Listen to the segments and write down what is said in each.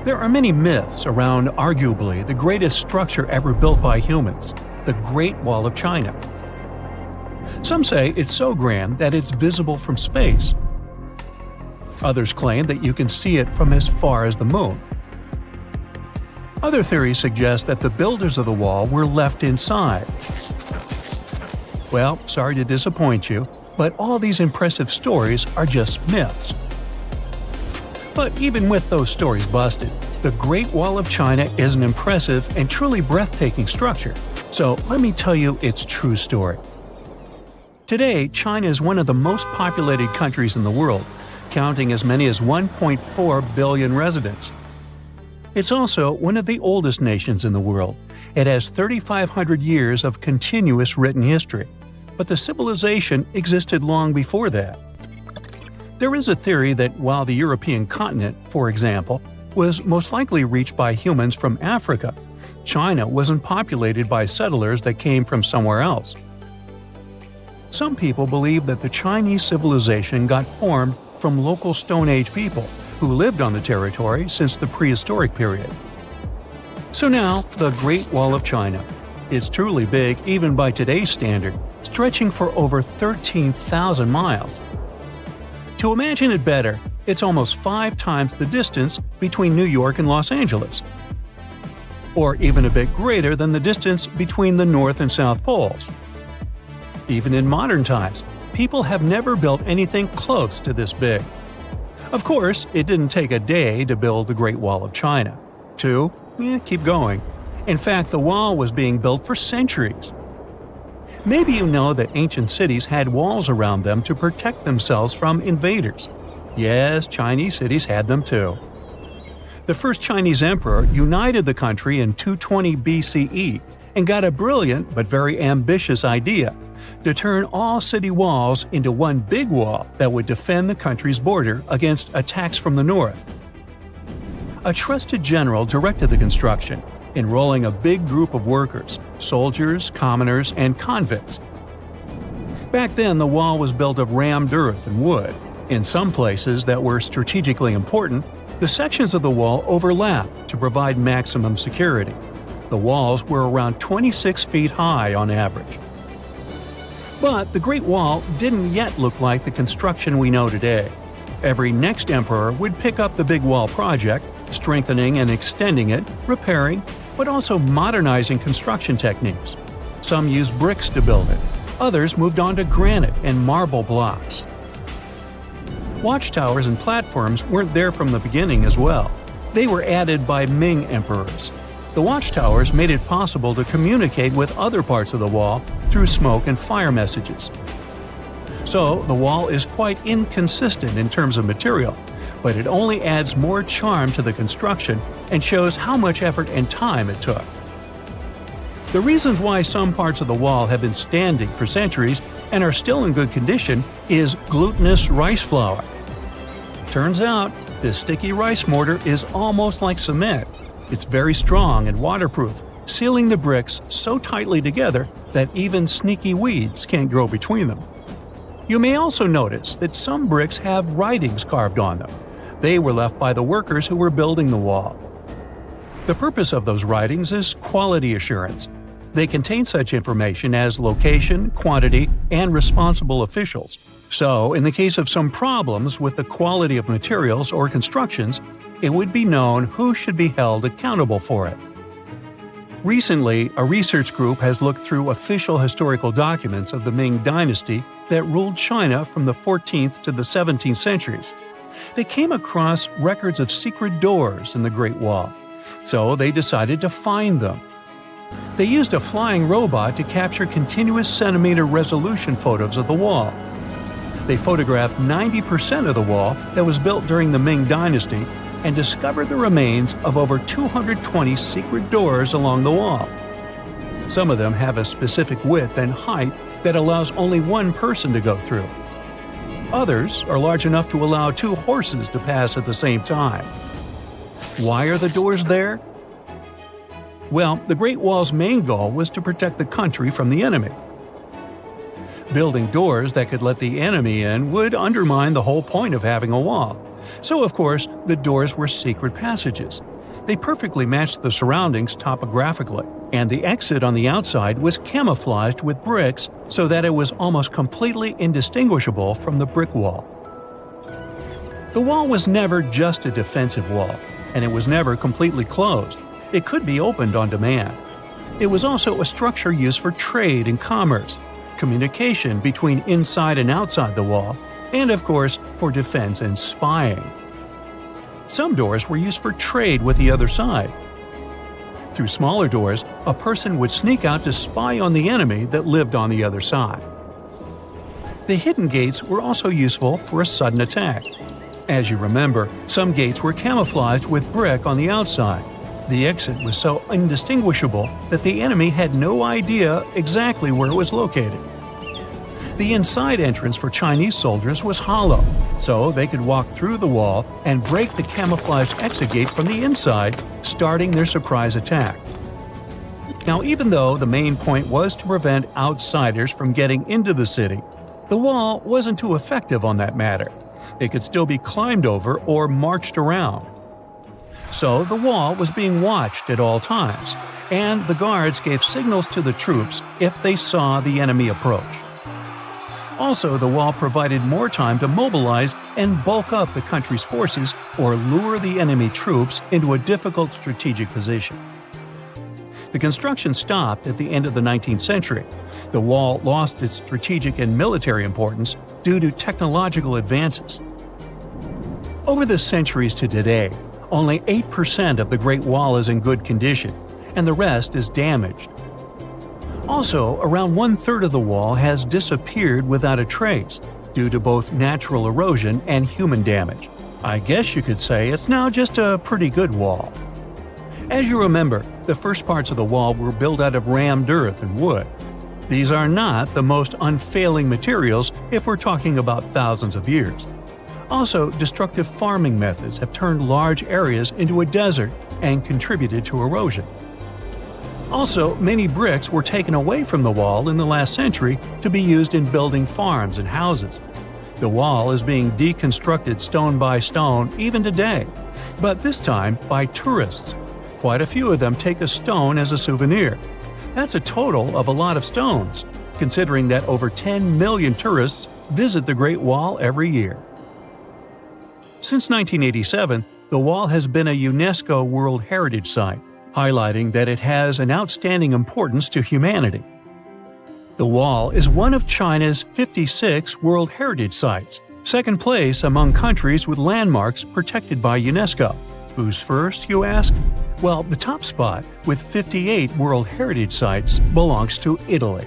There are many myths around arguably the greatest structure ever built by humans, the Great Wall of China. Some say it's so grand that it's visible from space. Others claim that you can see it from as far as the moon. Other theories suggest that the builders of the wall were left inside. Well, sorry to disappoint you, but all these impressive stories are just myths. But even with those stories busted, the Great Wall of China is an impressive and truly breathtaking structure. So let me tell you its true story. Today, China is one of the most populated countries in the world, counting as many as 1.4 billion residents. It's also one of the oldest nations in the world. It has 3,500 years of continuous written history, but the civilization existed long before that. There is a theory that while the European continent, for example, was most likely reached by humans from Africa, China wasn't populated by settlers that came from somewhere else. Some people believe that the Chinese civilization got formed from local Stone Age people who lived on the territory since the prehistoric period. So now, the Great Wall of China. It's truly big even by today's standard, stretching for over 13,000 miles. To imagine it better, it's almost 5 times the distance between New York and Los Angeles. Or even a bit greater than the distance between the North and South Poles. Even in modern times, people have never built anything close to this big. Of course, it didn't take a day to build the Great Wall of China. Keep going. In fact, the wall was being built for centuries. Maybe you know that ancient cities had walls around them to protect themselves from invaders. Yes, Chinese cities had them too. The first Chinese emperor united the country in 220 BCE and got a brilliant but very ambitious idea to turn all city walls into one big wall that would defend the country's border against attacks from the north. A trusted general directed the construction, enrolling a big group of workers, soldiers, commoners, and convicts. Back then, the wall was built of rammed earth and wood. In some places that were strategically important, the sections of the wall overlapped to provide maximum security. The walls were around 26 feet high on average. But the Great Wall didn't yet look like the construction we know today. Every next emperor would pick up the big wall project, strengthening and extending it, repairing, but also modernizing construction techniques. Some used bricks to build it, others moved on to granite and marble blocks. Watchtowers and platforms weren't there from the beginning as well. They were added by Ming emperors. The watchtowers made it possible to communicate with other parts of the wall through smoke and fire messages. So, the wall is quite inconsistent in terms of material, but it only adds more charm to the construction and shows how much effort and time it took. The reasons why some parts of the wall have been standing for centuries and are still in good condition is glutinous rice flour. Turns out, this sticky rice mortar is almost like cement. It's very strong and waterproof, sealing the bricks so tightly together that even sneaky weeds can't grow between them. You may also notice that some bricks have writings carved on them. They were left by the workers who were building the wall. The purpose of those writings is quality assurance. They contain such information as location, quantity, and responsible officials. So, in the case of some problems with the quality of materials or constructions, it would be known who should be held accountable for it. Recently, a research group has looked through official historical documents of the Ming Dynasty that ruled China from the 14th to the 17th centuries. They came across records of secret doors in the Great Wall, so they decided to find them. They used a flying robot to capture continuous centimeter resolution photos of the wall. They photographed 90% of the wall that was built during the Ming Dynasty and discovered the remains of over 220 secret doors along the wall. Some of them have a specific width and height that allows only one person to go through. Others are large enough to allow 2 horses to pass at the same time. Why are the doors there? Well, the Great Wall's main goal was to protect the country from the enemy. Building doors that could let the enemy in would undermine the whole point of having a wall. So, of course, the doors were secret passages. They perfectly matched the surroundings topographically, and the exit on the outside was camouflaged with bricks so that it was almost completely indistinguishable from the brick wall. The wall was never just a defensive wall, and it was never completely closed. It could be opened on demand. It was also a structure used for trade and commerce, communication between inside and outside the wall, and of course, for defense and spying. Some doors were used for trade with the other side. Through smaller doors, a person would sneak out to spy on the enemy that lived on the other side. The hidden gates were also useful for a sudden attack. As you remember, some gates were camouflaged with brick on the outside. The exit was so indistinguishable that the enemy had no idea exactly where it was located. The inside entrance for Chinese soldiers was hollow, so they could walk through the wall and break the camouflaged exit gate from the inside, starting their surprise attack. Now, even though the main point was to prevent outsiders from getting into the city, the wall wasn't too effective on that matter. It could still be climbed over or marched around. So the wall was being watched at all times, and the guards gave signals to the troops if they saw the enemy approach. Also, the wall provided more time to mobilize and bulk up the country's forces or lure the enemy troops into a difficult strategic position. The construction stopped at the end of the 19th century. The wall lost its strategic and military importance due to technological advances. Over the centuries to today, only 8% of the Great Wall is in good condition, and the rest is damaged. Also, around 1/3 of the wall has disappeared without a trace, due to both natural erosion and human damage. I guess you could say it's now just a pretty good wall. As you remember, the first parts of the wall were built out of rammed earth and wood. These are not the most unfailing materials if we're talking about thousands of years. Also, destructive farming methods have turned large areas into a desert and contributed to erosion. Also, many bricks were taken away from the wall in the last century to be used in building farms and houses. The wall is being deconstructed stone by stone even today, but this time by tourists. Quite a few of them take a stone as a souvenir. That's a total of a lot of stones, considering that over 10 million tourists visit the Great Wall every year. Since 1987, the wall has been a UNESCO World Heritage Site, highlighting that it has an outstanding importance to humanity. The wall is one of China's 56 World Heritage Sites, second place among countries with landmarks protected by UNESCO. Who's first, you ask? Well, the top spot, with 58 World Heritage Sites, belongs to Italy.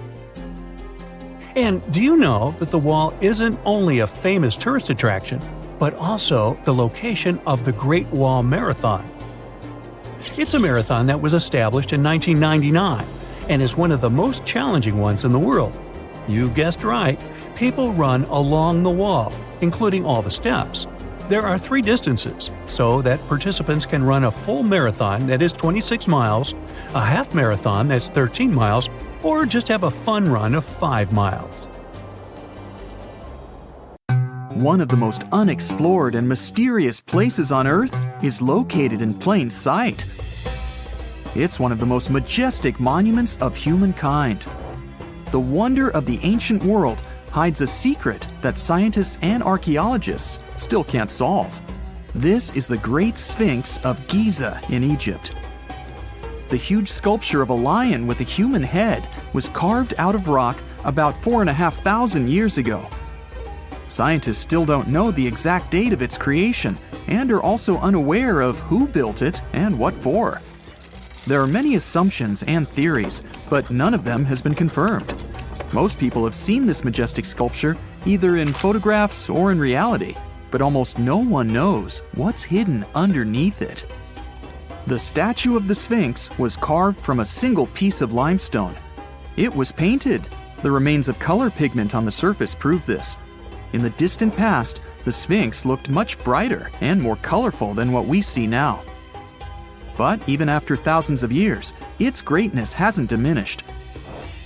And do you know that the wall isn't only a famous tourist attraction, but also the location of the Great Wall Marathon? It's a marathon that was established in 1999 and is one of the most challenging ones in the world. You guessed right, people run along the wall, including all the steps. There are 3 distances, so that participants can run a full marathon that is 26 miles, a half marathon that's 13 miles, or just have a fun run of 5 miles. One of the most unexplored and mysterious places on Earth is located in plain sight. It's one of the most majestic monuments of humankind. The wonder of the ancient world hides a secret that scientists and archaeologists still can't solve. This is the Great Sphinx of Giza in Egypt. The huge sculpture of a lion with a human head was carved out of rock about 4,500 years ago. Scientists still don't know the exact date of its creation and are also unaware of who built it and what for. There are many assumptions and theories, but none of them has been confirmed. Most people have seen this majestic sculpture either in photographs or in reality, but almost no one knows what's hidden underneath it. The statue of the Sphinx was carved from a single piece of limestone. It was painted. The remains of color pigment on the surface prove this. In the distant past, the Sphinx looked much brighter and more colorful than what we see now. But even after thousands of years, its greatness hasn't diminished.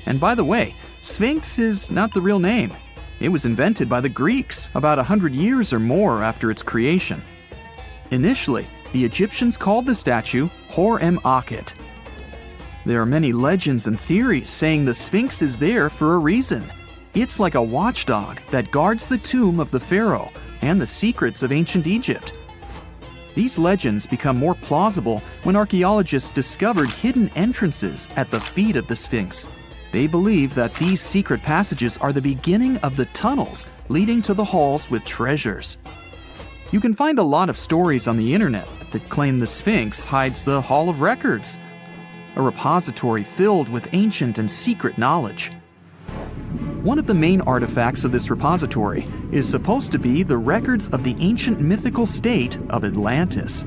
And by the way, Sphinx is not the real name. It was invented by the Greeks about 100 years or more after its creation. Initially, the Egyptians called the statue Hor-em-Akhet. There are many legends and theories saying the Sphinx is there for a reason. It's like a watchdog that guards the tomb of the pharaoh and the secrets of ancient Egypt. These legends become more plausible when archaeologists discovered hidden entrances at the feet of the Sphinx. They believe that these secret passages are the beginning of the tunnels leading to the halls with treasures. You can find a lot of stories on the internet that claim the Sphinx hides the Hall of Records, a repository filled with ancient and secret knowledge. One of the main artifacts of this repository is supposed to be the records of the ancient mythical state of Atlantis.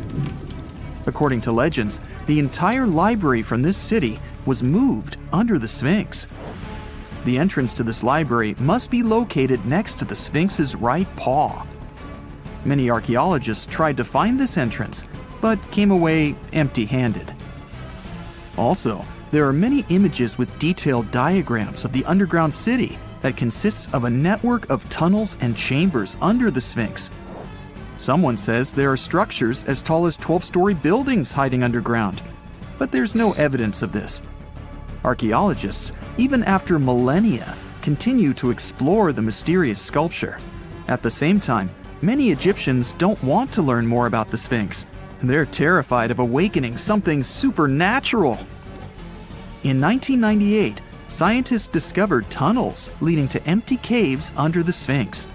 According to legends, the entire library from this city was moved under the Sphinx. The entrance to this library must be located next to the Sphinx's right paw. Many archaeologists tried to find this entrance, but came away empty-handed. Also, there are many images with detailed diagrams of the underground city that consists of a network of tunnels and chambers under the Sphinx. Someone says there are structures as tall as 12-story buildings hiding underground, but there's no evidence of this. Archaeologists, even after millennia, continue to explore the mysterious sculpture. At the same time, many Egyptians don't want to learn more about the Sphinx. They're terrified of awakening something supernatural. In 1998, scientists discovered tunnels leading to empty caves under the Sphinx.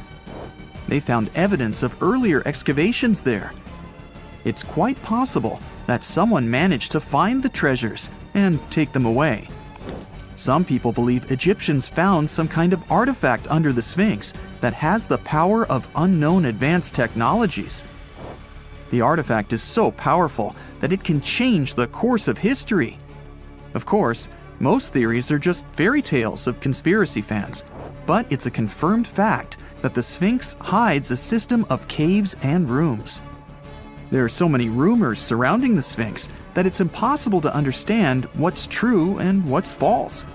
They found evidence of earlier excavations there. It's quite possible that someone managed to find the treasures and take them away. Some people believe Egyptians found some kind of artifact under the Sphinx that has the power of unknown advanced technologies. The artifact is so powerful that it can change the course of history. Of course, most theories are just fairy tales of conspiracy fans, but it's a confirmed fact that the Sphinx hides a system of caves and rooms. There are so many rumors surrounding the Sphinx that it's impossible to understand what's true and what's false.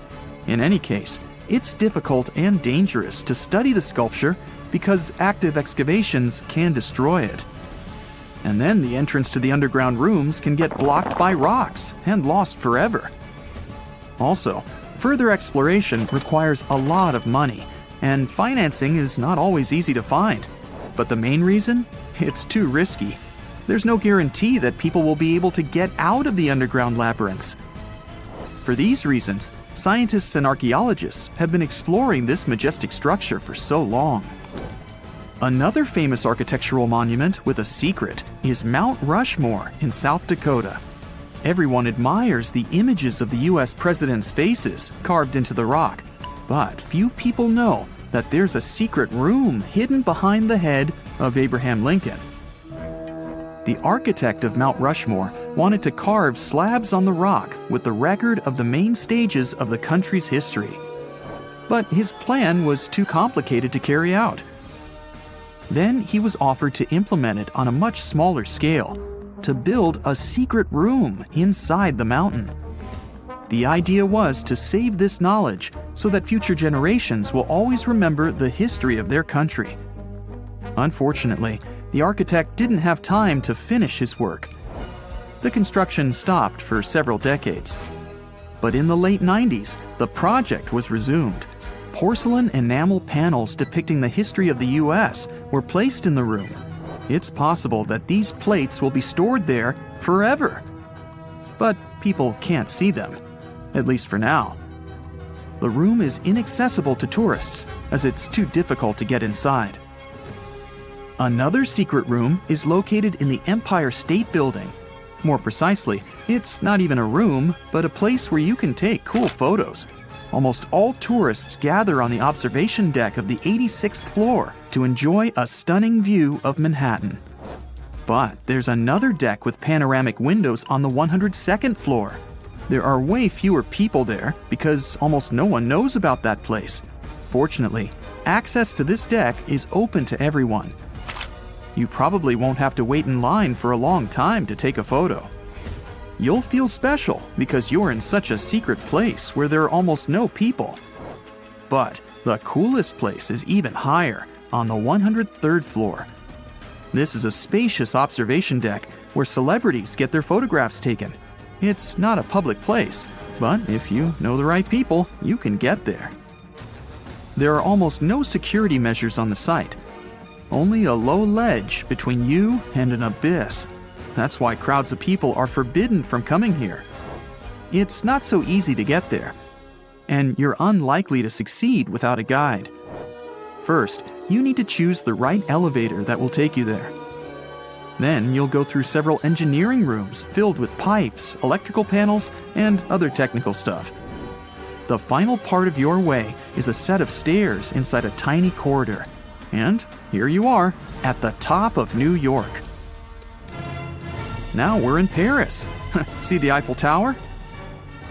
In any case, it's difficult and dangerous to study the sculpture because active excavations can destroy it. And then the entrance to the underground rooms can get blocked by rocks and lost forever. Also, further exploration requires a lot of money, and financing is not always easy to find. But the main reason? It's too risky. There's no guarantee that people will be able to get out of the underground labyrinths. For these reasons, scientists and archaeologists have been exploring this majestic structure for so long. Another famous architectural monument with a secret is Mount Rushmore in South Dakota. Everyone admires the images of the U.S. presidents' faces carved into the rock, but few people know that there's a secret room hidden behind the head of Abraham Lincoln. The architect of Mount Rushmore wanted to carve slabs on the rock with the record of the main stages of the country's history. But his plan was too complicated to carry out. Then he was offered to implement it on a much smaller scale, to build a secret room inside the mountain. The idea was to save this knowledge so that future generations will always remember the history of their country. Unfortunately, the architect didn't have time to finish his work. The construction stopped for several decades. But in the late 90s, the project was resumed. Porcelain enamel panels depicting the history of the U.S. were placed in the room. It's possible that these plates will be stored there forever. But people can't see them, at least for now. The room is inaccessible to tourists as it's too difficult to get inside. Another secret room is located in the Empire State Building. More precisely, it's not even a room, but a place where you can take cool photos. Almost all tourists gather on the observation deck of the 86th floor to enjoy a stunning view of Manhattan. But there's another deck with panoramic windows on the 102nd floor. There are way fewer people there because almost no one knows about that place. Fortunately, access to this deck is open to everyone. You probably won't have to wait in line for a long time to take a photo. You'll feel special because you're in such a secret place where there are almost no people. But the coolest place is even higher, on the 103rd floor. This is a spacious observation deck where celebrities get their photographs taken. It's not a public place, but if you know the right people, you can get there. There are almost no security measures on the site. Only a low ledge between you and an abyss. That's why crowds of people are forbidden from coming here. It's not so easy to get there, and you're unlikely to succeed without a guide. First, you need to choose the right elevator that will take you there. Then you'll go through several engineering rooms filled with pipes, electrical panels, and other technical stuff. The final part of your way is a set of stairs inside a tiny corridor. And here you are, at the top of New York. Now we're in Paris. See the Eiffel Tower?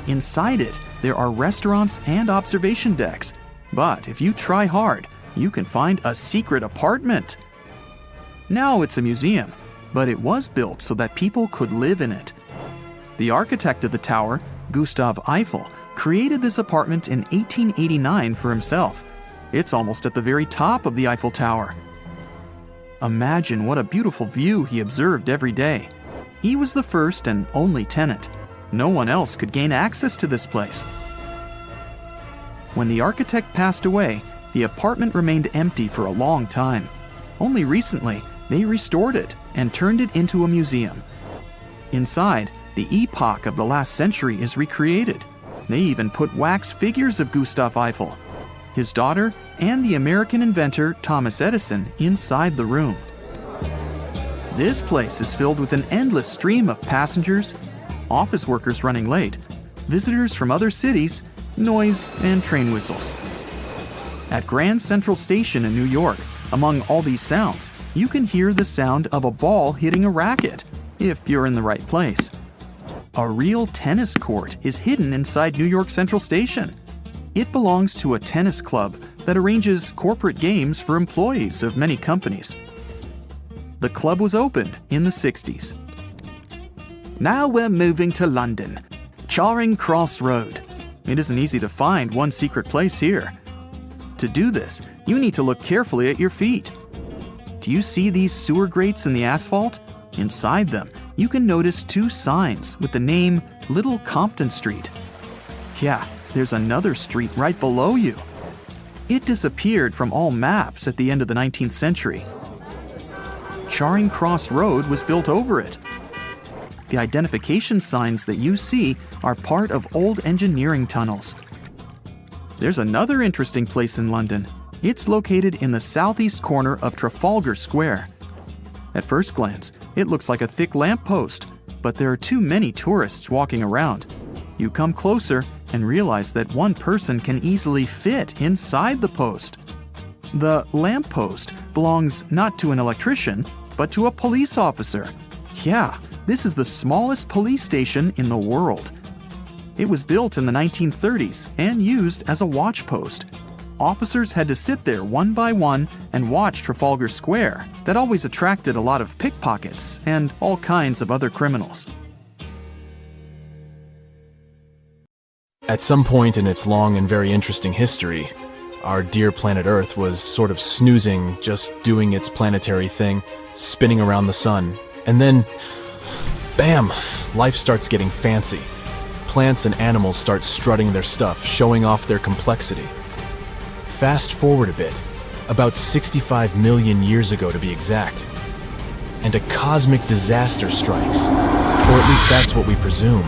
Inside it, there are restaurants and observation decks. But if you try hard, you can find a secret apartment. Now it's a museum, but it was built so that people could live in it. The architect of the tower, Gustav Eiffel, created this apartment in 1889 for himself. It's almost at the very top of the Eiffel Tower. Imagine what a beautiful view he observed every day. He was the first and only tenant. No one else could gain access to this place. When the architect passed away, the apartment remained empty for a long time. Only recently, they restored it and turned it into a museum. Inside, the epoch of the last century is recreated. They even put wax figures of Gustav Eiffel, his daughter, and the American inventor Thomas Edison inside the room. This place is filled with an endless stream of passengers, office workers running late, visitors from other cities, noise, and train whistles. At Grand Central Station in New York, among all these sounds, you can hear the sound of a ball hitting a racket, if you're in the right place. A real tennis court is hidden inside New York Central Station. It belongs to a tennis club that arranges corporate games for employees of many companies. The club was opened in the 60s. Now we're moving to London, Charing Cross Road. It isn't easy to find one secret place here. To do this, you need to look carefully at your feet. Do you see these sewer grates in the asphalt? Inside them, you can notice two signs with the name Little Compton Street. Yeah, there's another street right below you. It disappeared from all maps at the end of the 19th century. Charing Cross Road was built over it. The identification signs that you see are part of old engineering tunnels. There's another interesting place in London. It's located in the southeast corner of Trafalgar Square. At first glance, it looks like a thick lamppost, but there are too many tourists walking around. You come closer and realize that one person can easily fit inside the post. The lamppost belongs not to an electrician, but to a police officer. Yeah, this is the smallest police station in the world. It was built in the 1930s and used as a watch post. Officers had to sit there one by one and watch Trafalgar Square. That always attracted a lot of pickpockets and all kinds of other criminals. At some point in its long and very interesting history, our dear planet Earth was sort of snoozing, just doing its planetary thing, spinning around the sun. And then, bam, life starts getting fancy. Plants and animals start strutting their stuff, showing off their complexity. Fast forward a bit, about 65 million years ago to be exact, and a cosmic disaster strikes, or at least that's what we presume.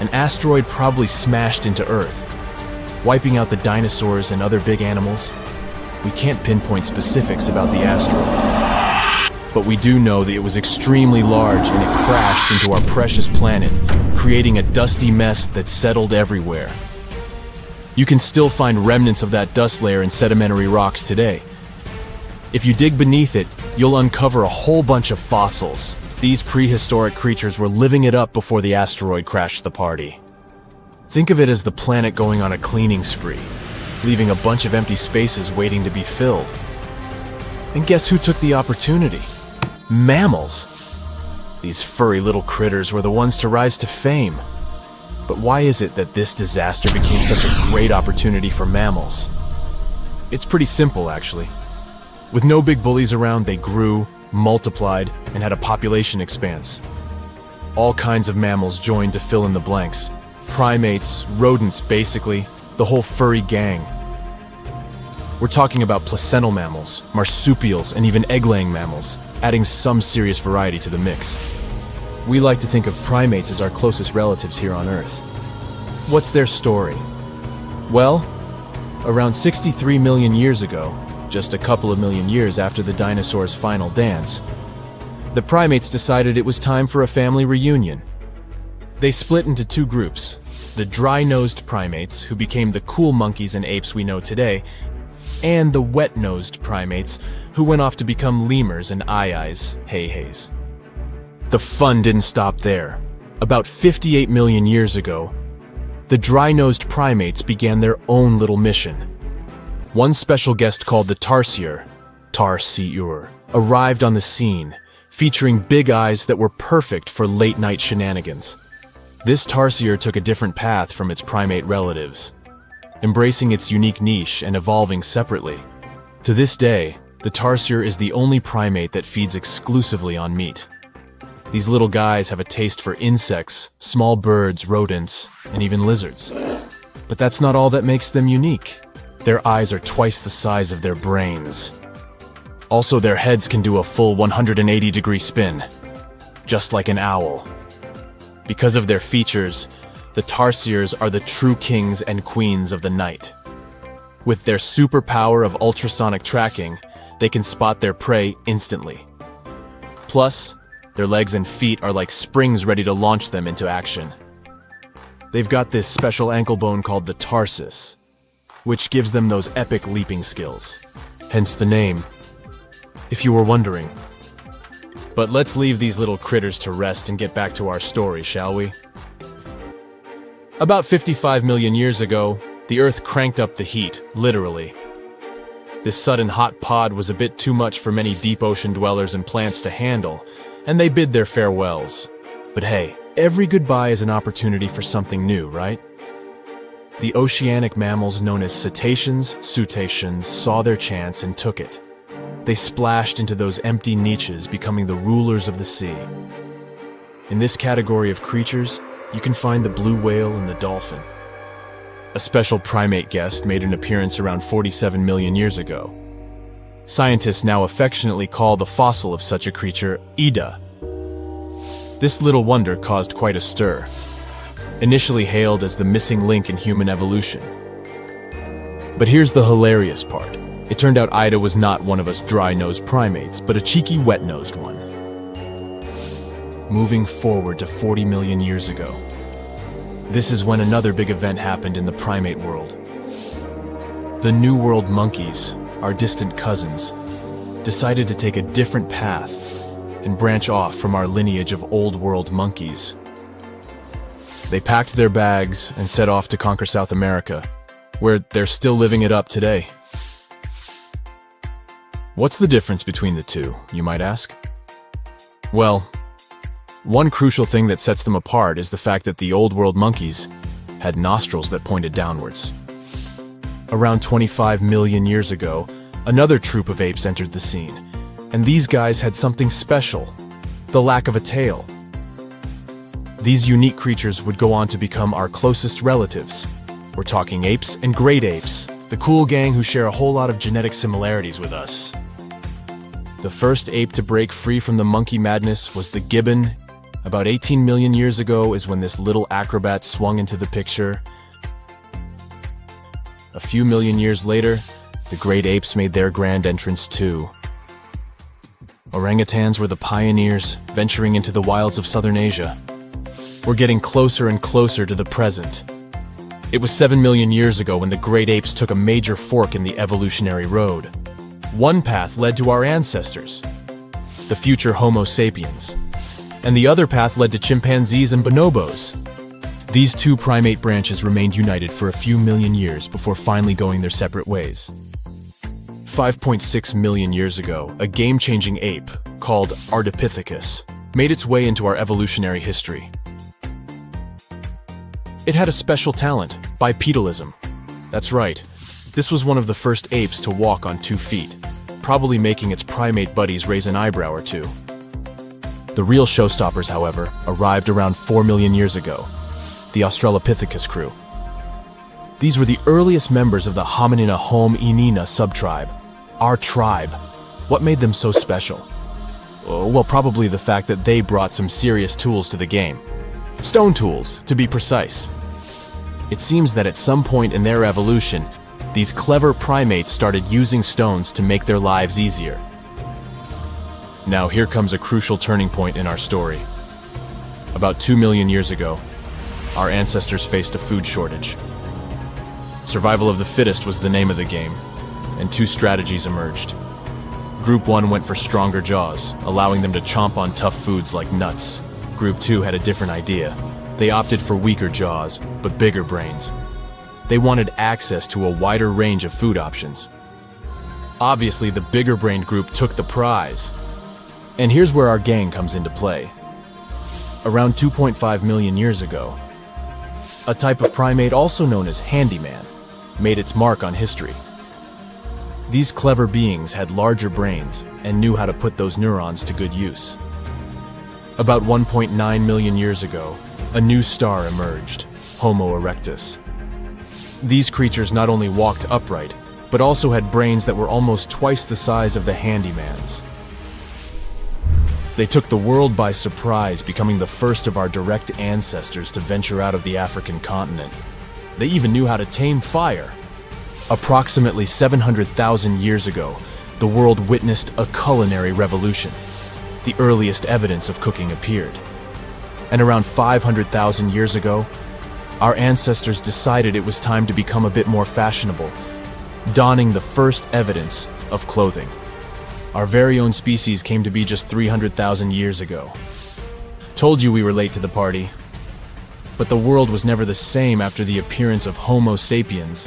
An asteroid probably smashed into Earth, wiping out the dinosaurs and other big animals. We can't pinpoint specifics about the asteroid, but we do know that it was extremely large and it crashed into our precious planet, creating a dusty mess that settled everywhere. You can still find remnants of that dust layer in sedimentary rocks today. If you dig beneath it, you'll uncover a whole bunch of fossils. These prehistoric creatures were living it up before the asteroid crashed the party. Think of it as the planet going on a cleaning spree, leaving a bunch of empty spaces waiting to be filled. And guess who took the opportunity? Mammals! These furry little critters were the ones to rise to fame. But why is it that this disaster became such a great opportunity for mammals? It's pretty simple, actually. With no big bullies around, they grew, multiplied, and had a population expanse. All kinds of mammals joined to fill in the blanks. Primates, rodents basically, the whole furry gang. We're talking about placental mammals, marsupials, and even egg-laying mammals, adding some serious variety to the mix. We like to think of primates as our closest relatives here on Earth. What's their story? Well, around 63 million years ago, just a couple of million years after the dinosaurs' final dance, the primates decided it was time for a family reunion. They split into two groups, the dry-nosed primates, who became the cool monkeys and apes we know today, and the wet-nosed primates, who went off to become lemurs and aye-ayes, hey-hays. The fun didn't stop there. About 58 million years ago, the dry-nosed primates began their own little mission. One special guest called the tarsier, arrived on the scene, featuring big eyes that were perfect for late-night shenanigans. This tarsier took a different path from its primate relatives, embracing its unique niche and evolving separately. To this day, the tarsier is the only primate that feeds exclusively on meat. These little guys have a taste for insects, small birds, rodents, and even lizards. But that's not all that makes them unique. Their eyes are twice the size of their brains. Also, their heads can do a full 180-degree spin, just like an owl. Because of their features, the tarsiers are the true kings and queens of the night. With their superpower of ultrasonic tracking, they can spot their prey instantly. Plus, their legs and feet are like springs ready to launch them into action. They've got this special ankle bone called the tarsus, which gives them those epic leaping skills. Hence the name, if you were wondering. But let's leave these little critters to rest and get back to our story, shall we? About 55 million years ago, the Earth cranked up the heat, literally. This sudden hot pod was a bit too much for many deep ocean dwellers and plants to handle, and they bid their farewells. But hey, every goodbye is an opportunity for something new, right? The oceanic mammals known as cetaceans, saw their chance and took it. They splashed into those empty niches, becoming the rulers of the sea. In this category of creatures, you can find the blue whale and the dolphin. A special primate guest made an appearance around 47 million years ago. Scientists now affectionately call the fossil of such a creature Ida. This little wonder caused quite a stir. Initially hailed as the missing link in human evolution. But here's the hilarious part. It turned out Ida was not one of us dry-nosed primates, but a cheeky wet-nosed one. Moving forward to 40 million years ago. This is when another big event happened in the primate world. The New World monkeys, our distant cousins, decided to take a different path and branch off from our lineage of Old World monkeys. They packed their bags and set off to conquer South America, where they're still living it up today. What's the difference between the two, you might ask? Well, one crucial thing that sets them apart is the fact that the Old World monkeys had nostrils that pointed downwards. Around 25 million years ago, another troop of apes entered the scene, and these guys had something special, the lack of a tail. These unique creatures would go on to become our closest relatives. We're talking apes and great apes, the cool gang who share a whole lot of genetic similarities with us. The first ape to break free from the monkey madness was the gibbon. About 18 million years ago is when this little acrobat swung into the picture. A few million years later, the great apes made their grand entrance too. Orangutans were the pioneers, venturing into the wilds of southern Asia. We're getting closer and closer to the present. It was 7 million years ago when the great apes took a major fork in the evolutionary road. One path led to our ancestors, the future Homo sapiens, and the other path led to chimpanzees and bonobos. These two primate branches remained united for a few million years before finally going their separate ways. 5.6 million years ago, a game-changing ape, called Ardipithecus, made its way into our evolutionary history. It had a special talent, bipedalism. That's right, this was one of the first apes to walk on 2 feet, probably making its primate buddies raise an eyebrow or two. The real showstoppers, however, arrived around 4 million years ago, the Australopithecus crew. These were the earliest members of the Hominina hominina subtribe, our tribe. What made them so special? Well, probably the fact that they brought some serious tools to the game. Stone tools, to be precise. It seems that at some point in their evolution, these clever primates started using stones to make their lives easier. Now here comes a crucial turning point in our story. About 2 million years ago, our ancestors faced a food shortage. Survival of the fittest was the name of the game, and two strategies emerged. Group 1 went for stronger jaws, allowing them to chomp on tough foods like nuts. Group 2 had a different idea. They opted for weaker jaws, but bigger brains. They wanted access to a wider range of food options. Obviously, the bigger-brained group took the prize. And here's where our gang comes into play. Around 2.5 million years ago, a type of primate also known as handyman made its mark on history. These clever beings had larger brains and knew how to put those neurons to good use. About 1.9 million years ago, a new star emerged, Homo erectus. These creatures not only walked upright, but also had brains that were almost twice the size of the handyman's. They took the world by surprise, becoming the first of our direct ancestors to venture out of the African continent. They even knew how to tame fire. Approximately 700,000 years ago, the world witnessed a culinary revolution. The earliest evidence of cooking appeared. And around 500,000 years ago, our ancestors decided it was time to become a bit more fashionable, donning the first evidence of clothing. Our very own species came to be just 300,000 years ago. Told you we were late to the party. But the world was never the same after the appearance of Homo sapiens,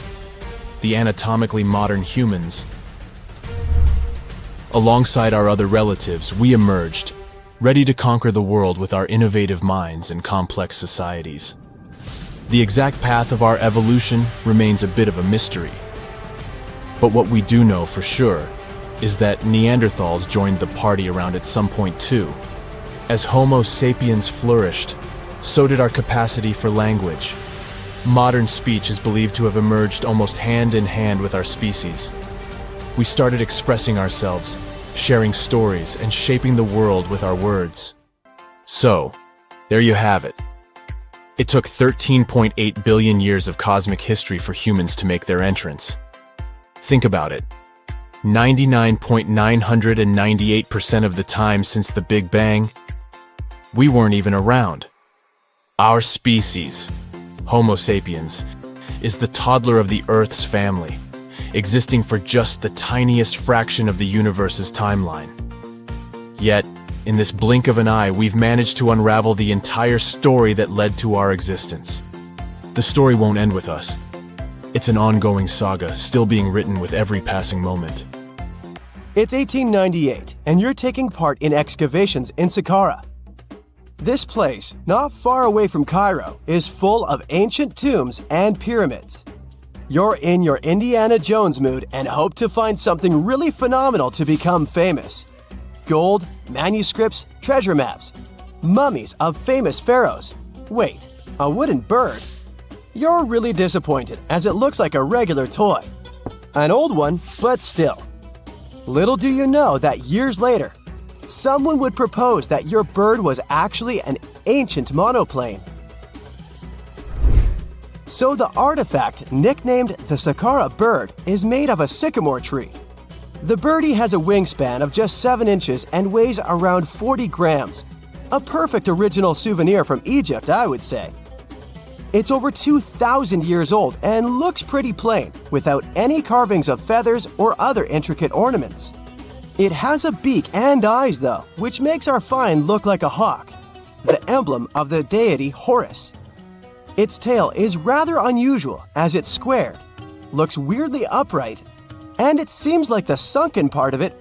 the anatomically modern humans. Alongside our other relatives, we emerged, ready to conquer the world with our innovative minds and complex societies. The exact path of our evolution remains a bit of a mystery. But what we do know for sure is that Neanderthals joined the party around at some point too. As Homo sapiens flourished, so did our capacity for language. Modern speech is believed to have emerged almost hand in hand with our species. We started expressing ourselves, sharing stories, and shaping the world with our words. So, there you have it. It took 13.8 billion years of cosmic history for humans to make their entrance. Think about it. 99.998% of the time since the Big Bang, we weren't even around. Our species, Homo sapiens, is the toddler of the Earth's family, existing for just the tiniest fraction of the universe's timeline. Yet, in this blink of an eye, we've managed to unravel the entire story that led to our existence. The story won't end with us. It's an ongoing saga, still being written with every passing moment. It's 1898, and you're taking part in excavations in Saqqara. This place, not far away from Cairo, is full of ancient tombs and pyramids. You're in your Indiana Jones mood and hope to find something really phenomenal to become famous. Gold, manuscripts, treasure maps, mummies of famous pharaohs. Wait, a wooden bird? You're really disappointed as it looks like a regular toy. An old one, but still. Little do you know that years later, someone would propose that your bird was actually an ancient monoplane. So the artifact, nicknamed the Saqqara bird, is made of a sycamore tree. The birdie has a wingspan of just 7 inches and weighs around 40 grams. A perfect original souvenir from Egypt, I would say. It's over 2,000 years old and looks pretty plain, without any carvings of feathers or other intricate ornaments. It has a beak and eyes, though, which makes our find look like a hawk, the emblem of the deity Horus. Its tail is rather unusual as it's squared, looks weirdly upright, and it seems like the sunken part of it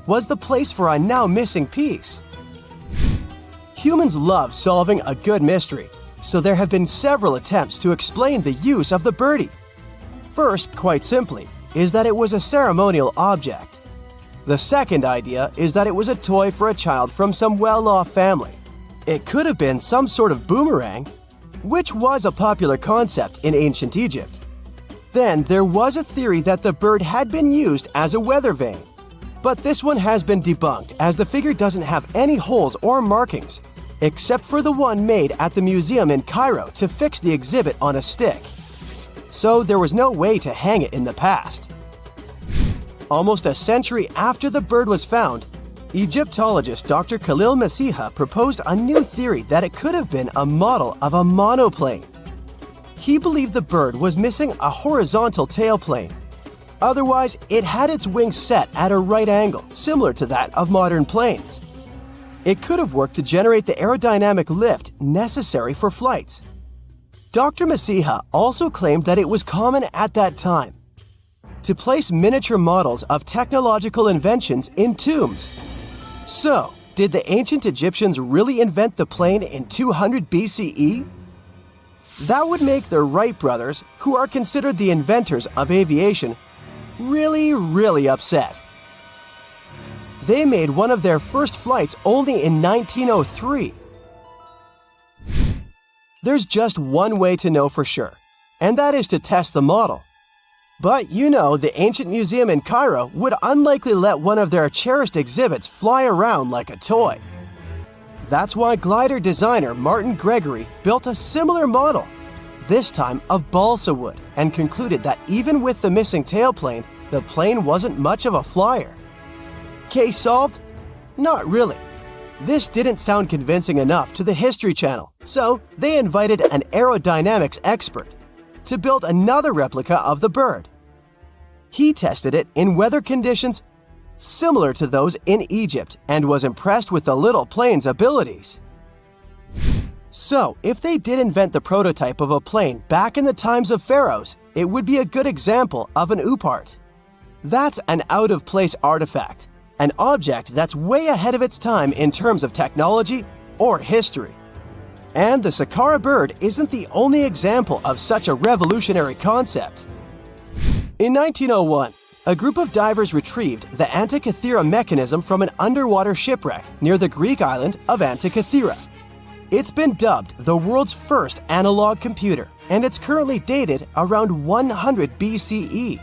was the place for a now missing piece. Humans love solving a good mystery, so there have been several attempts to explain the use of the birdie. First, quite simply, is that it was a ceremonial object. The second idea is that it was a toy for a child from some well-off family. It could have been some sort of boomerang, which was a popular concept in ancient Egypt. Then there was a theory that the bird had been used as a weather vane. But this one has been debunked as the figure doesn't have any holes or markings, except for the one made at the museum in Cairo to fix the exhibit on a stick. So there was no way to hang it in the past. Almost a century after the bird was found, Egyptologist Dr. Khalil Masiha proposed a new theory that it could have been a model of a monoplane. He believed the bird was missing a horizontal tailplane. Otherwise, it had its wings set at a right angle, similar to that of modern planes. It could have worked to generate the aerodynamic lift necessary for flights. Dr. Masiha also claimed that it was common at that time to place miniature models of technological inventions in tombs. So, did the ancient Egyptians really invent the plane in 200 BCE? That would make the Wright brothers, who are considered the inventors of aviation, really upset. They made one of their first flights only in 1903. There's just one way to know for sure, and that is to test the model. But you know, the ancient museum in Cairo would unlikely let one of their cherished exhibits fly around like a toy. That's why glider designer Martin Gregory built a similar model, this time of balsa wood, and concluded that even with the missing tailplane, the plane wasn't much of a flyer. Case solved? Not really. This didn't sound convincing enough to the History Channel, so they invited an aerodynamics expert to build another replica of the bird. He tested it in weather conditions similar to those in Egypt and was impressed with the little plane's abilities. So, if they did invent the prototype of a plane back in the times of pharaohs, it would be a good example of an oupart. That's an out-of-place artifact, an object that's way ahead of its time in terms of technology or history. And the Saqqara bird isn't the only example of such a revolutionary concept. In 1901, a group of divers retrieved the Antikythera mechanism from an underwater shipwreck near the Greek island of Antikythera. It's been dubbed the world's first analog computer, and it's currently dated around 100 BCE.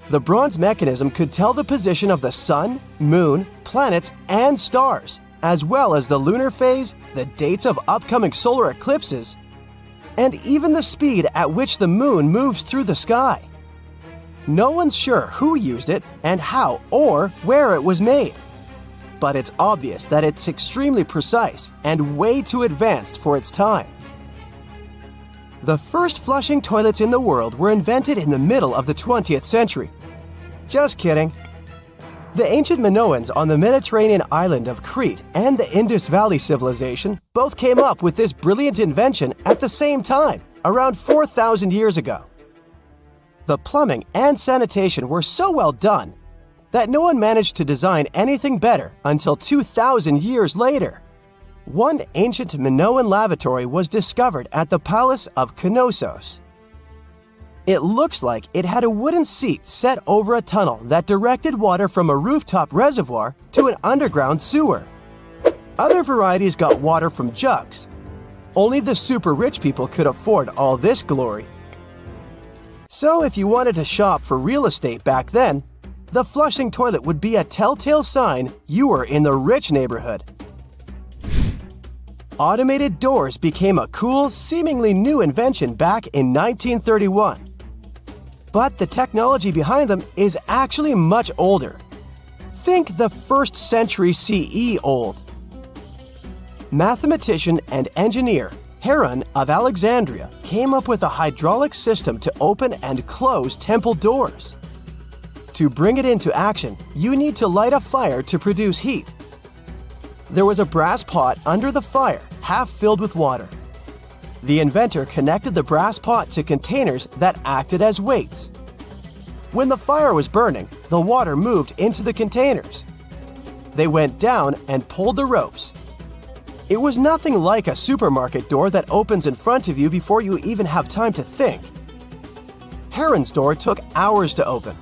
The bronze mechanism could tell the position of the sun, moon, planets, and stars, as well as the lunar phase, the dates of upcoming solar eclipses, and even the speed at which the moon moves through the sky. No one's sure who used it and how or where it was made. But it's obvious that it's extremely precise and way too advanced for its time. The first flushing toilets in the world were invented in the middle of the 20th century. Just kidding. The ancient Minoans on the Mediterranean island of Crete and the Indus Valley civilization both came up with this brilliant invention at the same time, around 4,000 years ago. The plumbing and sanitation were so well done that no one managed to design anything better until 2,000 years later. One ancient Minoan lavatory was discovered at the Palace of Knossos. It looks like it had a wooden seat set over a tunnel that directed water from a rooftop reservoir to an underground sewer. Other varieties got water from jugs. Only the super rich people could afford all this glory. So if you wanted to shop for real estate back then, the flushing toilet would be a telltale sign you were in the rich neighborhood. Automated doors became a cool, seemingly new invention back in 1931. But the technology behind them is actually much older. Think the 1st century CE old. Mathematician and engineer Harappan of Alexandria came up with a hydraulic system to open and close temple doors. To bring it into action, you need to light a fire to produce heat. There was a brass pot under the fire, half filled with water. The inventor connected the brass pot to containers that acted as weights. When the fire was burning, the water moved into the containers. They went down and pulled the ropes. It was nothing like a supermarket door that opens in front of you before you even have time to think. Harappan's door took hours to open,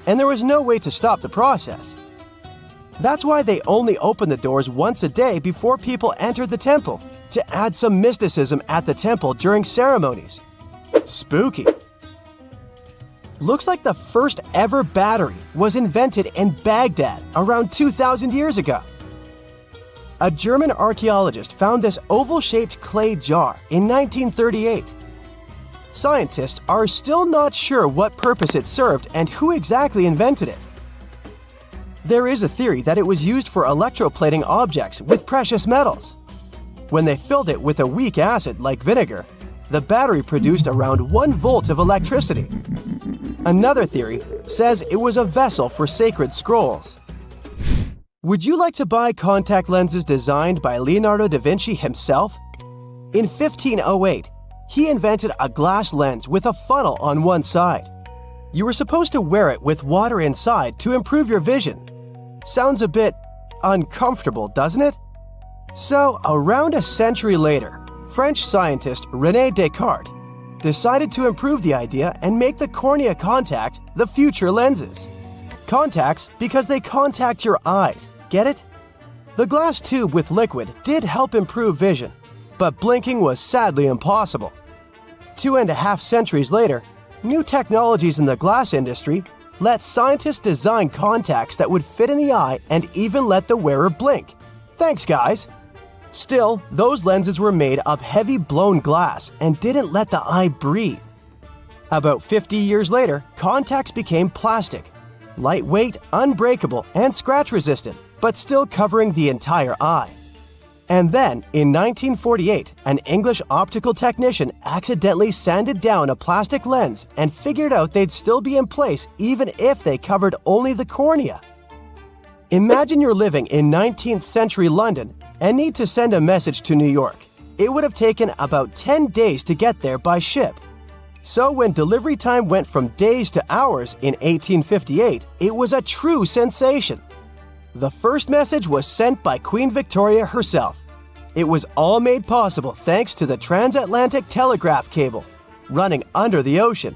and there was no way to stop the process. That's why they only opened the doors once a day before people entered the temple, to add some mysticism at the temple during ceremonies. Spooky. Looks like the first ever battery was invented in Baghdad around 2,000 years ago. A German archaeologist found this oval-shaped clay jar in 1938. Scientists are still not sure what purpose it served and who exactly invented it. There is a theory that it was used for electroplating objects with precious metals. When they filled it with a weak acid like vinegar, the battery produced around 1 volt of electricity. Another theory says it was a vessel for sacred scrolls. Would you like to buy contact lenses designed by Leonardo da Vinci himself? In 1508, he invented a glass lens with a funnel on one side. You were supposed to wear it with water inside to improve your vision. Sounds a bit uncomfortable, doesn't it? So, around a century later, French scientist René Descartes decided to improve the idea and make the cornea contact the future lenses. Contacts because they contact your eyes, get it? The glass tube with liquid did help improve vision, but blinking was sadly impossible. 2.5 centuries later, new technologies in the glass industry let scientists design contacts that would fit in the eye and even let the wearer blink. Thanks, guys! Still, those lenses were made of heavy blown glass and didn't let the eye breathe. About 50 years later, contacts became plastic, lightweight, unbreakable, and scratch-resistant, but still covering the entire eye. And then, in 1948, an English optical technician accidentally sanded down a plastic lens and figured out they'd still be in place even if they covered only the cornea. Imagine you're living in 19th century London and need to send a message to New York. It would have taken about 10 days to get there by ship. So when delivery time went from days to hours in 1858, it was a true sensation. The first message was sent by Queen Victoria herself. It was all made possible thanks to the transatlantic telegraph cable, running under the ocean.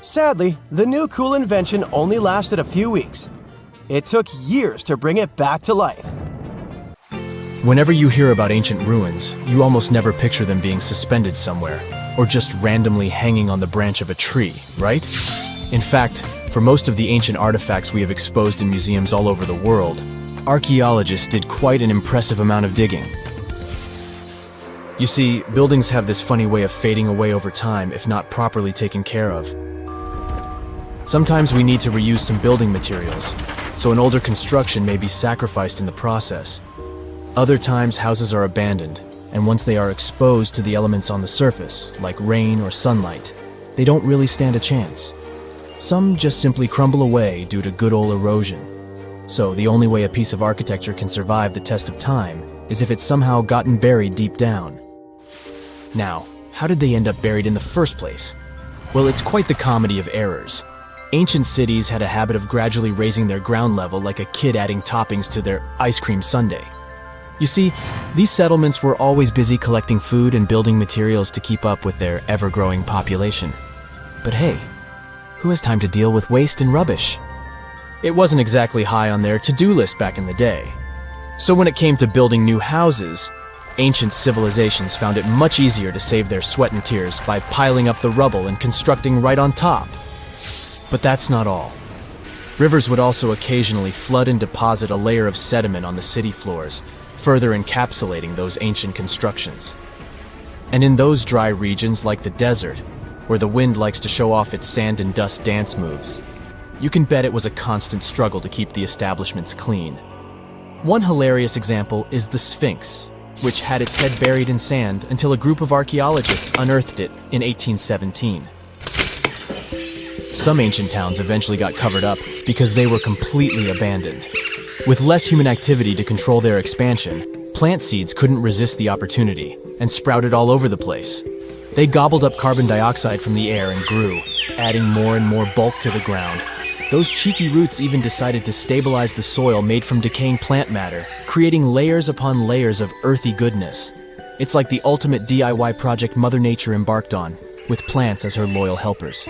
Sadly, the new cool invention only lasted a few weeks. It took years to bring it back to life. Whenever you hear about ancient ruins, you almost never picture them being suspended somewhere, or just randomly hanging on the branch of a tree, right? In fact, for most of the ancient artifacts we have exposed in museums all over the world, archaeologists did quite an impressive amount of digging. You see, buildings have this funny way of fading away over time if not properly taken care of. Sometimes we need to reuse some building materials, so an older construction may be sacrificed in the process. Other times houses are abandoned, and once they are exposed to the elements on the surface, like rain or sunlight, they don't really stand a chance. Some just simply crumble away due to good old erosion. So the only way a piece of architecture can survive the test of time is if it's somehow gotten buried deep down. Now, how did they end up buried in the first place? Well, it's quite the comedy of errors. Ancient cities had a habit of gradually raising their ground level like a kid adding toppings to their ice cream sundae. You see, these settlements were always busy collecting food and building materials to keep up with their ever-growing population. But hey, who has time to deal with waste and rubbish? It wasn't exactly high on their to-do list back in the day. So when it came to building new houses, ancient civilizations found it much easier to save their sweat and tears by piling up the rubble and constructing right on top. But that's not all. Rivers would also occasionally flood and deposit a layer of sediment on the city floors, further encapsulating those ancient constructions. And in those dry regions like the desert, where the wind likes to show off its sand and dust dance moves, you can bet it was a constant struggle to keep the establishments clean. One hilarious example is the Sphinx, which had its head buried in sand until a group of archaeologists unearthed it in 1817. Some ancient towns eventually got covered up because they were completely abandoned. With less human activity to control their expansion, plant seeds couldn't resist the opportunity and sprouted all over the place. They gobbled up carbon dioxide from the air and grew, adding more and more bulk to the ground. Those cheeky roots even decided to stabilize the soil made from decaying plant matter, creating layers upon layers of earthy goodness. It's like the ultimate DIY project Mother Nature embarked on, with plants as her loyal helpers.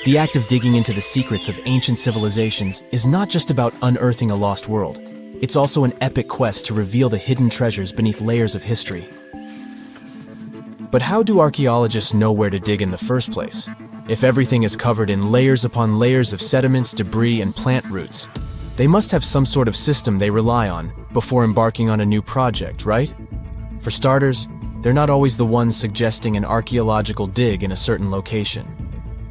The act of digging into the secrets of ancient civilizations is not just about unearthing a lost world. It's also an epic quest to reveal the hidden treasures beneath layers of history. But how do archaeologists know where to dig in the first place? If everything is covered in layers upon layers of sediments, debris, and plant roots, they must have some sort of system they rely on before embarking on a new project, right? For starters, they're not always the ones suggesting an archaeological dig in a certain location.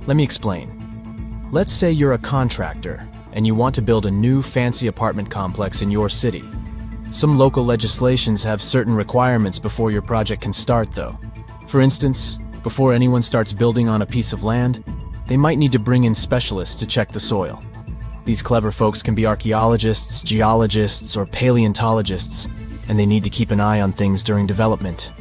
Let me explain. Let's say you're a contractor and you want to build a new fancy apartment complex in your city. Some local legislations have certain requirements before your project can start, though. For instance, before anyone starts building on a piece of land, they might need to bring in specialists to check the soil. These clever folks can be archaeologists, geologists, or paleontologists, and they need to keep an eye on things during development.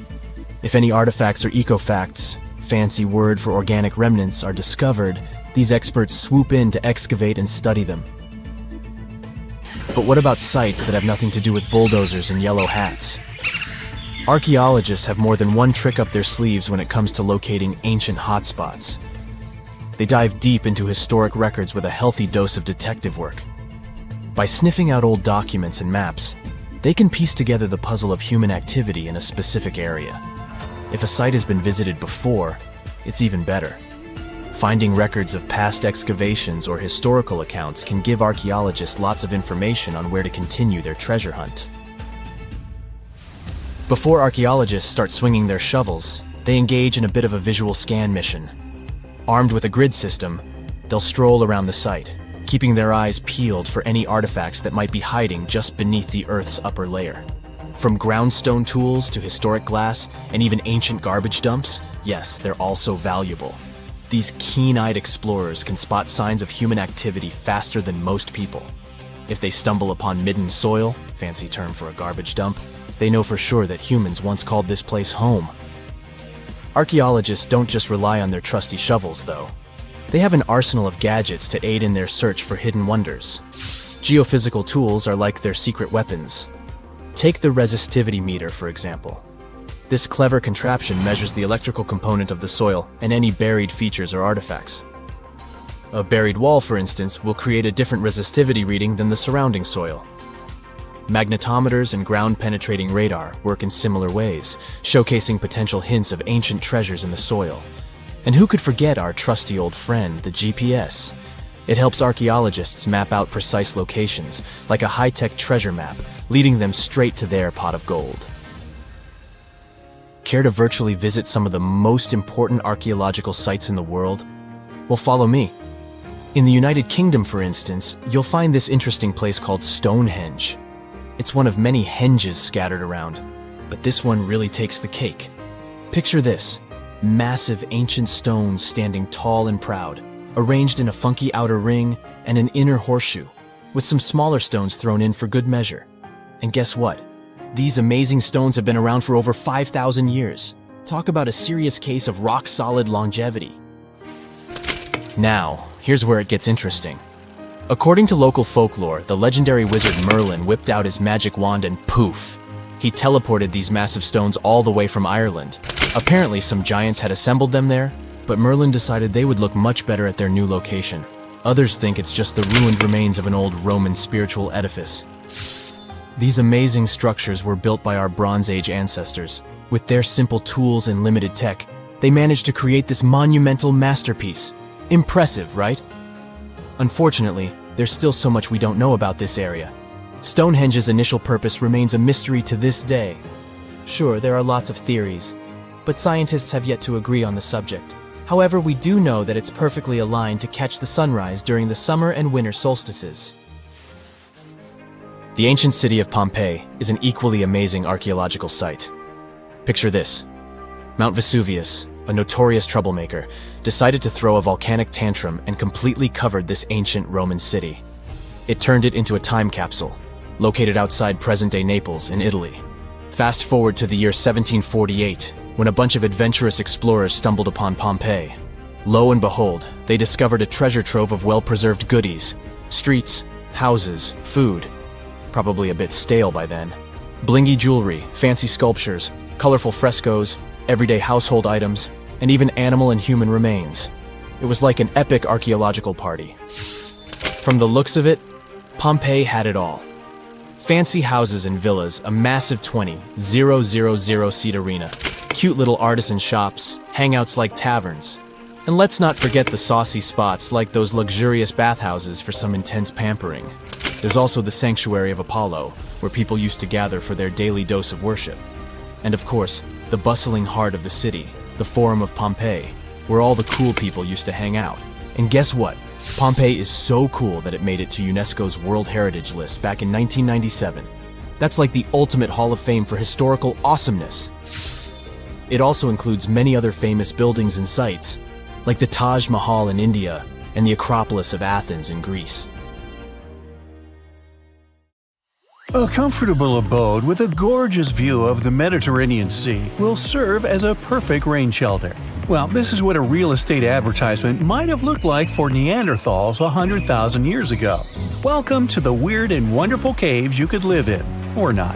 If any artifacts or ecofacts, fancy word for organic remnants, are discovered, these experts swoop in to excavate and study them. But what about sites that have nothing to do with bulldozers and yellow hats? Archaeologists have more than one trick up their sleeves when it comes to locating ancient hotspots. They dive deep into historic records with a healthy dose of detective work. By sniffing out old documents and maps, they can piece together the puzzle of human activity in a specific area. If a site has been visited before, it's even better. Finding records of past excavations or historical accounts can give archaeologists lots of information on where to continue their treasure hunt. Before archaeologists start swinging their shovels, they engage in a bit of a visual scan mission. Armed with a grid system, they'll stroll around the site, keeping their eyes peeled for any artifacts that might be hiding just beneath the Earth's upper layer. From groundstone tools to historic glass and even ancient garbage dumps, yes, they're all so valuable. These keen-eyed explorers can spot signs of human activity faster than most people. If they stumble upon midden soil, fancy term for a garbage dump, they know for sure that humans once called this place home. Archaeologists don't just rely on their trusty shovels, though. They have an arsenal of gadgets to aid in their search for hidden wonders. Geophysical tools are like their secret weapons. Take the resistivity meter, for example. This clever contraption measures the electrical component of the soil and any buried features or artifacts. A buried wall, for instance, will create a different resistivity reading than the surrounding soil. Magnetometers and ground-penetrating radar work in similar ways, showcasing potential hints of ancient treasures in the soil. And who could forget our trusty old friend, the GPS? It helps archaeologists map out precise locations, like a high-tech treasure map, leading them straight to their pot of gold. Care to virtually visit some of the most important archaeological sites in the world? Well, follow me. In the United Kingdom, for instance, you'll find this interesting place called Stonehenge. It's one of many henges scattered around, but this one really takes the cake. Picture this: massive ancient stones standing tall and proud, arranged in a funky outer ring and an inner horseshoe, with some smaller stones thrown in for good measure. And guess what? These amazing stones have been around for over 5,000 years. Talk about a serious case of rock-solid longevity. Now, here's where it gets interesting. According to local folklore, the legendary wizard Merlin whipped out his magic wand and poof! He teleported these massive stones all the way from Ireland. Apparently some giants had assembled them there, but Merlin decided they would look much better at their new location. Others think it's just the ruined remains of an old Roman spiritual edifice. These amazing structures were built by our Bronze Age ancestors. With their simple tools and limited tech, they managed to create this monumental masterpiece. Impressive, right? Unfortunately, there's still so much we don't know about this area. Stonehenge's initial purpose remains a mystery to this day. Sure, there are lots of theories, but scientists have yet to agree on the subject. However, we do know that it's perfectly aligned to catch the sunrise during the summer and winter solstices. The ancient city of Pompeii is an equally amazing archaeological site. Picture this: Mount Vesuvius, a notorious troublemaker, decided to throw a volcanic tantrum and completely covered this ancient Roman city. It turned it into a time capsule, located outside present-day Naples in Italy. Fast forward to the year 1748, when a bunch of adventurous explorers stumbled upon Pompeii. Lo and behold, they discovered a treasure trove of well-preserved goodies: streets, houses, food. Probably a bit stale by then. Blingy jewelry, fancy sculptures, colorful frescoes, everyday household items, and even animal and human remains. It was like an epic archaeological party. From the looks of it, Pompeii had it all. Fancy houses and villas, a massive 20,000-seat arena, cute little artisan shops, hangouts like taverns. And let's not forget the saucy spots like those luxurious bathhouses for some intense pampering. There's also the Sanctuary of Apollo, where people used to gather for their daily dose of worship. And of course, the bustling heart of the city, the Forum of Pompeii, where all the cool people used to hang out. And guess what? Pompeii is so cool that it made it to UNESCO's World Heritage List back in 1997. That's like the ultimate Hall of Fame for historical awesomeness. It also includes many other famous buildings and sites, like the Taj Mahal in India and the Acropolis of Athens in Greece. A comfortable abode with a gorgeous view of the Mediterranean Sea will serve as a perfect rain shelter. Well, this is what a real estate advertisement might have looked like for Neanderthals 100,000 years ago. Welcome to the weird and wonderful caves you could live in, or not.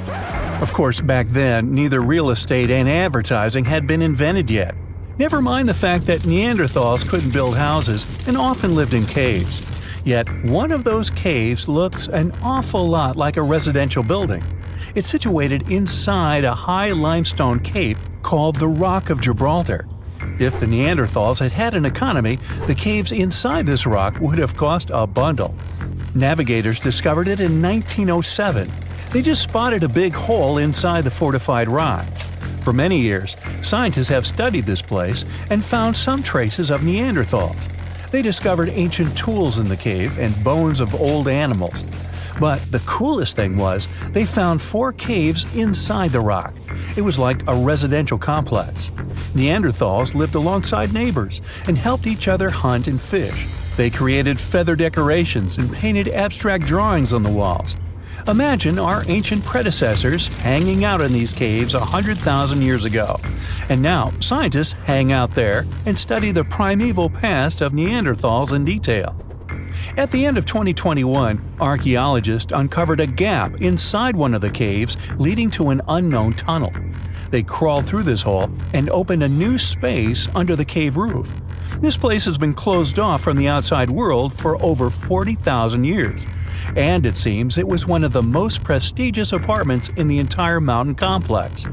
Of course, back then, neither real estate and advertising had been invented yet. Never mind the fact that Neanderthals couldn't build houses and often lived in caves. Yet, one of those caves looks an awful lot like a residential building. It's situated inside a high limestone cape called the Rock of Gibraltar. If the Neanderthals had had an economy, the caves inside this rock would have cost a bundle. Navigators discovered it in 1907. They just spotted a big hole inside the fortified rock. For many years, scientists have studied this place and found some traces of Neanderthals. They discovered ancient tools in the cave and bones of old animals. But the coolest thing was, they found 4 caves inside the rock. It was like a residential complex. Neanderthals lived alongside neighbors and helped each other hunt and fish. They created feather decorations and painted abstract drawings on the walls. Imagine our ancient predecessors hanging out in these caves 100,000 years ago. And now, scientists hang out there and study the primeval past of Neanderthals in detail. At the end of 2021, archaeologists uncovered a gap inside one of the caves leading to an unknown tunnel. They crawled through this hole and opened a new space under the cave roof. This place has been closed off from the outside world for over 40,000 years. And it seems it was one of the most prestigious apartments in the entire mountain complex.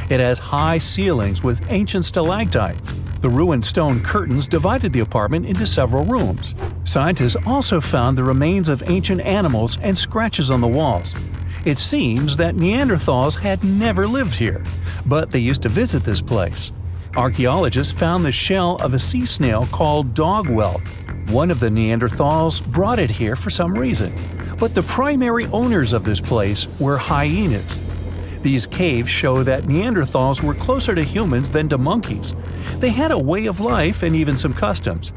It has high ceilings with ancient stalactites. The ruined stone curtains divided the apartment into several rooms. Scientists also found the remains of ancient animals and scratches on the walls. It seems that Neanderthals had never lived here, but they used to visit this place. Archaeologists found the shell of a sea snail called dog whelk. One of the Neanderthals brought it here for some reason, but the primary owners of this place were hyenas. These caves show that Neanderthals were closer to humans than to monkeys. They had a way of life and even some customs.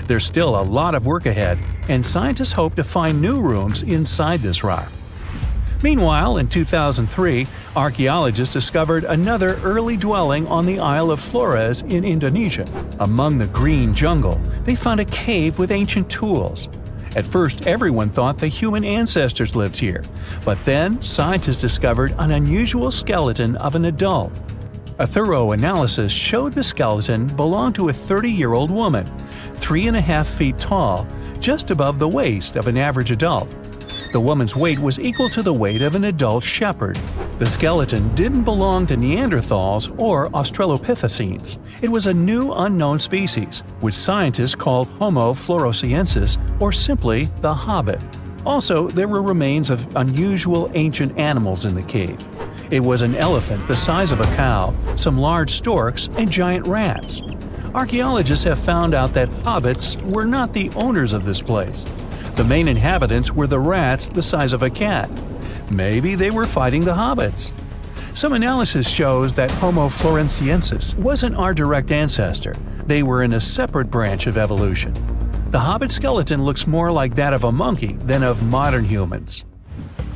There's still a lot of work ahead, and scientists hope to find new rooms inside this rock. Meanwhile, in 2003, archaeologists discovered another early dwelling on the Isle of Flores in Indonesia. Among the green jungle, they found a cave with ancient tools. At first, everyone thought the human ancestors lived here, but then scientists discovered an unusual skeleton of an adult. A thorough analysis showed the skeleton belonged to a 30-year-old woman, 3.5 feet tall, just above the waist of an average adult. The woman's weight was equal to the weight of an adult shepherd. The skeleton didn't belong to Neanderthals or Australopithecines. It was a new unknown species, which scientists called Homo floresiensis, or simply the Hobbit. Also, there were remains of unusual ancient animals in the cave. It was an elephant the size of a cow, some large storks, and giant rats. Archaeologists have found out that hobbits were not the owners of this place. The main inhabitants were the rats the size of a cat. Maybe they were fighting the hobbits. Some analysis shows that Homo floresiensis wasn't our direct ancestor. They were in a separate branch of evolution. The hobbit skeleton looks more like that of a monkey than of modern humans.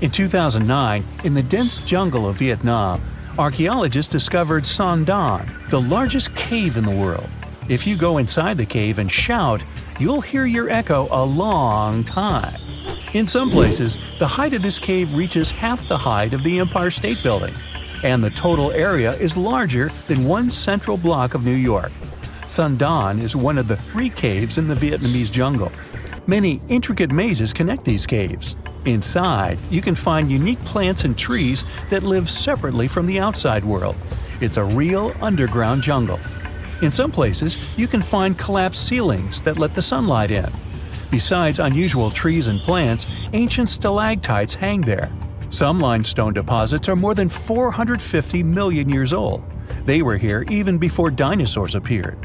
In 2009, in the dense jungle of Vietnam, archaeologists discovered Son Don, the largest cave in the world. If you go inside the cave and shout, you'll hear your echo a long time. In some places, the height of this cave reaches half the height of the Empire State Building, and the total area is larger than one central block of New York. Son Don is one of the 3 caves in the Vietnamese jungle. Many intricate mazes connect these caves. Inside, you can find unique plants and trees that live separately from the outside world. It's a real underground jungle. In some places, you can find collapsed ceilings that let the sunlight in. Besides unusual trees and plants, ancient stalactites hang there. Some limestone deposits are more than 450 million years old. They were here even before dinosaurs appeared.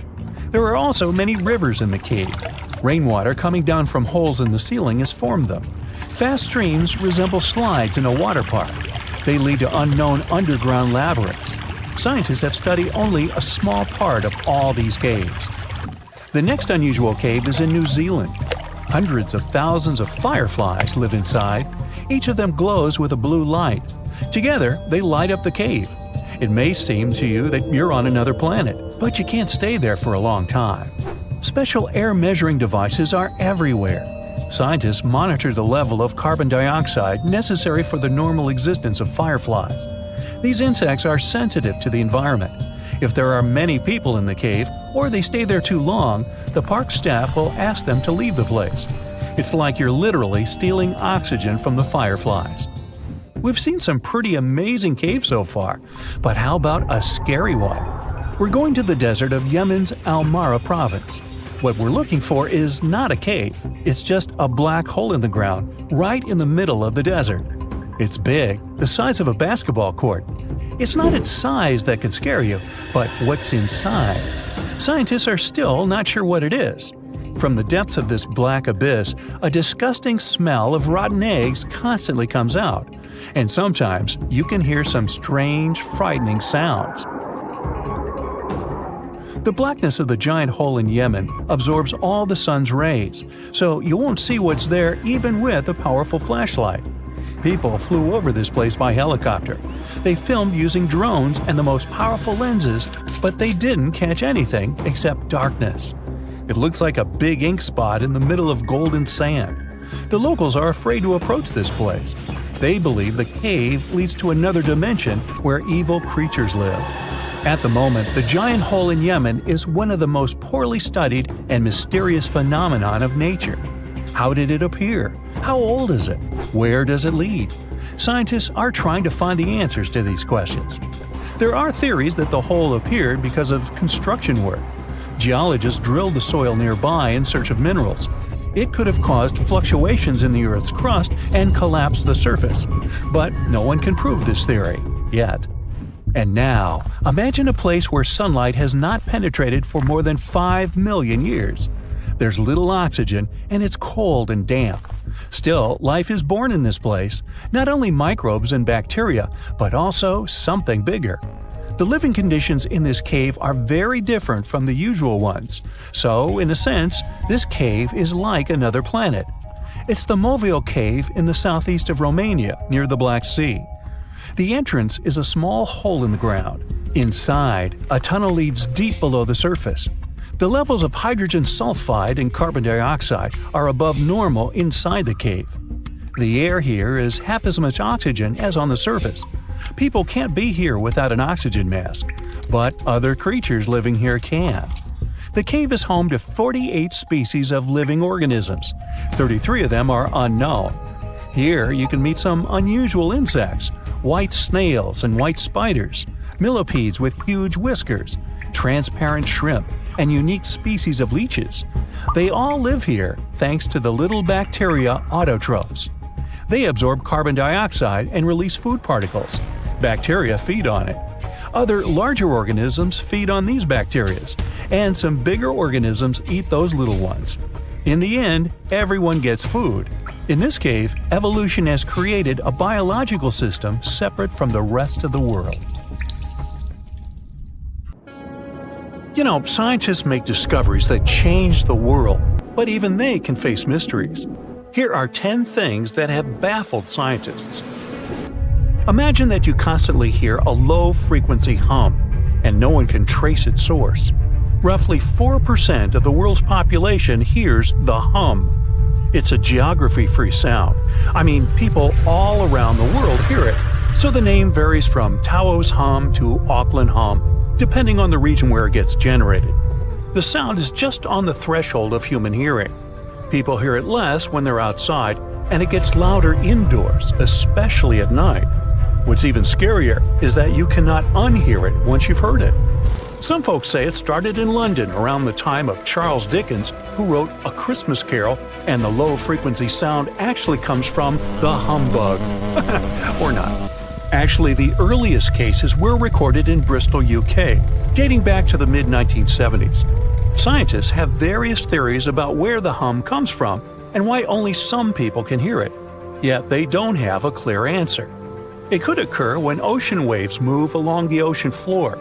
There are also many rivers in the cave. Rainwater coming down from holes in the ceiling has formed them. Fast streams resemble slides in a water park. They lead to unknown underground labyrinths. Scientists have studied only a small part of all these caves. The next unusual cave is in New Zealand. Hundreds of thousands of fireflies live inside. Each of them glows with a blue light. Together, they light up the cave. It may seem to you that you're on another planet, but you can't stay there for a long time. Special air measuring devices are everywhere. Scientists monitor the level of carbon dioxide necessary for the normal existence of fireflies. These insects are sensitive to the environment. If there are many people in the cave, or they stay there too long, the park staff will ask them to leave the place. It's like you're literally stealing oxygen from the fireflies. We've seen some pretty amazing caves so far, but how about a scary one? We're going to the desert of Yemen's Al-Mara province. What we're looking for is not a cave, it's just a black hole in the ground, right in the middle of the desert. It's big, the size of a basketball court. It's not its size that could scare you, but what's inside. Scientists are still not sure what it is. From the depths of this black abyss, a disgusting smell of rotten eggs constantly comes out, and sometimes you can hear some strange, frightening sounds. The blackness of the giant hole in Yemen absorbs all the sun's rays, so you won't see what's there even with a powerful flashlight. People flew over this place by helicopter. They filmed using drones and the most powerful lenses, but they didn't catch anything except darkness. It looks like a big ink spot in the middle of golden sand. The locals are afraid to approach this place. They believe the cave leads to another dimension where evil creatures live. At the moment, the giant hole in Yemen is one of the most poorly studied and mysterious phenomenon of nature. How did it appear? How old is it? Where does it lead? Scientists are trying to find the answers to these questions. There are theories that the hole appeared because of construction work. Geologists drilled the soil nearby in search of minerals. It could have caused fluctuations in the Earth's crust and collapsed the surface. But no one can prove this theory, yet. And now, imagine a place where sunlight has not penetrated for more than 5 million years. There's little oxygen, and it's cold and damp. Still, life is born in this place, not only microbes and bacteria, but also something bigger. The living conditions in this cave are very different from the usual ones, so, in a sense, this cave is like another planet. It's the Movil Cave in the southeast of Romania, near the Black Sea. The entrance is a small hole in the ground. Inside, a tunnel leads deep below the surface. The levels of hydrogen sulfide and carbon dioxide are above normal inside the cave. The air here is half as much oxygen as on the surface. People can't be here without an oxygen mask, but other creatures living here can. The cave is home to 48 species of living organisms. 33 of them are unknown. Here you can meet some unusual insects, white snails and white spiders, millipedes with huge whiskers, transparent shrimp, and unique species of leeches. They all live here thanks to the little bacteria autotrophs. They absorb carbon dioxide and release food particles. Bacteria feed on it. Other larger organisms feed on these bacteria, and some bigger organisms eat those little ones. In the end, everyone gets food. In this cave, evolution has created a biological system separate from the rest of the world. You know, scientists make discoveries that change the world, but even they can face mysteries. Here are 10 things that have baffled scientists. Imagine that you constantly hear a low-frequency hum, and no one can trace its source. Roughly 4% of the world's population hears the hum. It's a geography-free sound. I mean, people all around the world hear it, so the name varies from Taos hum to Auckland hum, depending on the region where it gets generated. The sound is just on the threshold of human hearing. People hear it less when they're outside, and it gets louder indoors, especially at night. What's even scarier is that you cannot unhear it once you've heard it. Some folks say it started in London around the time of Charles Dickens, who wrote A Christmas Carol, and the low-frequency sound actually comes from the humbug. Or not. Actually, the earliest cases were recorded in Bristol, UK, dating back to the mid-1970s. Scientists have various theories about where the hum comes from and why only some people can hear it, yet they don't have a clear answer. It could occur when ocean waves move along the ocean floor.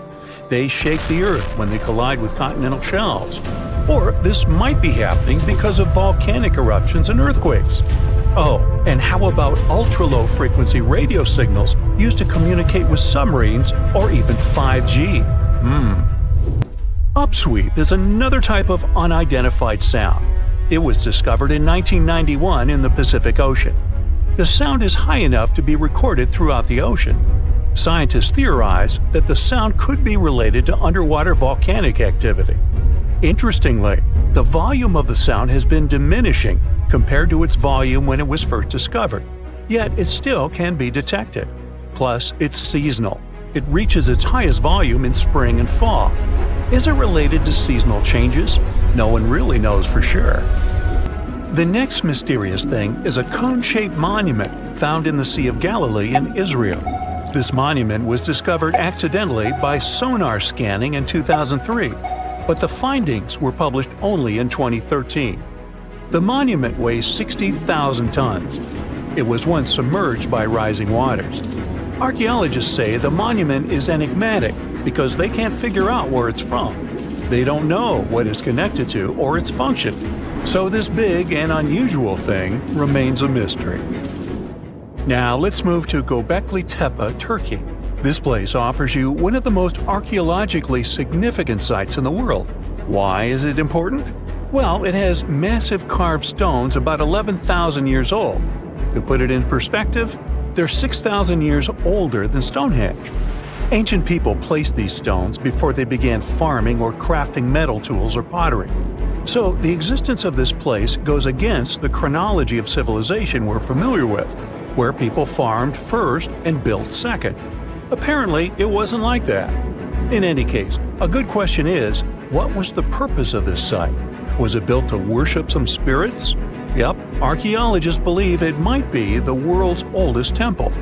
They shake the Earth when they collide with continental shelves. Or this might be happening because of volcanic eruptions and earthquakes. Oh, and how about ultra-low frequency radio signals used to communicate with submarines or even 5G? Upsweep is another type of unidentified sound. It was discovered in 1991 in the Pacific Ocean. The sound is high enough to be recorded throughout the ocean. Scientists theorize that the sound could be related to underwater volcanic activity. Interestingly, the volume of the sound has been diminishing compared to its volume when it was first discovered, yet it still can be detected. Plus, it's seasonal. It reaches its highest volume in spring and fall. Is it related to seasonal changes? No one really knows for sure. The next mysterious thing is a cone-shaped monument found in the Sea of Galilee in Israel. This monument was discovered accidentally by sonar scanning in 2003, but the findings were published only in 2013. The monument weighs 60,000 tons. It was once submerged by rising waters. Archaeologists say the monument is enigmatic because they can't figure out where it's from. They don't know what it's connected to or its function. So this big and unusual thing remains a mystery. Now let's move to Gobekli Tepe, Turkey. This place offers you one of the most archaeologically significant sites in the world. Why is it important? Well, it has massive carved stones about 11,000 years old. To put it in perspective, they're 6,000 years older than Stonehenge. Ancient people placed these stones before they began farming or crafting metal tools or pottery. So the existence of this place goes against the chronology of civilization we're familiar with, where people farmed first and built second. Apparently, it wasn't like that. In any case, a good question is, what was the purpose of this site? Was it built to worship some spirits? Yep, archaeologists believe it might be the world's oldest temple.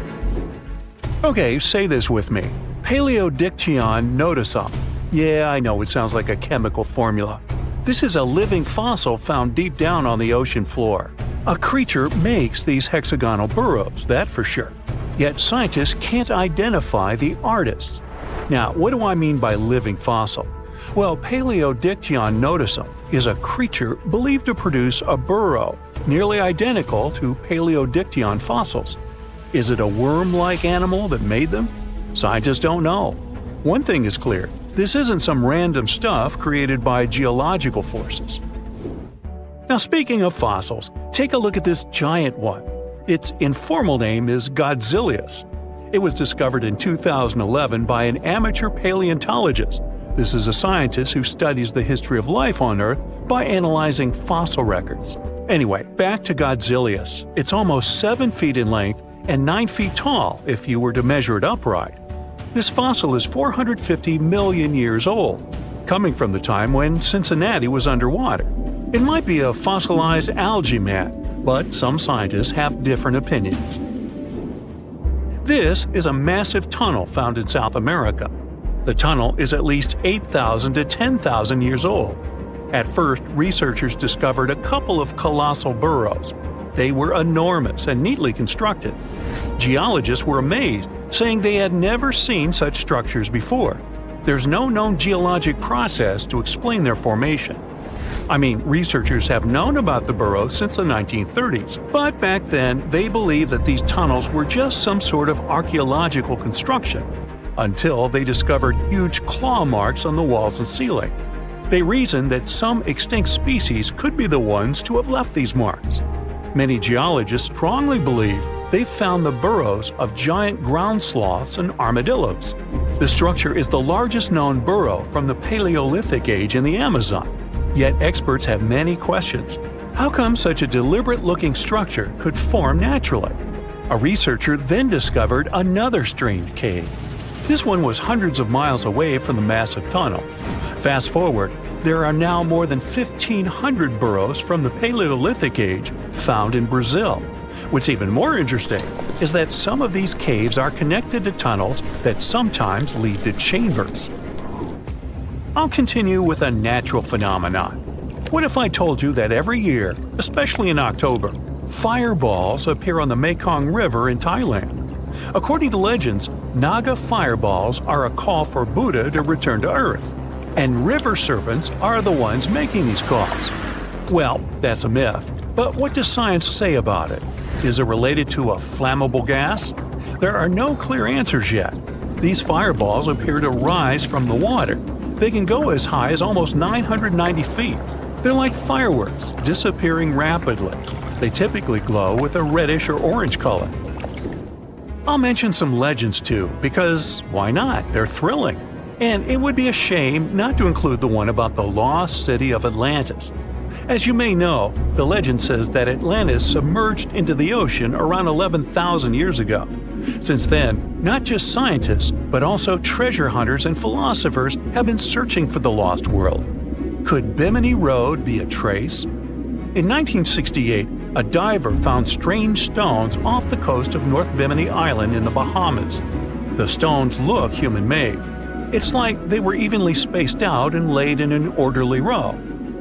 Okay, say this with me. Paleodictyon notusum. Yeah, I know it sounds like a chemical formula. This is a living fossil found deep down on the ocean floor. A creature makes these hexagonal burrows, that for sure. Yet scientists can't identify the artists. Now, what do I mean by living fossil? Well, Paleodictyon notusum is a creature believed to produce a burrow nearly identical to Paleodictyon fossils. Is it a worm-like animal that made them? Scientists don't know. One thing is clear, this isn't some random stuff created by geological forces. Now, speaking of fossils, take a look at this giant one. Its informal name is Godzilius. It was discovered in 2011 by an amateur paleontologist. This is a scientist who studies the history of life on Earth by analyzing fossil records. Anyway, back to Godzilius. It's almost 7 feet in length and 9 feet tall if you were to measure it upright. This fossil is 450 million years old, coming from the time when Cincinnati was underwater. It might be a fossilized algae mat, but some scientists have different opinions. This is a massive tunnel found in South America. The tunnel is at least 8,000 to 10,000 years old. At first, researchers discovered a couple of colossal burrows. They were enormous and neatly constructed. Geologists were amazed, saying they had never seen such structures before. There's no known geologic process to explain their formation. I mean, researchers have known about the burrows since the 1930s, but back then they believed that these tunnels were just some sort of archaeological construction, until they discovered huge claw marks on the walls and ceiling. They reasoned that some extinct species could be the ones to have left these marks. Many geologists strongly believe they found the burrows of giant ground sloths and armadillos. The structure is the largest known burrow from the Paleolithic age in the Amazon. Yet experts have many questions. How come such a deliberate-looking structure could form naturally? A researcher then discovered another strange cave. This one was hundreds of miles away from the massive tunnel. Fast forward, there are now more than 1,500 burrows from the Paleolithic age found in Brazil. What's even more interesting is that some of these caves are connected to tunnels that sometimes lead to chambers. I'll continue with a natural phenomenon. What if I told you that every year, especially in October, fireballs appear on the Mekong River in Thailand? According to legends, Naga fireballs are a call for Buddha to return to Earth, and river serpents are the ones making these calls. Well, that's a myth, but what does science say about it? Is it related to a flammable gas? There are no clear answers yet. These fireballs appear to rise from the water. They can go as high as almost 990 feet. They're like fireworks, disappearing rapidly. They typically glow with a reddish or orange color. I'll mention some legends too, because why not? They're thrilling. And it would be a shame not to include the one about the lost city of Atlantis. As you may know, the legend says that Atlantis submerged into the ocean around 11,000 years ago. Since then, not just scientists, but also treasure hunters and philosophers have been searching for the lost world. Could Bimini Road be a trace? In 1968, a diver found strange stones off the coast of North Bimini Island in the Bahamas. The stones look human-made. It's like they were evenly spaced out and laid in an orderly row.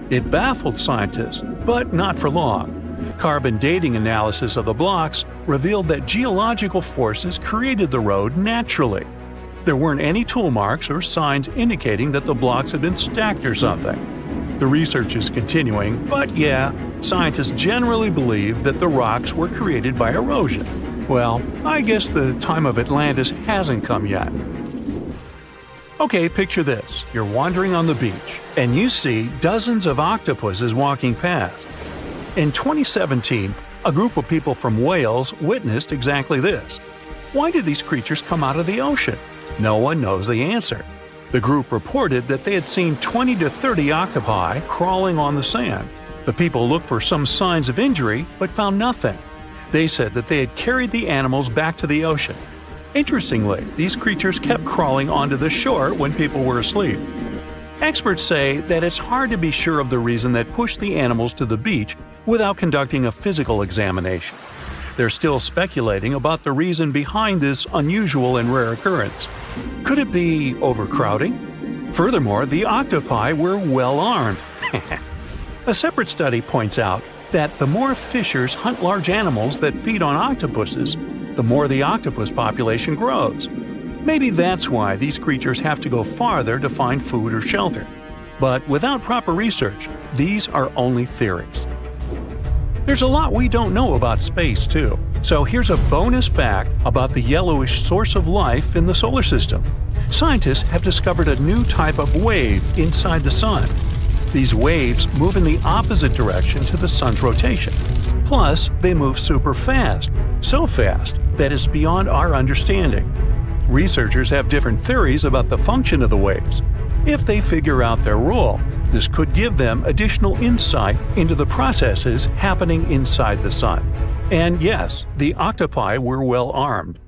It baffled scientists, but not for long. Carbon dating analysis of the blocks revealed that geological forces created the road naturally. There weren't any tool marks or signs indicating that the blocks had been stacked or something. The research is continuing, but yeah, scientists generally believe that the rocks were created by erosion. Well, I guess the time of Atlantis hasn't come yet. Okay, picture this. You're wandering on the beach, and you see dozens of octopuses walking past. In 2017, a group of people from Wales witnessed exactly this. Why did these creatures come out of the ocean? No one knows the answer. The group reported that they had seen 20 to 30 octopi crawling on the sand. The people looked for some signs of injury, but found nothing. They said that they had carried the animals back to the ocean. Interestingly, these creatures kept crawling onto the shore when people were asleep. Experts say that it's hard to be sure of the reason that pushed the animals to the beach without conducting a physical examination. They're still speculating about the reason behind this unusual and rare occurrence. Could it be overcrowding? Furthermore, the octopi were well armed. A separate study points out that the more fishers hunt large animals that feed on octopuses, the more the octopus population grows. Maybe that's why these creatures have to go farther to find food or shelter. But without proper research, these are only theories. There's a lot we don't know about space, too. So here's a bonus fact about the yellowish source of life in the solar system. Scientists have discovered a new type of wave inside the sun. These waves move in the opposite direction to the sun's rotation. Plus, they move super fast. So fast that it's beyond our understanding. Researchers have different theories about the function of the waves. If they figure out their role, this could give them additional insight into the processes happening inside the sun. And yes, the octopi were well armed.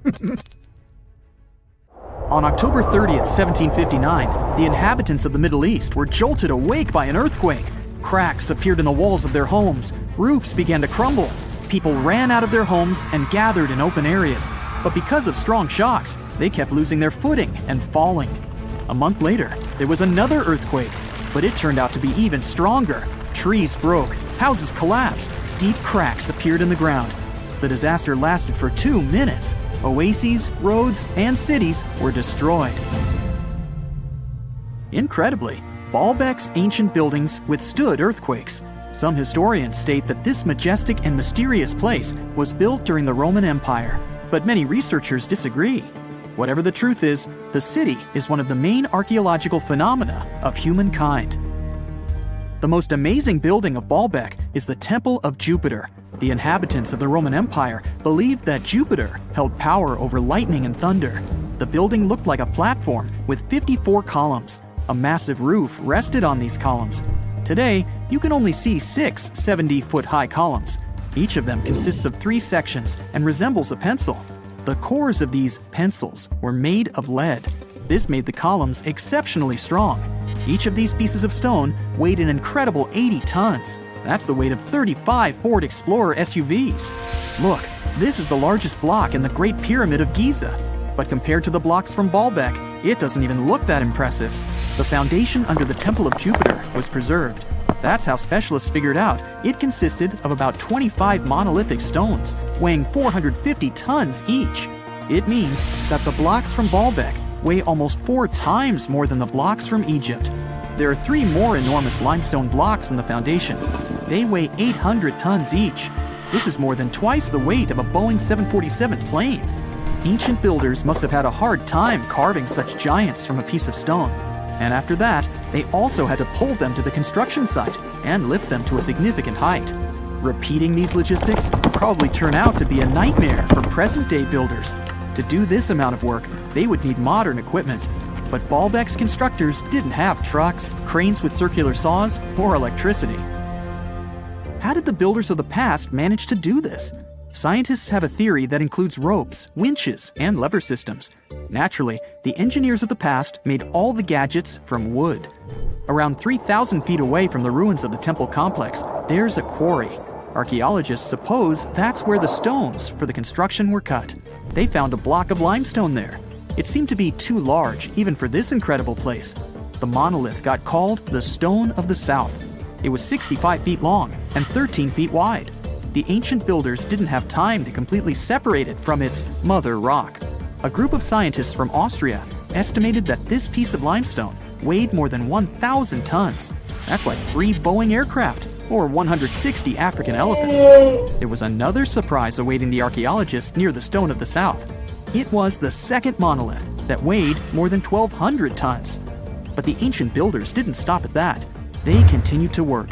On October 30th, 1759, the inhabitants of the Middle East were jolted awake by an earthquake. Cracks appeared in the walls of their homes, roofs began to crumble. People ran out of their homes and gathered in open areas. But because of strong shocks, they kept losing their footing and falling. A month later, there was another earthquake, but it turned out to be even stronger. Trees broke, houses collapsed, deep cracks appeared in the ground. The disaster lasted for 2 minutes. Oases, roads, and cities were destroyed. Incredibly, Balbeck's ancient buildings withstood earthquakes. Some historians state that this majestic and mysterious place was built during the Roman Empire, but many researchers disagree. Whatever the truth is, the city is one of the main archaeological phenomena of humankind. The most amazing building of Balbeck is the Temple of Jupiter. The inhabitants of the Roman Empire believed that Jupiter held power over lightning and thunder. The building looked like a platform with 54 columns. A massive roof rested on these columns. Today, you can only see 6 70-foot-high columns. Each of them consists of 3 sections and resembles a pencil. The cores of these pencils were made of lead. This made the columns exceptionally strong. Each of these pieces of stone weighed an incredible 80 tons. That's the weight of 35 Ford Explorer SUVs. Look, this is the largest block in the Great Pyramid of Giza. But compared to the blocks from Balbeck, it doesn't even look that impressive. The foundation under the Temple of Jupiter was preserved. That's how specialists figured out it consisted of about 25 monolithic stones, weighing 450 tons each. It means that the blocks from Balbeck weigh almost 4 times more than the blocks from Egypt. There are 3 more enormous limestone blocks in the foundation. They weigh 800 tons each. This is more than twice the weight of a Boeing 747 plane. Ancient builders must have had a hard time carving such giants from a piece of stone. And after that, they also had to pull them to the construction site and lift them to a significant height. Repeating these logistics would probably turn out to be a nightmare for present-day builders. To do this amount of work, they would need modern equipment. But Balbeck's constructors didn't have trucks, cranes with circular saws, or electricity. How did the builders of the past manage to do this? Scientists have a theory that includes ropes, winches, and lever systems. Naturally, the engineers of the past made all the gadgets from wood. Around 3,000 feet away from the ruins of the temple complex, there's a quarry. Archaeologists suppose that's where the stones for the construction were cut. They found a block of limestone there. It seemed to be too large, even for this incredible place. The monolith got called the Stone of the South. It was 65 feet long and 13 feet wide. The ancient builders didn't have time to completely separate it from its mother rock. A group of scientists from Austria estimated that this piece of limestone weighed more than 1,000 tons. That's like 3 Boeing aircraft or 160 African elephants. There was another surprise awaiting the archaeologists near the Stone of the South. It was the second monolith that weighed more than 1,200 tons. But the ancient builders didn't stop at that. They continued to work.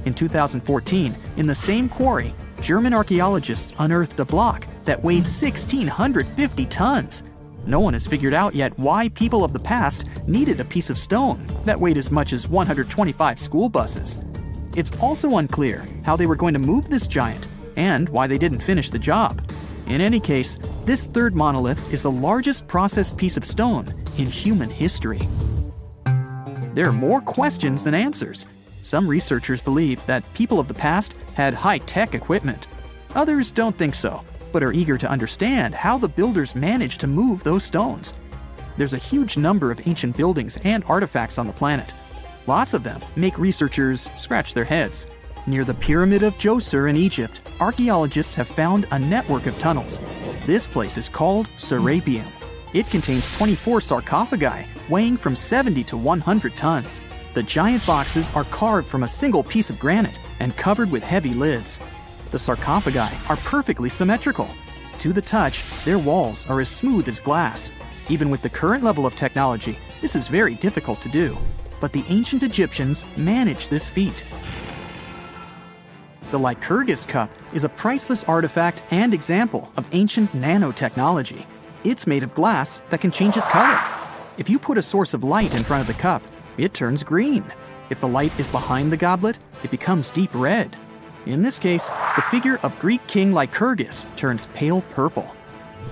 In 2014, in the same quarry, German archaeologists unearthed a block that weighed 1,650 tons. No one has figured out yet why people of the past needed a piece of stone that weighed as much as 125 school buses. It's also unclear how they were going to move this giant and why they didn't finish the job. In any case, this third monolith is the largest processed piece of stone in human history. There are more questions than answers. Some researchers believe that people of the past had high-tech equipment. Others don't think so, but are eager to understand how the builders managed to move those stones. There's a huge number of ancient buildings and artifacts on the planet. Lots of them make researchers scratch their heads. Near the Pyramid of Djoser in Egypt, archaeologists have found a network of tunnels. This place is called Serapeum. It contains 24 sarcophagi weighing from 70 to 100 tons. The giant boxes are carved from a single piece of granite and covered with heavy lids. The sarcophagi are perfectly symmetrical. To the touch, their walls are as smooth as glass. Even with the current level of technology, this is very difficult to do. But the ancient Egyptians managed this feat. The Lycurgus cup is a priceless artifact and example of ancient nanotechnology. It's made of glass that can change its color. If you put a source of light in front of the cup, it turns green. If the light is behind the goblet, it becomes deep red. In this case, the figure of Greek king Lycurgus turns pale purple.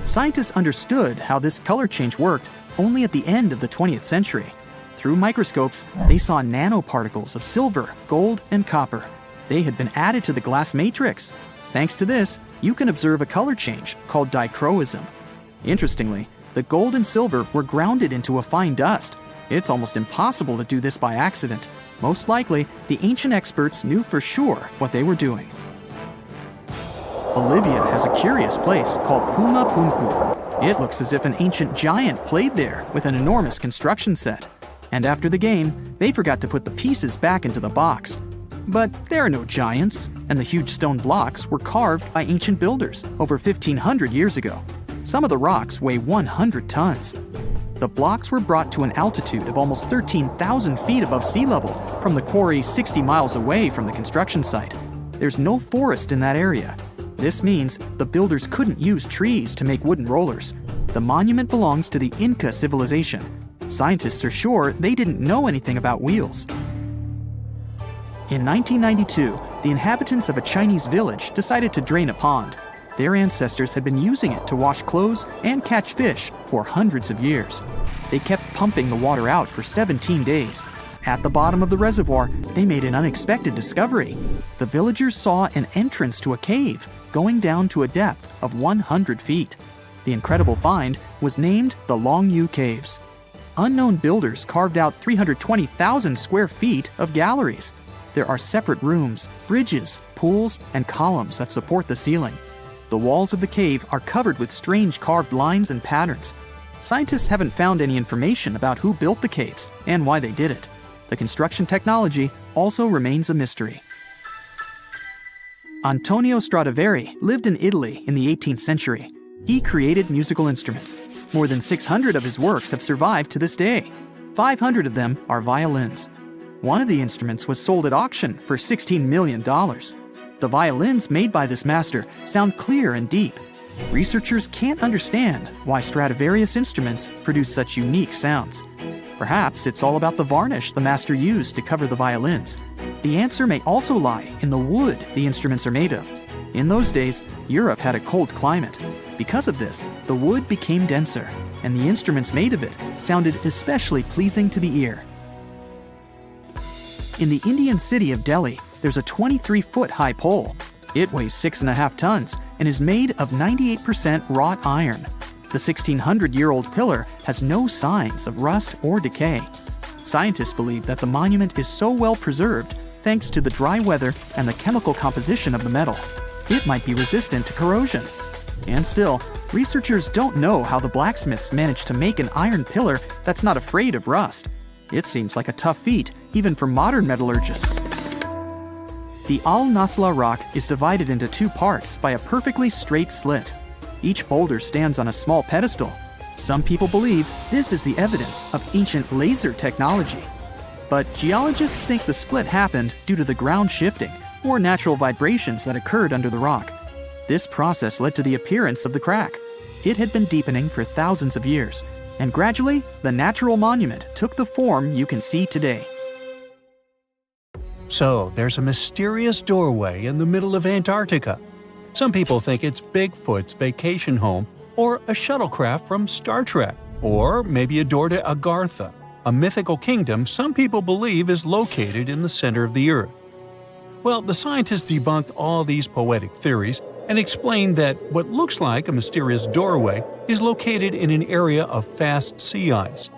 Scientists understood how this color change worked only at the end of the 20th century. Through microscopes, they saw nanoparticles of silver, gold, and copper. They had been added to the glass matrix. Thanks to this, you can observe a color change called dichroism. Interestingly, the gold and silver were grounded into a fine dust. It's almost impossible to do this by accident. Most likely, the ancient experts knew for sure what they were doing. Bolivia has a curious place called Puma Punku. It looks as if an ancient giant played there with an enormous construction set. And after the game, they forgot to put the pieces back into the box. But there are no giants, and the huge stone blocks were carved by ancient builders over 1,500 years ago. Some of the rocks weigh 100 tons. The blocks were brought to an altitude of almost 13,000 feet above sea level from the quarry 60 miles away from the construction site. There's no forest in that area. This means the builders couldn't use trees to make wooden rollers. The monument belongs to the Inca civilization. Scientists are sure they didn't know anything about wheels. In 1992, the inhabitants of a Chinese village decided to drain a pond. Their ancestors had been using it to wash clothes and catch fish for hundreds of years. They kept pumping the water out for 17 days. At the bottom of the reservoir, they made an unexpected discovery. The villagers saw an entrance to a cave going down to a depth of 100 feet. The incredible find was named the Longyu Caves. Unknown builders carved out 320,000 square feet of galleries. There are separate rooms, bridges, pools, and columns that support the ceiling. The walls of the cave are covered with strange carved lines and patterns. Scientists haven't found any information about who built the caves and why they did it. The construction technology also remains a mystery. Antonio Stradivari lived in Italy in the 18th century. He created musical instruments. More than 600 of his works have survived to this day. 500 of them are violins. One of the instruments was sold at auction for $16 million. The violins made by this master sound clear and deep. Researchers can't understand why Stradivarius instruments produce such unique sounds. Perhaps it's all about the varnish the master used to cover the violins. The answer may also lie in the wood the instruments are made of. In those days, Europe had a cold climate. Because of this, the wood became denser, and the instruments made of it sounded especially pleasing to the ear. In the Indian city of Delhi, there's a 23-foot-high pole. It weighs 6.5 tons and is made of 98% wrought iron. The 1,600-year-old pillar has no signs of rust or decay. Scientists believe that the monument is so well preserved thanks to the dry weather and the chemical composition of the metal. It might be resistant to corrosion. And still, researchers don't know how the blacksmiths managed to make an iron pillar that's not afraid of rust. It seems like a tough feat, even for modern metallurgists. The Al-Nata rock is divided into two parts by a perfectly straight slit. Each boulder stands on a small pedestal. Some people believe this is the evidence of ancient laser technology. But geologists think the split happened due to the ground shifting or natural vibrations that occurred under the rock. This process led to the appearance of the crack. It had been deepening for thousands of years, and gradually, the natural monument took the form you can see today. So, there's a mysterious doorway in the middle of Antarctica. Some people think it's Bigfoot's vacation home, or a shuttlecraft from Star Trek, or maybe a door to Agartha, a mythical kingdom some people believe is located in the center of the Earth. Well, the scientists debunked all these poetic theories and explained that what looks like a mysterious doorway is located in an area of fast sea ice.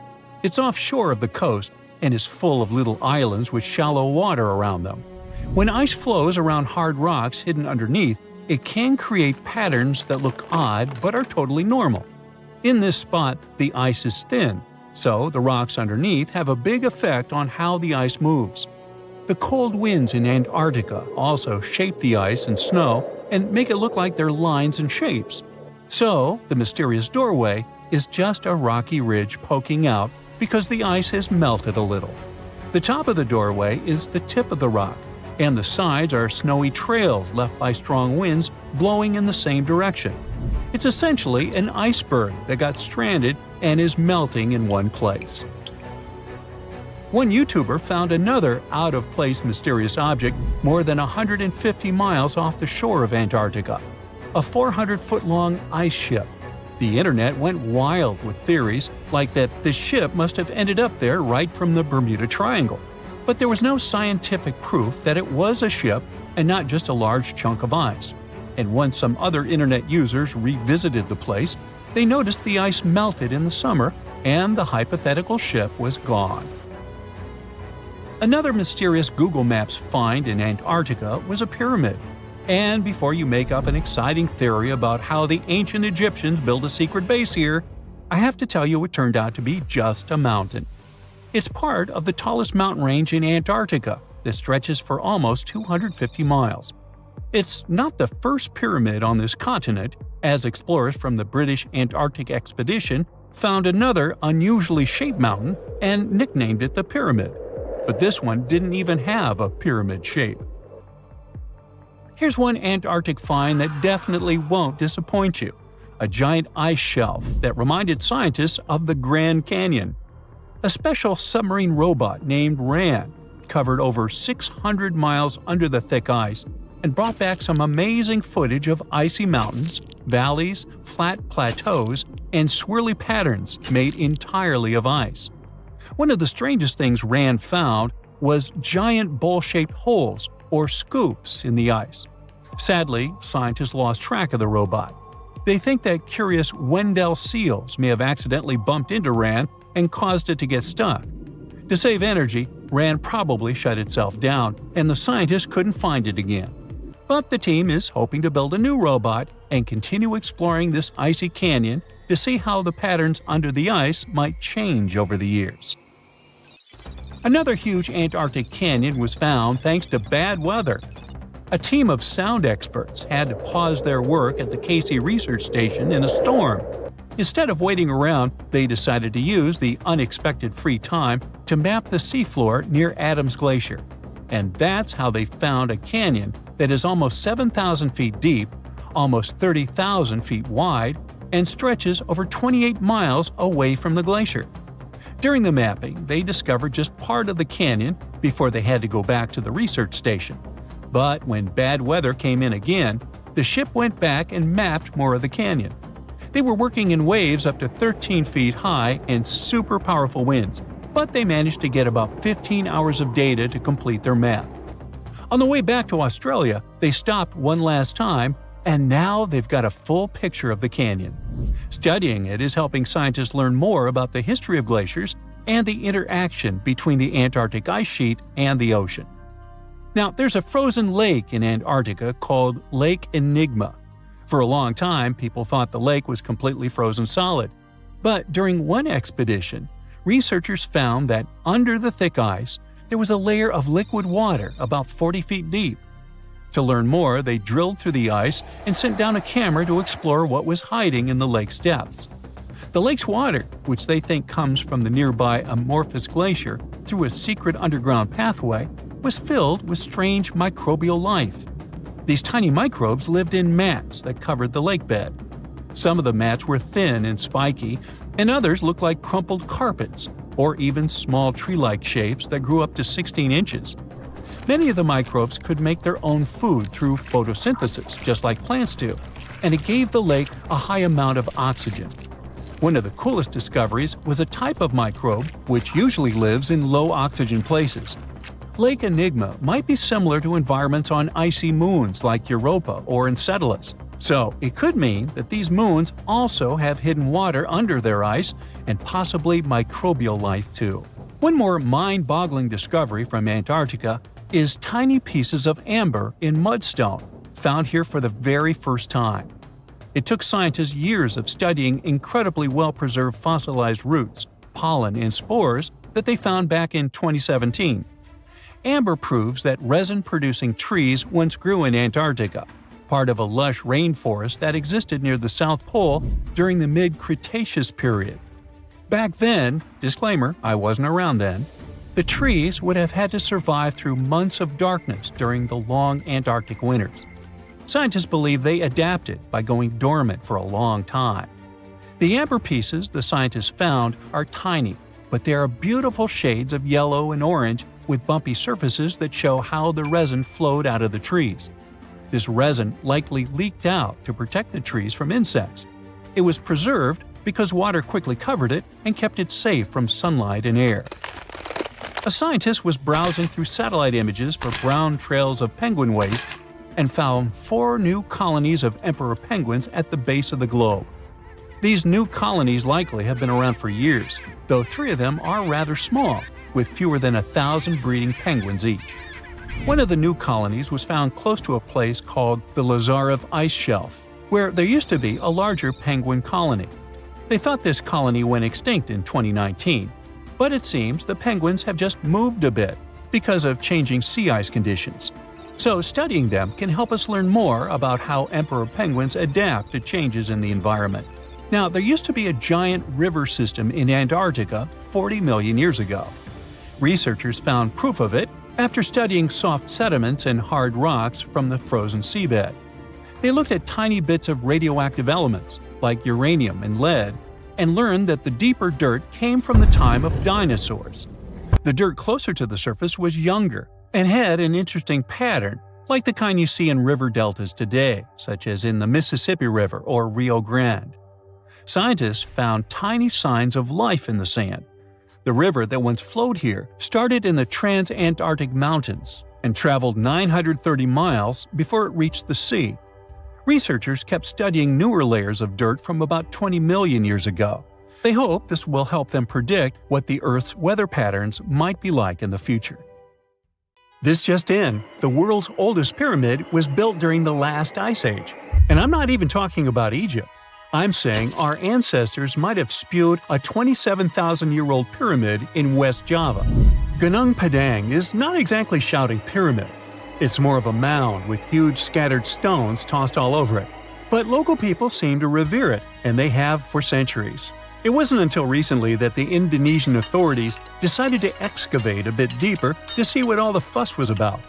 It's offshore of the coast and is full of little islands with shallow water around them. When ice flows around hard rocks hidden underneath, it can create patterns that look odd but are totally normal. In this spot, the ice is thin, so the rocks underneath have a big effect on how the ice moves. The cold winds in Antarctica also shape the ice and snow and make it look like they're lines and shapes. So, the mysterious doorway is just a rocky ridge poking out because the ice has melted a little. The top of the doorway is the tip of the rock, and the sides are snowy trails left by strong winds blowing in the same direction. It's essentially an iceberg that got stranded and is melting in one place. One YouTuber found another out-of-place mysterious object more than 150 miles off the shore of Antarctica, a 400-foot-long ice ship. The internet went wild with theories like that the ship must have ended up there right from the Bermuda Triangle. But there was no scientific proof that it was a ship and not just a large chunk of ice. And once some other internet users revisited the place, they noticed the ice melted in the summer and the hypothetical ship was gone. Another mysterious Google Maps find in Antarctica was a pyramid. And before you make up an exciting theory about how the ancient Egyptians built a secret base here, I have to tell you it turned out to be just a mountain. It's part of the tallest mountain range in Antarctica that stretches for almost 250 miles. It's not the first pyramid on this continent, as explorers from the British Antarctic expedition found another unusually shaped mountain and nicknamed it the Pyramid. But this one didn't even have a pyramid shape. Here's one Antarctic find that definitely won't disappoint you: a giant ice shelf that reminded scientists of the Grand Canyon. A special submarine robot named RAN covered over 600 miles under the thick ice and brought back some amazing footage of icy mountains, valleys, flat plateaus, and swirly patterns made entirely of ice. One of the strangest things RAND found was giant bowl-shaped holes, or scoops, in the ice. Sadly, scientists lost track of the robot. They think that curious Wendell seals may have accidentally bumped into RAND and caused it to get stuck. To save energy, RAND probably shut itself down, and the scientists couldn't find it again. But the team is hoping to build a new robot and continue exploring this icy canyon to see how the patterns under the ice might change over the years. Another huge Antarctic canyon was found thanks to bad weather. A team of sound experts had to pause their work at the Casey Research Station in a storm. Instead of waiting around, they decided to use the unexpected free time to map the seafloor near Adams Glacier. And that's how they found a canyon that is almost 7,000 feet deep, almost 30,000 feet wide, and stretches over 28 miles away from the glacier. During the mapping, they discovered just part of the canyon before they had to go back to the research station. But when bad weather came in again, the ship went back and mapped more of the canyon. They were working in waves up to 13 feet high and super powerful winds, but they managed to get about 15 hours of data to complete their map. On the way back to Australia, they stopped one last time, and now they've got a full picture of the canyon. Studying it is helping scientists learn more about the history of glaciers and the interaction between the Antarctic ice sheet and the ocean. Now, there's a frozen lake in Antarctica called Lake Enigma. For a long time, people thought the lake was completely frozen solid. But during one expedition, researchers found that under the thick ice, there was a layer of liquid water about 40 feet deep. To learn more, they drilled through the ice and sent down a camera to explore what was hiding in the lake's depths. The lake's water, which they think comes from the nearby Amorphous Glacier through a secret underground pathway, was filled with strange microbial life. These tiny microbes lived in mats that covered the lake bed. Some of the mats were thin and spiky, and others looked like crumpled carpets, or even small tree-like shapes that grew up to 16 inches. Many of the microbes could make their own food through photosynthesis, just like plants do, and it gave the lake a high amount of oxygen. One of the coolest discoveries was a type of microbe which usually lives in low-oxygen places. Lake Enigma might be similar to environments on icy moons like Europa or Enceladus, so it could mean that these moons also have hidden water under their ice and possibly microbial life too. One more mind-boggling discovery from Antarctica is tiny pieces of amber in mudstone, found here for the very first time. It took scientists years of studying incredibly well-preserved fossilized roots, pollen, and spores that they found back in 2017. Amber proves that resin-producing trees once grew in Antarctica, part of a lush rainforest that existed near the South Pole during the mid-Cretaceous period. Back then, disclaimer, I wasn't around then, the trees would have had to survive through months of darkness during the long Antarctic winters. Scientists believe they adapted by going dormant for a long time. The amber pieces the scientists found are tiny, but they are beautiful shades of yellow and orange with bumpy surfaces that show how the resin flowed out of the trees. This resin likely leaked out to protect the trees from insects. It was preserved because water quickly covered it and kept it safe from sunlight and air. A scientist was browsing through satellite images for brown trails of penguin waste and found 4 new colonies of emperor penguins at the base of the globe. These new colonies likely have been around for years, though 3 of them are rather small, with fewer than 1,000 breeding penguins each. One of the new colonies was found close to a place called the Lazarev Ice Shelf, where there used to be a larger penguin colony. They thought this colony went extinct in 2019, but it seems the penguins have just moved a bit because of changing sea ice conditions. So studying them can help us learn more about how emperor penguins adapt to changes in the environment. Now, there used to be a giant river system in Antarctica 40 million years ago. Researchers found proof of it after studying soft sediments and hard rocks from the frozen seabed. They looked at tiny bits of radioactive elements, like uranium and lead, and learned that the deeper dirt came from the time of dinosaurs. The dirt closer to the surface was younger and had an interesting pattern, like the kind you see in river deltas today, such as in the Mississippi River or Rio Grande. Scientists found tiny signs of life in the sand. The river that once flowed here started in the Transatlantic mountains and traveled 930 miles before it reached the sea. Researchers kept studying newer layers of dirt from about 20 million years ago. They hope this will help them predict what the Earth's weather patterns might be like in the future. This just in, the world's oldest pyramid was built during the last ice age. And I'm not even talking about Egypt. I'm saying our ancestors might have spewed a 27,000-year-old pyramid in West Java. Gunung Padang is not exactly shouting pyramid. It's more of a mound with huge scattered stones tossed all over it. But local people seem to revere it, and they have for centuries. It wasn't until recently that the Indonesian authorities decided to excavate a bit deeper to see what all the fuss was about.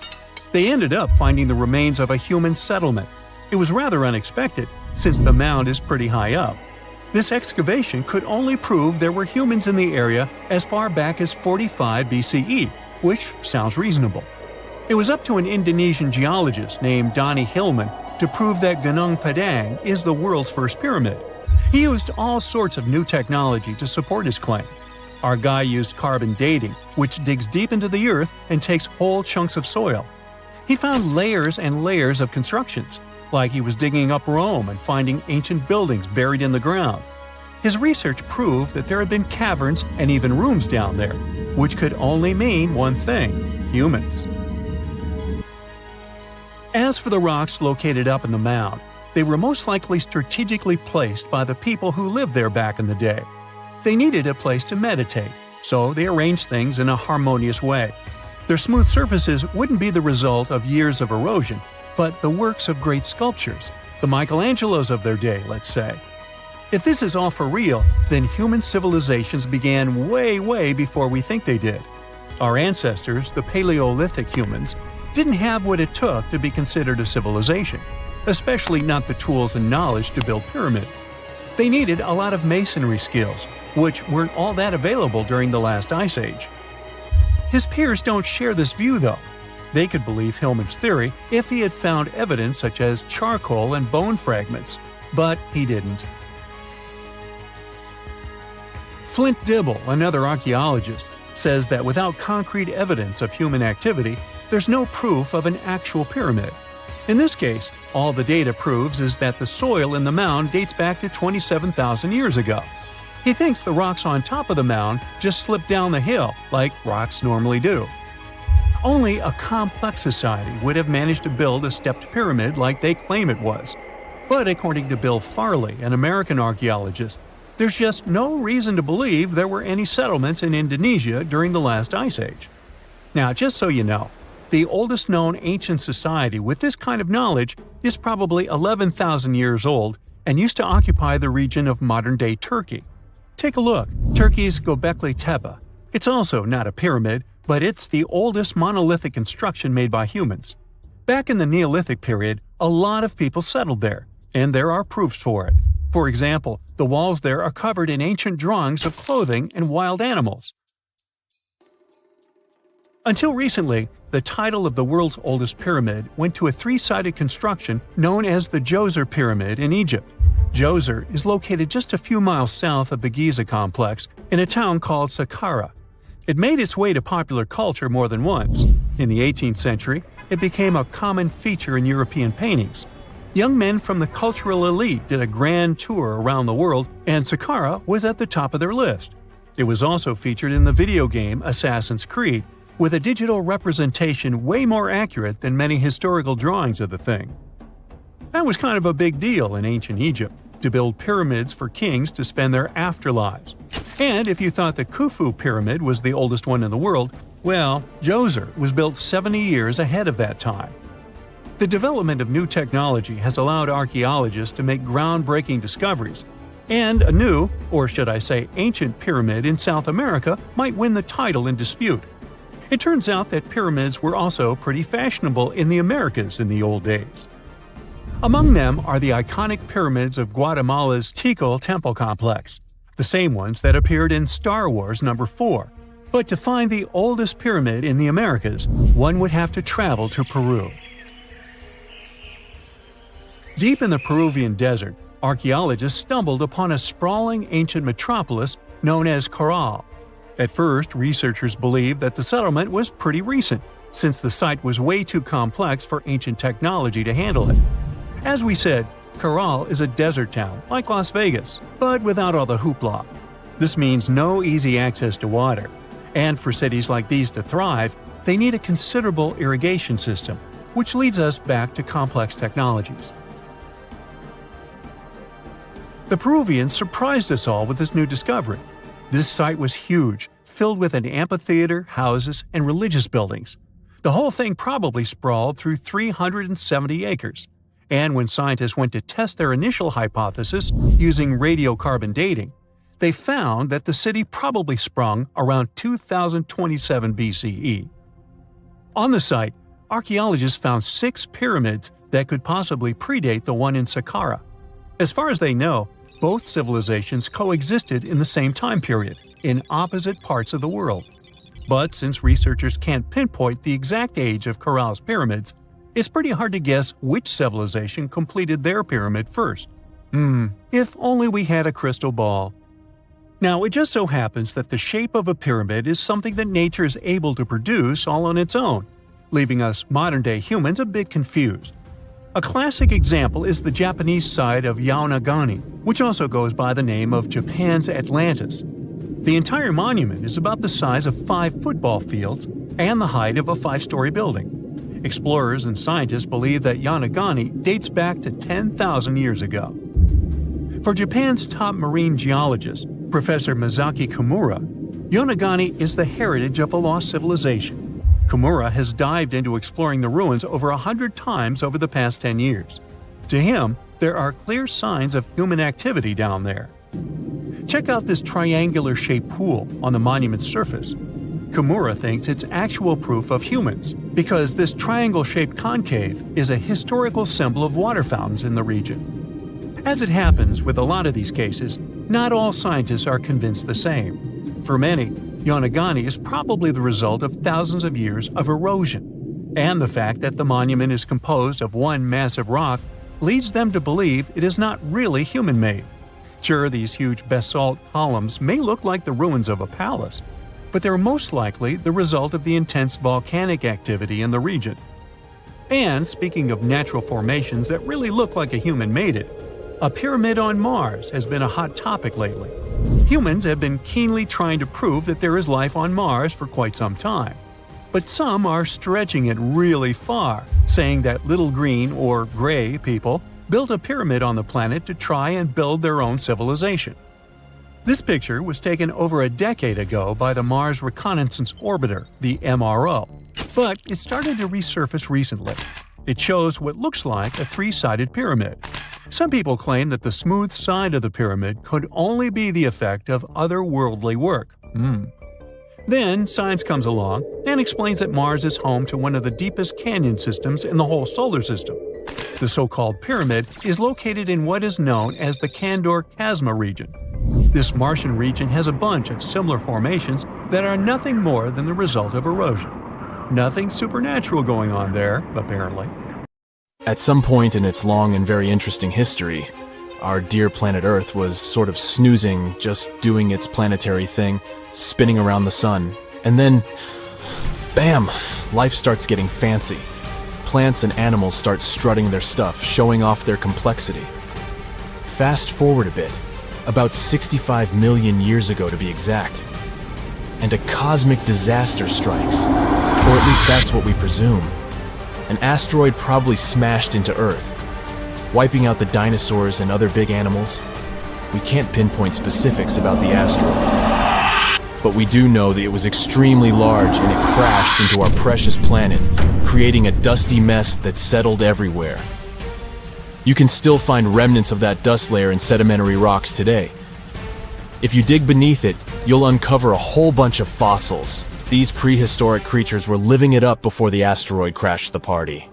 They ended up finding the remains of a human settlement. It was rather unexpected, since the mound is pretty high up. This excavation could only prove there were humans in the area as far back as 45 BCE, which sounds reasonable. It was up to an Indonesian geologist named Donny Hillman to prove that Gunung Padang is the world's first pyramid. He used all sorts of new technology to support his claim. Our guy used carbon dating, which digs deep into the earth and takes whole chunks of soil. He found layers and layers of constructions, like he was digging up Rome and finding ancient buildings buried in the ground. His research proved that there had been caverns and even rooms down there, which could only mean one thing: humans. As for the rocks located up in the mound, they were most likely strategically placed by the people who lived there back in the day. They needed a place to meditate, so they arranged things in a harmonious way. Their smooth surfaces wouldn't be the result of years of erosion, but the works of great sculptures, the Michelangelos of their day, let's say. If this is all for real, then human civilizations began way before we think they did. Our ancestors, the Paleolithic humans, didn't have what it took to be considered a civilization, especially not the tools and knowledge to build pyramids. They needed a lot of masonry skills, which weren't all that available during the last ice age. His peers don't share this view, though. They could believe Hillman's theory if he had found evidence such as charcoal and bone fragments, but he didn't. Flint Dibble, another archaeologist, says that without concrete evidence of human activity, there's no proof of an actual pyramid. In this case, all the data proves is that the soil in the mound dates back to 27,000 years ago. He thinks the rocks on top of the mound just slipped down the hill like rocks normally do. Only a complex society would have managed to build a stepped pyramid like they claim it was. But according to Bill Farley, an American archaeologist, there's just no reason to believe there were any settlements in Indonesia during the last ice age. Now, just so you know, the oldest known ancient society with this kind of knowledge is probably 11,000 years old and used to occupy the region of modern-day Turkey. Take a look, Turkey's Gobekli Tepe. It's also not a pyramid, but it's the oldest monolithic construction made by humans. Back in the Neolithic period, a lot of people settled there, and there are proofs for it. For example, the walls there are covered in ancient drawings of clothing and wild animals. Until recently, the title of the world's oldest pyramid went to a three-sided construction known as the Djoser Pyramid in Egypt. Djoser is located just a few miles south of the Giza complex in a town called Saqqara. It made its way to popular culture more than once. In the 18th century, it became a common feature in European paintings. Young men from the cultural elite did a grand tour around the world, and Saqqara was at the top of their list. It was also featured in the video game Assassin's Creed, with a digital representation way more accurate than many historical drawings of the thing. That was kind of a big deal in ancient Egypt, to build pyramids for kings to spend their afterlives. And if you thought the Khufu pyramid was the oldest one in the world, well, Djoser was built 70 years ahead of that time. The development of new technology has allowed archaeologists to make groundbreaking discoveries, and a new, or should I say ancient pyramid in South America might win the title in dispute. It turns out that pyramids were also pretty fashionable in the Americas in the old days. Among them are the iconic pyramids of Guatemala's Tikal temple complex, the same ones that appeared in Star Wars No. 4. But to find the oldest pyramid in the Americas, one would have to travel to Peru. Deep in the Peruvian desert, archaeologists stumbled upon a sprawling ancient metropolis known as Caral. At first, researchers believed that the settlement was pretty recent, since the site was way too complex for ancient technology to handle it. As we said, Caral is a desert town, like Las Vegas, but without all the hoopla. This means no easy access to water. And for cities like these to thrive, they need a considerable irrigation system, which leads us back to complex technologies. The Peruvians surprised us all with this new discovery. This site was huge, filled with an amphitheater, houses, and religious buildings. The whole thing probably sprawled through 370 acres. And when scientists went to test their initial hypothesis using radiocarbon dating, they found that the city probably sprung around 2027 BCE. On the site, archaeologists found 6 pyramids that could possibly predate the one in Saqqara. As far as they know, both civilizations coexisted in the same time period, in opposite parts of the world. But since researchers can't pinpoint the exact age of Caral's pyramids, it's pretty hard to guess which civilization completed their pyramid first. If only we had a crystal ball. Now, it just so happens that the shape of a pyramid is something that nature is able to produce all on its own, leaving us modern-day humans a bit confused. A classic example is the Japanese site of Yaonagani, which also goes by the name of Japan's Atlantis. The entire monument is about the size of 5 football fields and the height of a 5-story building. Explorers and scientists believe that Yaonagani dates back to 10,000 years ago. For Japan's top marine geologist, Professor Masaki Kimura, Yaonagani is the heritage of a lost civilization. Kimura has dived into exploring the ruins over 100 times over the past 10 years. To him, there are clear signs of human activity down there. Check out this triangular-shaped pool on the monument's surface. Kimura thinks it's actual proof of humans, because this triangle-shaped concave is a historical symbol of water fountains in the region. As it happens with a lot of these cases, not all scientists are convinced the same. For many, Yaonagani is probably the result of thousands of years of erosion, and the fact that the monument is composed of one massive rock leads them to believe it is not really human-made. Sure, these huge basalt columns may look like the ruins of a palace, but they're most likely the result of the intense volcanic activity in the region. And speaking of natural formations that really look like a human made it, a pyramid on Mars has been a hot topic lately. Humans have been keenly trying to prove that there is life on Mars for quite some time. But some are stretching it really far, saying that little green or gray people built a pyramid on the planet to try and build their own civilization. This picture was taken over a decade ago by the Mars Reconnaissance Orbiter, the MRO, but it started to resurface recently. It shows what looks like a 3-sided pyramid. Some people claim that the smooth side of the pyramid could only be the effect of otherworldly work. Then science comes along and explains that Mars is home to one of the deepest canyon systems in the whole solar system. The so-called pyramid is located in what is known as the Kandor-Chasma region. This Martian region has a bunch of similar formations that are nothing more than the result of erosion. Nothing supernatural going on there, apparently. At some point in its long and very interesting history, our dear planet Earth was sort of snoozing, just doing its planetary thing, spinning around the sun. And then, bam, life starts getting fancy. Plants and animals start strutting their stuff, showing off their complexity. Fast forward a bit, about 65 million years ago to be exact, and a cosmic disaster strikes, or at least that's what we presume. An asteroid probably smashed into Earth, wiping out the dinosaurs and other big animals. We can't pinpoint specifics about the asteroid, but we do know that it was extremely large and it crashed into our precious planet, creating a dusty mess that settled everywhere. You can still find remnants of that dust layer in sedimentary rocks today. If you dig beneath it, you'll uncover a whole bunch of fossils. These prehistoric creatures were living it up before the asteroid crashed the party.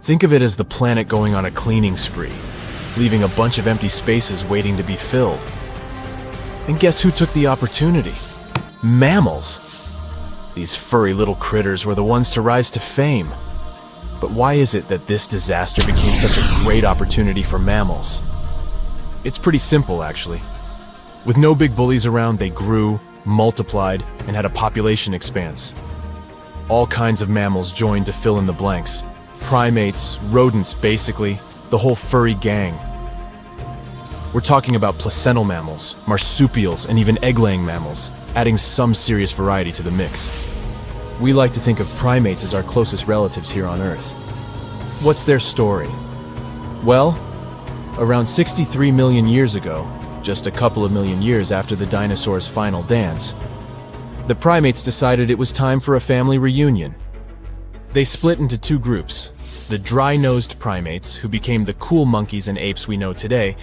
Think of it as the planet going on a cleaning spree, leaving a bunch of empty spaces waiting to be filled. And guess who took the opportunity? Mammals! These furry little critters were the ones to rise to fame. But why is it that this disaster became such a great opportunity for mammals? It's pretty simple, actually. With no big bullies around, they grew, multiplied, and had a population expanse. All kinds of mammals joined to fill in the blanks. Primates, rodents, basically, the whole furry gang. We're talking about placental mammals, marsupials, and even egg-laying mammals, adding some serious variety to the mix. We like to think of primates as our closest relatives here on Earth. What's their story? Well, around 63 million years ago, just a couple of million years after the dinosaurs' final dance, the primates decided it was time for a family reunion. They split into two groups, the dry-nosed primates, who became the cool monkeys and apes we know today,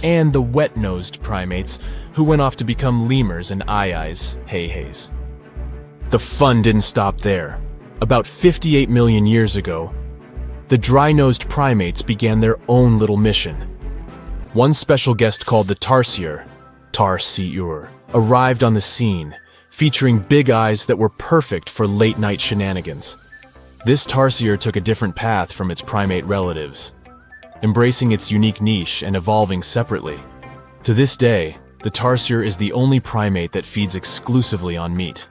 and the wet-nosed primates, who went off to become lemurs and aye-ayes, hey-hays. The fun didn't stop there. About 58 million years ago, the dry-nosed primates began their own little mission. One special guest called the tarsier, arrived on the scene, featuring big eyes that were perfect for late-night shenanigans. This tarsier took a different path from its primate relatives, embracing its unique niche and evolving separately. To this day, the tarsier is the only primate that feeds exclusively on meat.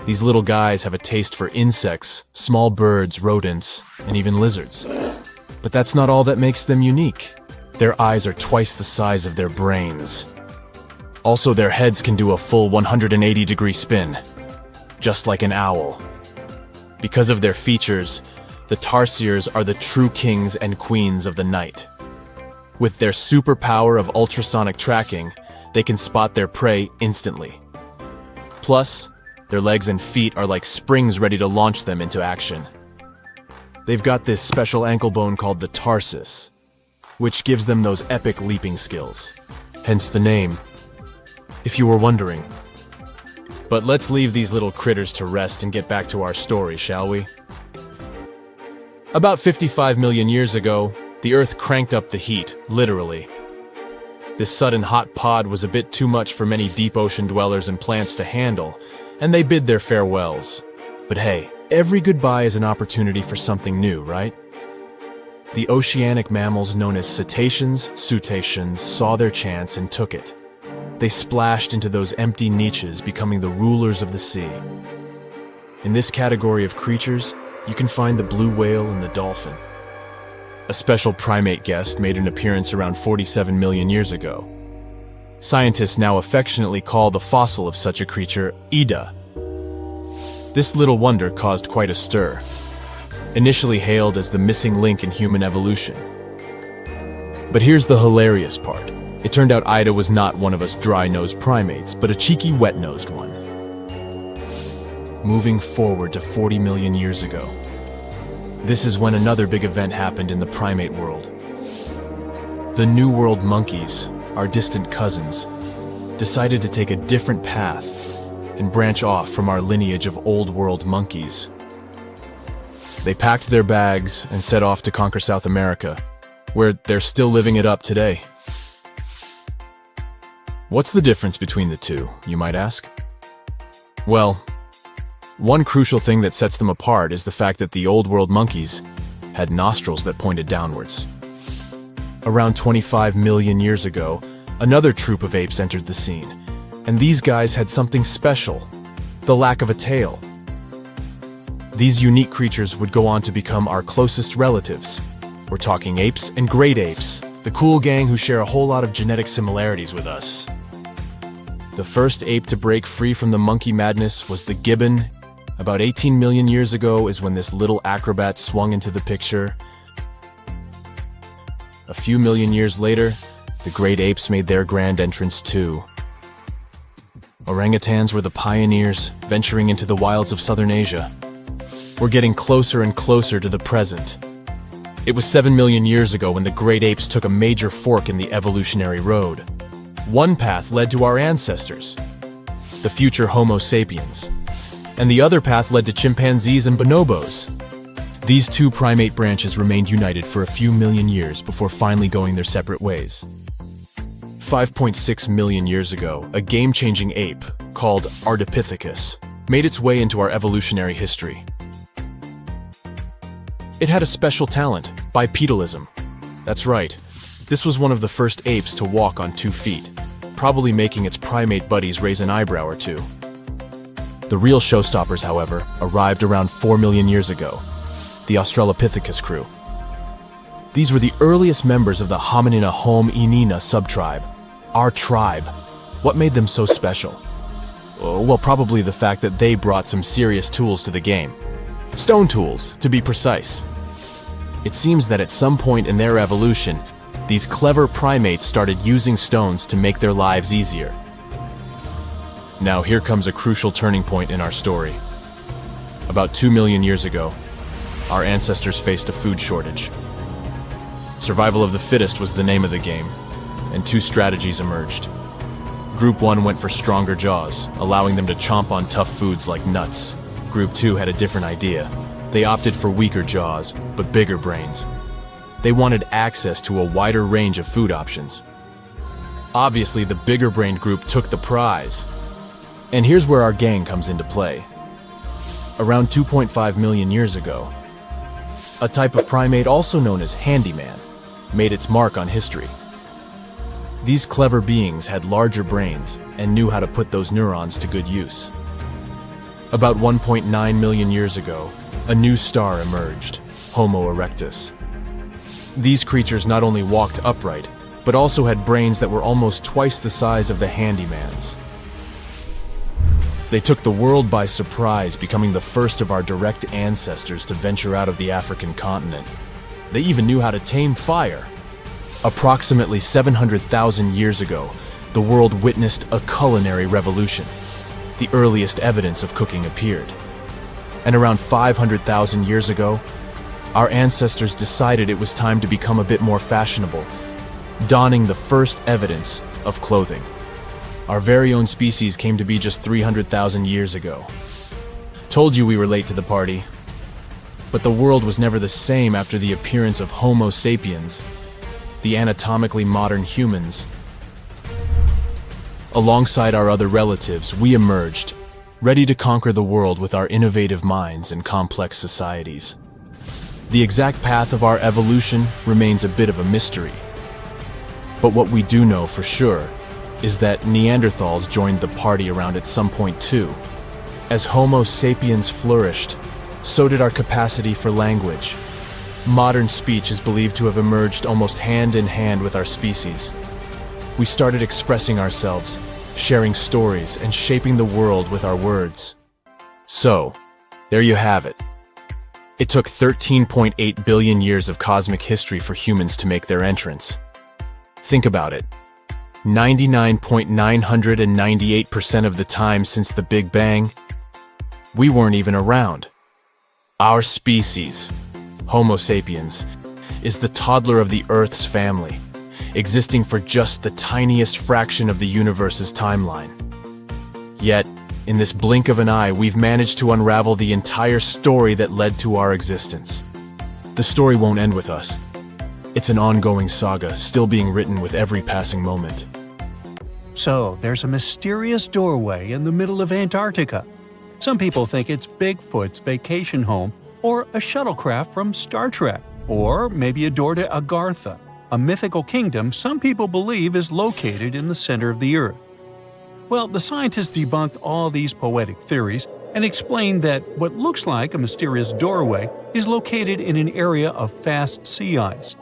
These little guys have a taste for insects, small birds, rodents, and even lizards. But that's not all that makes them unique. Their eyes are twice the size of their brains. Also, their heads can do a full 180-degree spin, just like an owl. Because of their features, the tarsiers are the true kings and queens of the night. With their superpower of ultrasonic tracking, they can spot their prey instantly. Plus, their legs and feet are like springs ready to launch them into action. They've got this special ankle bone called the tarsus, which gives them those epic leaping skills. Hence the name, if you were wondering. But let's leave these little critters to rest and get back to our story, shall we? About 55 million years ago, the Earth cranked up the heat, literally. This sudden hot pod was a bit too much for many deep ocean dwellers and plants to handle, and they bid their farewells. But hey, every goodbye is an opportunity for something new, right? The oceanic mammals known as cetaceans, saw their chance and took it. They splashed into those empty niches, becoming the rulers of the sea. In this category of creatures, you can find the blue whale and the dolphin. A special primate guest made an appearance around 47 million years ago. Scientists now affectionately call the fossil of such a creature Ida. This little wonder caused quite a stir, initially hailed as the missing link in human evolution. But here's the hilarious part. It turned out Ida was not one of us dry-nosed primates, but a cheeky wet-nosed one. Moving forward to 40 million years ago. This is when another big event happened in the primate world. The New World monkeys, our distant cousins, decided to take a different path and branch off from our lineage of Old World monkeys. They packed their bags and set off to conquer South America, where they're still living it up today. What's the difference between the two, you might ask? Well, one crucial thing that sets them apart is the fact that the Old World monkeys had nostrils that pointed downwards. Around 25 million years ago, another troop of apes entered the scene, and these guys had something special, the lack of a tail. These unique creatures would go on to become our closest relatives. We're talking apes and great apes, the cool gang who share a whole lot of genetic similarities with us. The first ape to break free from the monkey madness was the gibbon. About 18 million years ago is when this little acrobat swung into the picture. A few million years later, the great apes made their grand entrance too. Orangutans were the pioneers, venturing into the wilds of southern Asia. We're getting closer and closer to the present. It was 7 million years ago when the great apes took a major fork in the evolutionary road. One path led to our ancestors, the future Homo sapiens, and the other path led to chimpanzees and bonobos. These two primate branches remained united for a few million years before finally going their separate ways. 5.6 million years ago, a game-changing ape, called Ardipithecus, made its way into our evolutionary history. It had a special talent, bipedalism. That's right, this was one of the first apes to walk on 2 feet, probably making its primate buddies raise an eyebrow or two. The real showstoppers, however, arrived around 4 million years ago, the Australopithecus crew. These were the earliest members of the Hominina hominina subtribe, our tribe. What made them so special? Well, probably the fact that they brought some serious tools to the game. Stone tools, to be precise. It seems that at some point in their evolution, these clever primates started using stones to make their lives easier. Now here comes a crucial turning point in our story. About 2 million years ago, our ancestors faced a food shortage. Survival of the fittest was the name of the game, and 2 strategies emerged. Group 1 went for stronger jaws, allowing them to chomp on tough foods like nuts. Group 2 had a different idea. They opted for weaker jaws, but bigger brains. They wanted access to a wider range of food options. Obviously, the bigger-brained group took the prize. And here's where our gang comes into play. Around 2.5 million years ago, a type of primate also known as handyman made its mark on history. These clever beings had larger brains and knew how to put those neurons to good use. About 1.9 million years ago, a new star emerged, Homo erectus. These creatures not only walked upright, but also had brains that were almost twice the size of the handyman's. They took the world by surprise, becoming the first of our direct ancestors to venture out of the African continent. They even knew how to tame fire. Approximately 700,000 years ago, the world witnessed a culinary revolution. The earliest evidence of cooking appeared. And around 500,000 years ago, our ancestors decided it was time to become a bit more fashionable, donning the first evidence of clothing. Our very own species came to be just 300,000 years ago. Told you we were late to the party. But the world was never the same after the appearance of Homo sapiens, the anatomically modern humans. Alongside our other relatives, we emerged, ready to conquer the world with our innovative minds and complex societies. The exact path of our evolution remains a bit of a mystery. But what we do know for sure is that Neanderthals joined the party around at some point too. As Homo sapiens flourished, so did our capacity for language. Modern speech is believed to have emerged almost hand in hand with our species. We started expressing ourselves, sharing stories, and shaping the world with our words. So, there you have it. It took 13.8 billion years of cosmic history for humans to make their entrance. Think about it. 99.998% of the time since the Big Bang, we weren't even around. Our species, Homo sapiens, is the toddler of the Earth's family, existing for just the tiniest fraction of the universe's timeline. Yet, in this blink of an eye, we've managed to unravel the entire story that led to our existence. The story won't end with us. It's an ongoing saga, still being written with every passing moment. So, there's a mysterious doorway in the middle of Antarctica. Some people think it's Bigfoot's vacation home, or a shuttlecraft from Star Trek, or maybe a door to Agartha, a mythical kingdom some people believe is located in the center of the Earth. Well, the scientists debunked all these poetic theories and explained that what looks like a mysterious doorway is located in an area of fast sea ice.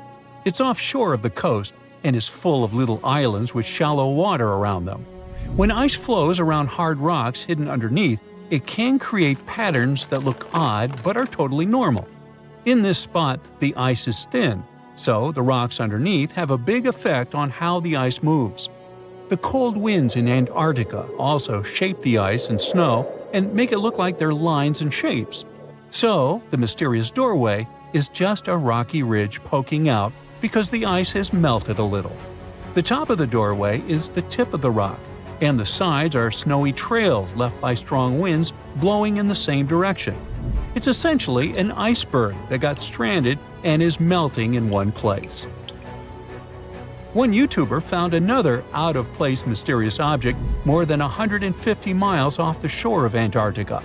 It's offshore of the coast and is full of little islands with shallow water around them. When ice flows around hard rocks hidden underneath, it can create patterns that look odd but are totally normal. In this spot, the ice is thin, so the rocks underneath have a big effect on how the ice moves. The cold winds in Antarctica also shape the ice and snow and make it look like they're lines and shapes. So, the mysterious doorway is just a rocky ridge poking out because the ice has melted a little. The top of the doorway is the tip of the rock, and the sides are snowy trails left by strong winds blowing in the same direction. It's essentially an iceberg that got stranded and is melting in one place. One YouTuber found another out-of-place mysterious object more than 150 miles off the shore of Antarctica,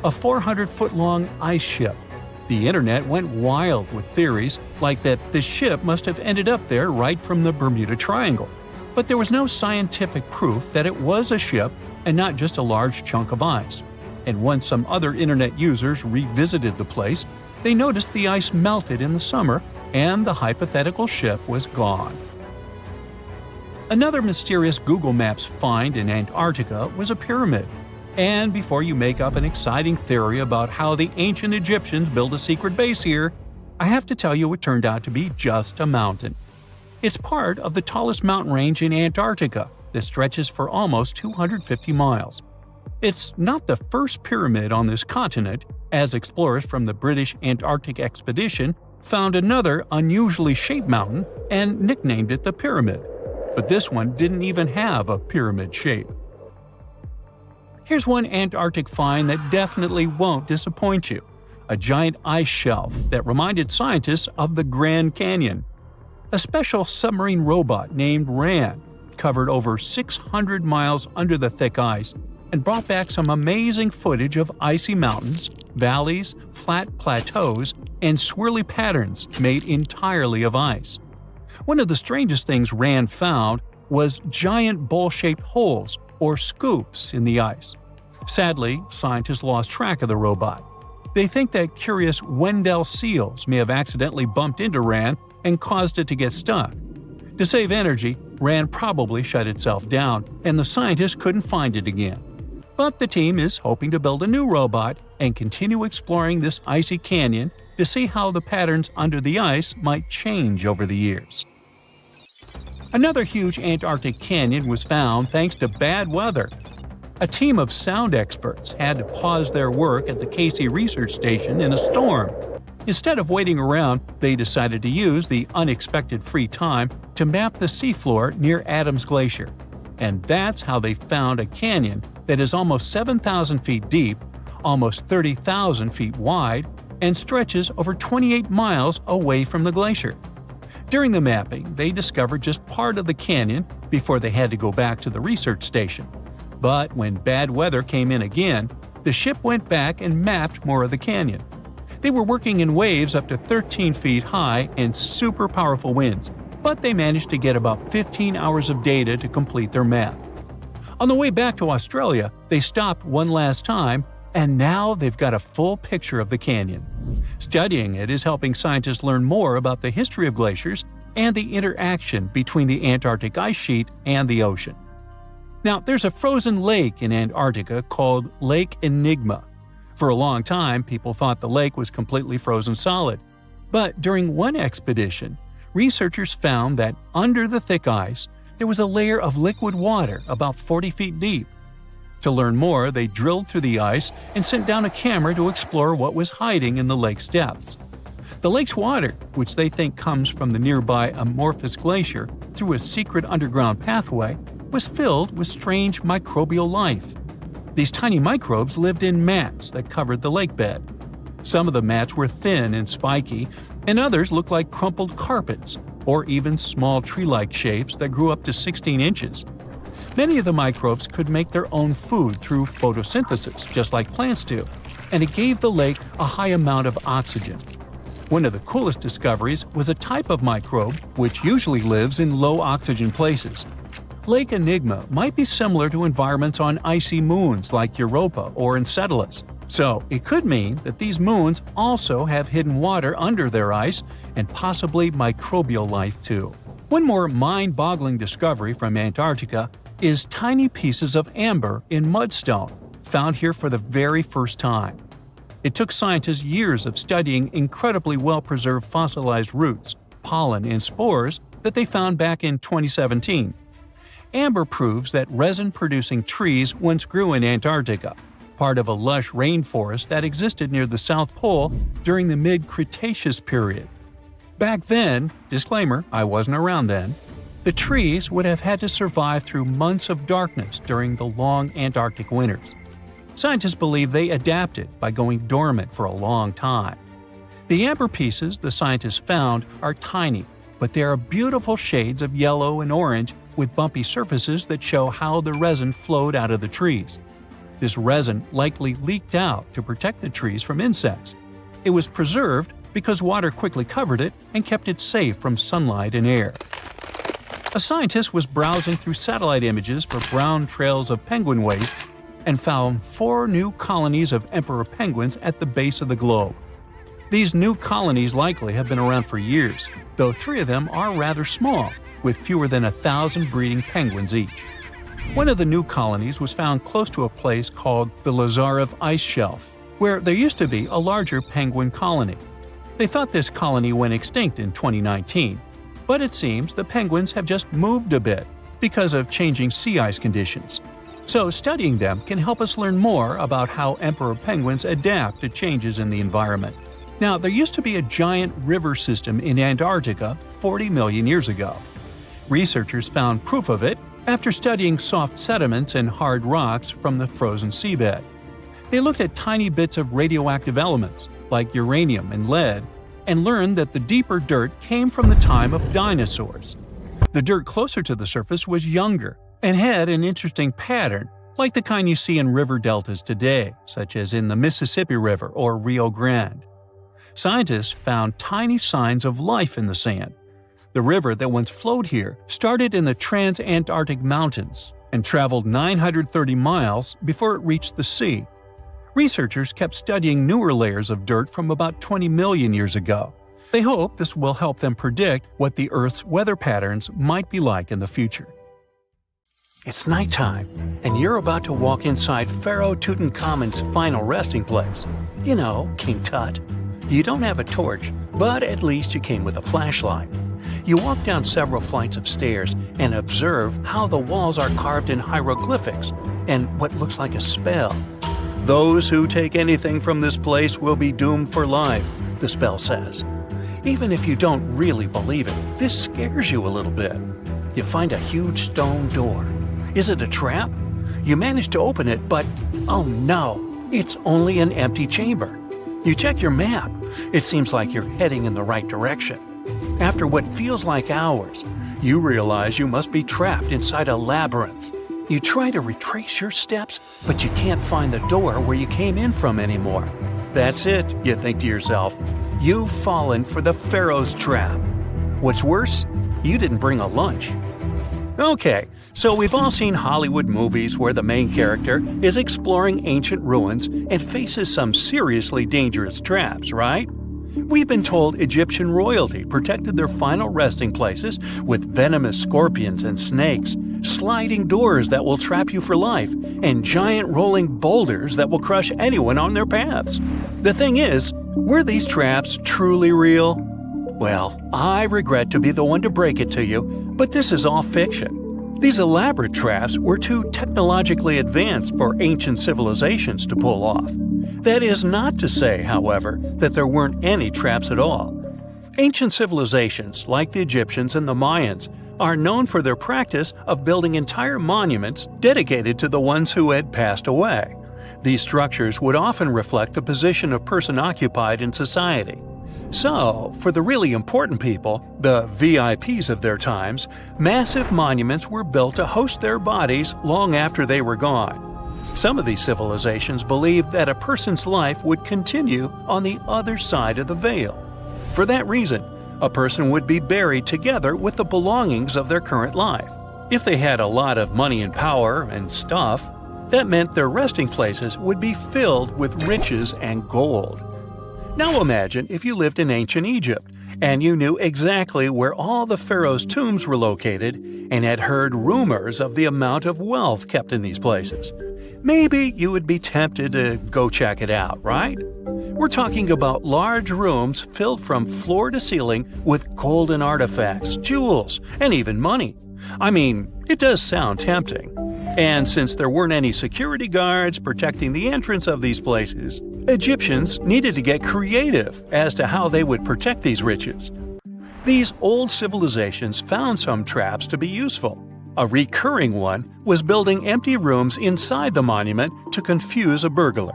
a 400-foot-long ice ship. The internet went wild with theories like that the ship must have ended up there right from the Bermuda Triangle. But there was no scientific proof that it was a ship and not just a large chunk of ice. And once some other internet users revisited the place, they noticed the ice melted in the summer and the hypothetical ship was gone. Another mysterious Google Maps find in Antarctica was a pyramid. And before you make up an exciting theory about how the ancient Egyptians built a secret base here, I have to tell you it turned out to be just a mountain. It's part of the tallest mountain range in Antarctica that stretches for almost 250 miles. It's not the first pyramid on this continent, as explorers from the British Antarctic expedition found another unusually shaped mountain and nicknamed it the Pyramid. But this one didn't even have a pyramid shape. Here's one Antarctic find that definitely won't disappoint you: a giant ice shelf that reminded scientists of the Grand Canyon. A special submarine robot named RAN covered over 600 miles under the thick ice and brought back some amazing footage of icy mountains, valleys, flat plateaus, and swirly patterns made entirely of ice. One of the strangest things RAN found was giant bowl-shaped holes, or scoops, in the ice. Sadly, scientists lost track of the robot. They think that curious Wendell seals may have accidentally bumped into RAN and caused it to get stuck. To save energy, RAN probably shut itself down, and the scientists couldn't find it again. But the team is hoping to build a new robot and continue exploring this icy canyon to see how the patterns under the ice might change over the years. Another huge Antarctic canyon was found thanks to bad weather. A team of sound experts had to pause their work at the Casey Research Station in a storm. Instead of waiting around, they decided to use the unexpected free time to map the seafloor near Adams Glacier. And that's how they found a canyon that is almost 7,000 feet deep, almost 30,000 feet wide, and stretches over 28 miles away from the glacier. During the mapping, they discovered just part of the canyon before they had to go back to the research station. But when bad weather came in again, the ship went back and mapped more of the canyon. They were working in waves up to 13 feet high and super powerful winds, but they managed to get about 15 hours of data to complete their map. On the way back to Australia, they stopped one last time, and now they've got a full picture of the canyon. Studying it is helping scientists learn more about the history of glaciers and the interaction between the Antarctic ice sheet and the ocean. Now, there's a frozen lake in Antarctica called Lake Enigma. For a long time, people thought the lake was completely frozen solid. But during one expedition, researchers found that under the thick ice, there was a layer of liquid water about 40 feet deep. To learn more, they drilled through the ice and sent down a camera to explore what was hiding in the lake's depths. The lake's water, which they think comes from the nearby Amorphous Glacier through a secret underground pathway, was filled with strange microbial life. These tiny microbes lived in mats that covered the lake bed. Some of the mats were thin and spiky, and others looked like crumpled carpets, or even small tree-like shapes that grew up to 16 inches. Many of the microbes could make their own food through photosynthesis, just like plants do, and it gave the lake a high amount of oxygen. One of the coolest discoveries was a type of microbe which usually lives in low-oxygen places. Lake Enigma might be similar to environments on icy moons like Europa or Enceladus. So it could mean that these moons also have hidden water under their ice and possibly microbial life too. One more mind-boggling discovery from Antarctica is tiny pieces of amber in mudstone, found here for the very first time. It took scientists years of studying incredibly well-preserved fossilized roots, pollen, and spores that they found back in 2017. Amber proves that resin-producing trees once grew in Antarctica, part of a lush rainforest that existed near the South Pole during the mid-Cretaceous period. Back then, disclaimer, I wasn't around then, the trees would have had to survive through months of darkness during the long Antarctic winters. Scientists believe they adapted by going dormant for a long time. The amber pieces the scientists found are tiny, but they are beautiful shades of yellow and orange with bumpy surfaces that show how the resin flowed out of the trees. This resin likely leaked out to protect the trees from insects. It was preserved because water quickly covered it and kept it safe from sunlight and air. A scientist was browsing through satellite images for brown trails of penguin waste and found 4 new colonies of emperor penguins at the base of the globe. These new colonies likely have been around for years, though 3 of them are rather small, with fewer than 1,000 breeding penguins each. One of the new colonies was found close to a place called the Lazarev Ice Shelf, where there used to be a larger penguin colony. They thought this colony went extinct in 2019, but it seems the penguins have just moved a bit because of changing sea ice conditions. So studying them can help us learn more about how emperor penguins adapt to changes in the environment. Now, there used to be a giant river system in Antarctica 40 million years ago. Researchers found proof of it after studying soft sediments and hard rocks from the frozen seabed. They looked at tiny bits of radioactive elements, like uranium and lead, and learned that the deeper dirt came from the time of dinosaurs. The dirt closer to the surface was younger and had an interesting pattern, like the kind you see in river deltas today, such as in the Mississippi River or Rio Grande. Scientists found tiny signs of life in the sand. The river that once flowed here started in the Transatlantic mountains and traveled 930 miles before it reached the sea. Researchers kept studying newer layers of dirt from about 20 million years ago. They hope this will help them predict what the Earth's weather patterns might be like in the future. It's nighttime, and you're about to walk inside Pharaoh Tutankhamun's final resting place. You know, King Tut. You don't have a torch, but at least you came with a flashlight. You walk down several flights of stairs and observe how the walls are carved in hieroglyphics and what looks like a spell. Those who take anything from this place will be doomed for life, the spell says. Even if you don't really believe it, this scares you a little bit. You find a huge stone door. Is it a trap? You manage to open it, but oh no, it's only an empty chamber. You check your map. It seems like you're heading in the right direction. After what feels like hours, you realize you must be trapped inside a labyrinth. You try to retrace your steps, but you can't find the door where you came in from anymore. That's it, you think to yourself. You've fallen for the Pharaoh's trap. What's worse, you didn't bring a lunch. Okay, so we've all seen Hollywood movies where the main character is exploring ancient ruins and faces some seriously dangerous traps, right? We've been told Egyptian royalty protected their final resting places with venomous scorpions and snakes, sliding doors that will trap you for life, and giant rolling boulders that will crush anyone on their paths. The thing is, were these traps truly real? Well, I regret to be the one to break it to you, but this is all fiction. These elaborate traps were too technologically advanced for ancient civilizations to pull off. That is not to say, however, that there weren't any traps at all. Ancient civilizations, like the Egyptians and the Mayans, are known for their practice of building entire monuments dedicated to the ones who had passed away. These structures would often reflect the position of person occupied in society. So, for the really important people, the VIPs of their times, massive monuments were built to host their bodies long after they were gone. Some of these civilizations believed that a person's life would continue on the other side of the veil. For that reason, a person would be buried together with the belongings of their current life. If they had a lot of money and power and stuff, that meant their resting places would be filled with riches and gold. Now imagine if you lived in ancient Egypt and you knew exactly where all the pharaohs' tombs were located and had heard rumors of the amount of wealth kept in these places. Maybe you would be tempted to go check it out, right? We're talking about large rooms filled from floor to ceiling with golden artifacts, jewels, and even money. I mean, it does sound tempting. And since there weren't any security guards protecting the entrance of these places, Egyptians needed to get creative as to how they would protect these riches. These old civilizations found some traps to be useful. A recurring one was building empty rooms inside the monument to confuse a burglar.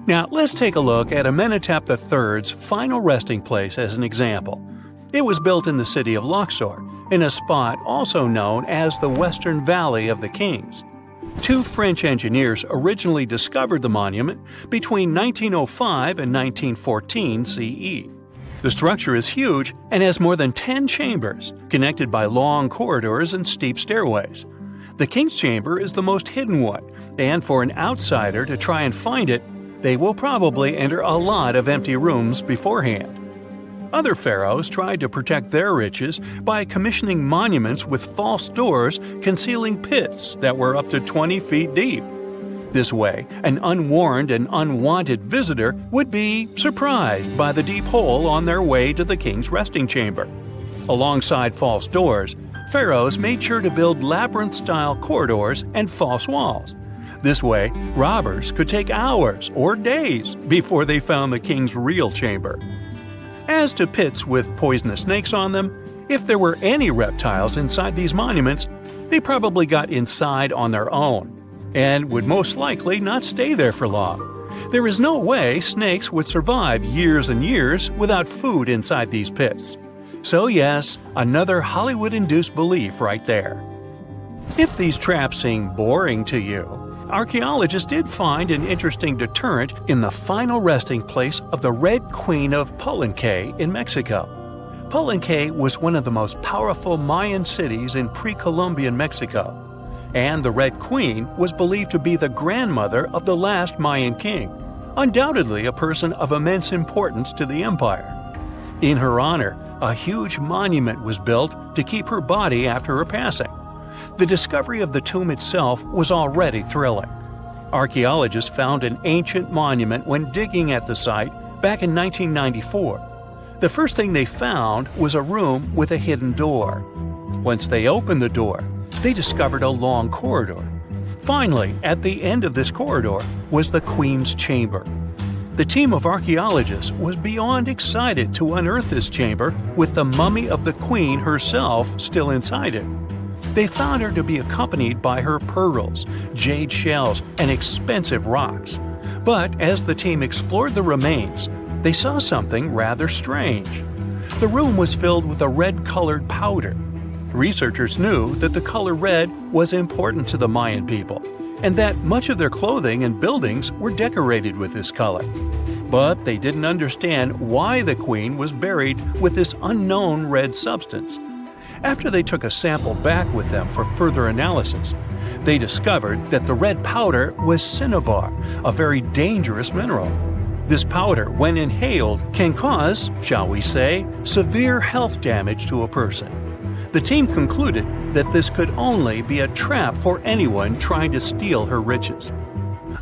Now let's take a look at Amenhotep III's final resting place as an example. It was built in the city of Luxor, in a spot also known as the Western Valley of the Kings. Two French engineers originally discovered the monument between 1905 and 1914 CE. The structure is huge and has more than 10 chambers, connected by long corridors and steep stairways. The King's Chamber is the most hidden one, and for an outsider to try and find it, they will probably enter a lot of empty rooms beforehand. Other pharaohs tried to protect their riches by commissioning monuments with false doors concealing pits that were up to 20 feet deep. This way, an unwarned and unwanted visitor would be surprised by the deep hole on their way to the king's resting chamber. Alongside false doors, pharaohs made sure to build labyrinth-style corridors and false walls. This way, robbers could take hours or days before they found the king's real chamber. As to pits with poisonous snakes on them, if there were any reptiles inside these monuments, they probably got inside on their own, and would most likely not stay there for long. There is no way snakes would survive years and years without food inside these pits. So yes, another Hollywood-induced belief right there. If these traps seem boring to you, archaeologists did find an interesting deterrent in the final resting place of the Red Queen of Palenque in Mexico. Palenque was one of the most powerful Mayan cities in pre-Columbian Mexico, and the Red Queen was believed to be the grandmother of the last Mayan king, undoubtedly a person of immense importance to the empire. In her honor, a huge monument was built to keep her body after her passing. The discovery of the tomb itself was already thrilling. Archaeologists found an ancient monument when digging at the site back in 1994. The first thing they found was a room with a hidden door. Once they opened the door, they discovered a long corridor. Finally, at the end of this corridor was the Queen's chamber. The team of archaeologists was beyond excited to unearth this chamber with the mummy of the Queen herself still inside it. They found her to be accompanied by her pearls, jade shells, and expensive rocks. But as the team explored the remains, they saw something rather strange. The room was filled with a red-colored powder. Researchers knew that the color red was important to the Mayan people, and that much of their clothing and buildings were decorated with this color. But they didn't understand why the queen was buried with this unknown red substance. After they took a sample back with them for further analysis, they discovered that the red powder was cinnabar, a very dangerous mineral. This powder, when inhaled, can cause, shall we say, severe health damage to a person. The team concluded that this could only be a trap for anyone trying to steal her riches.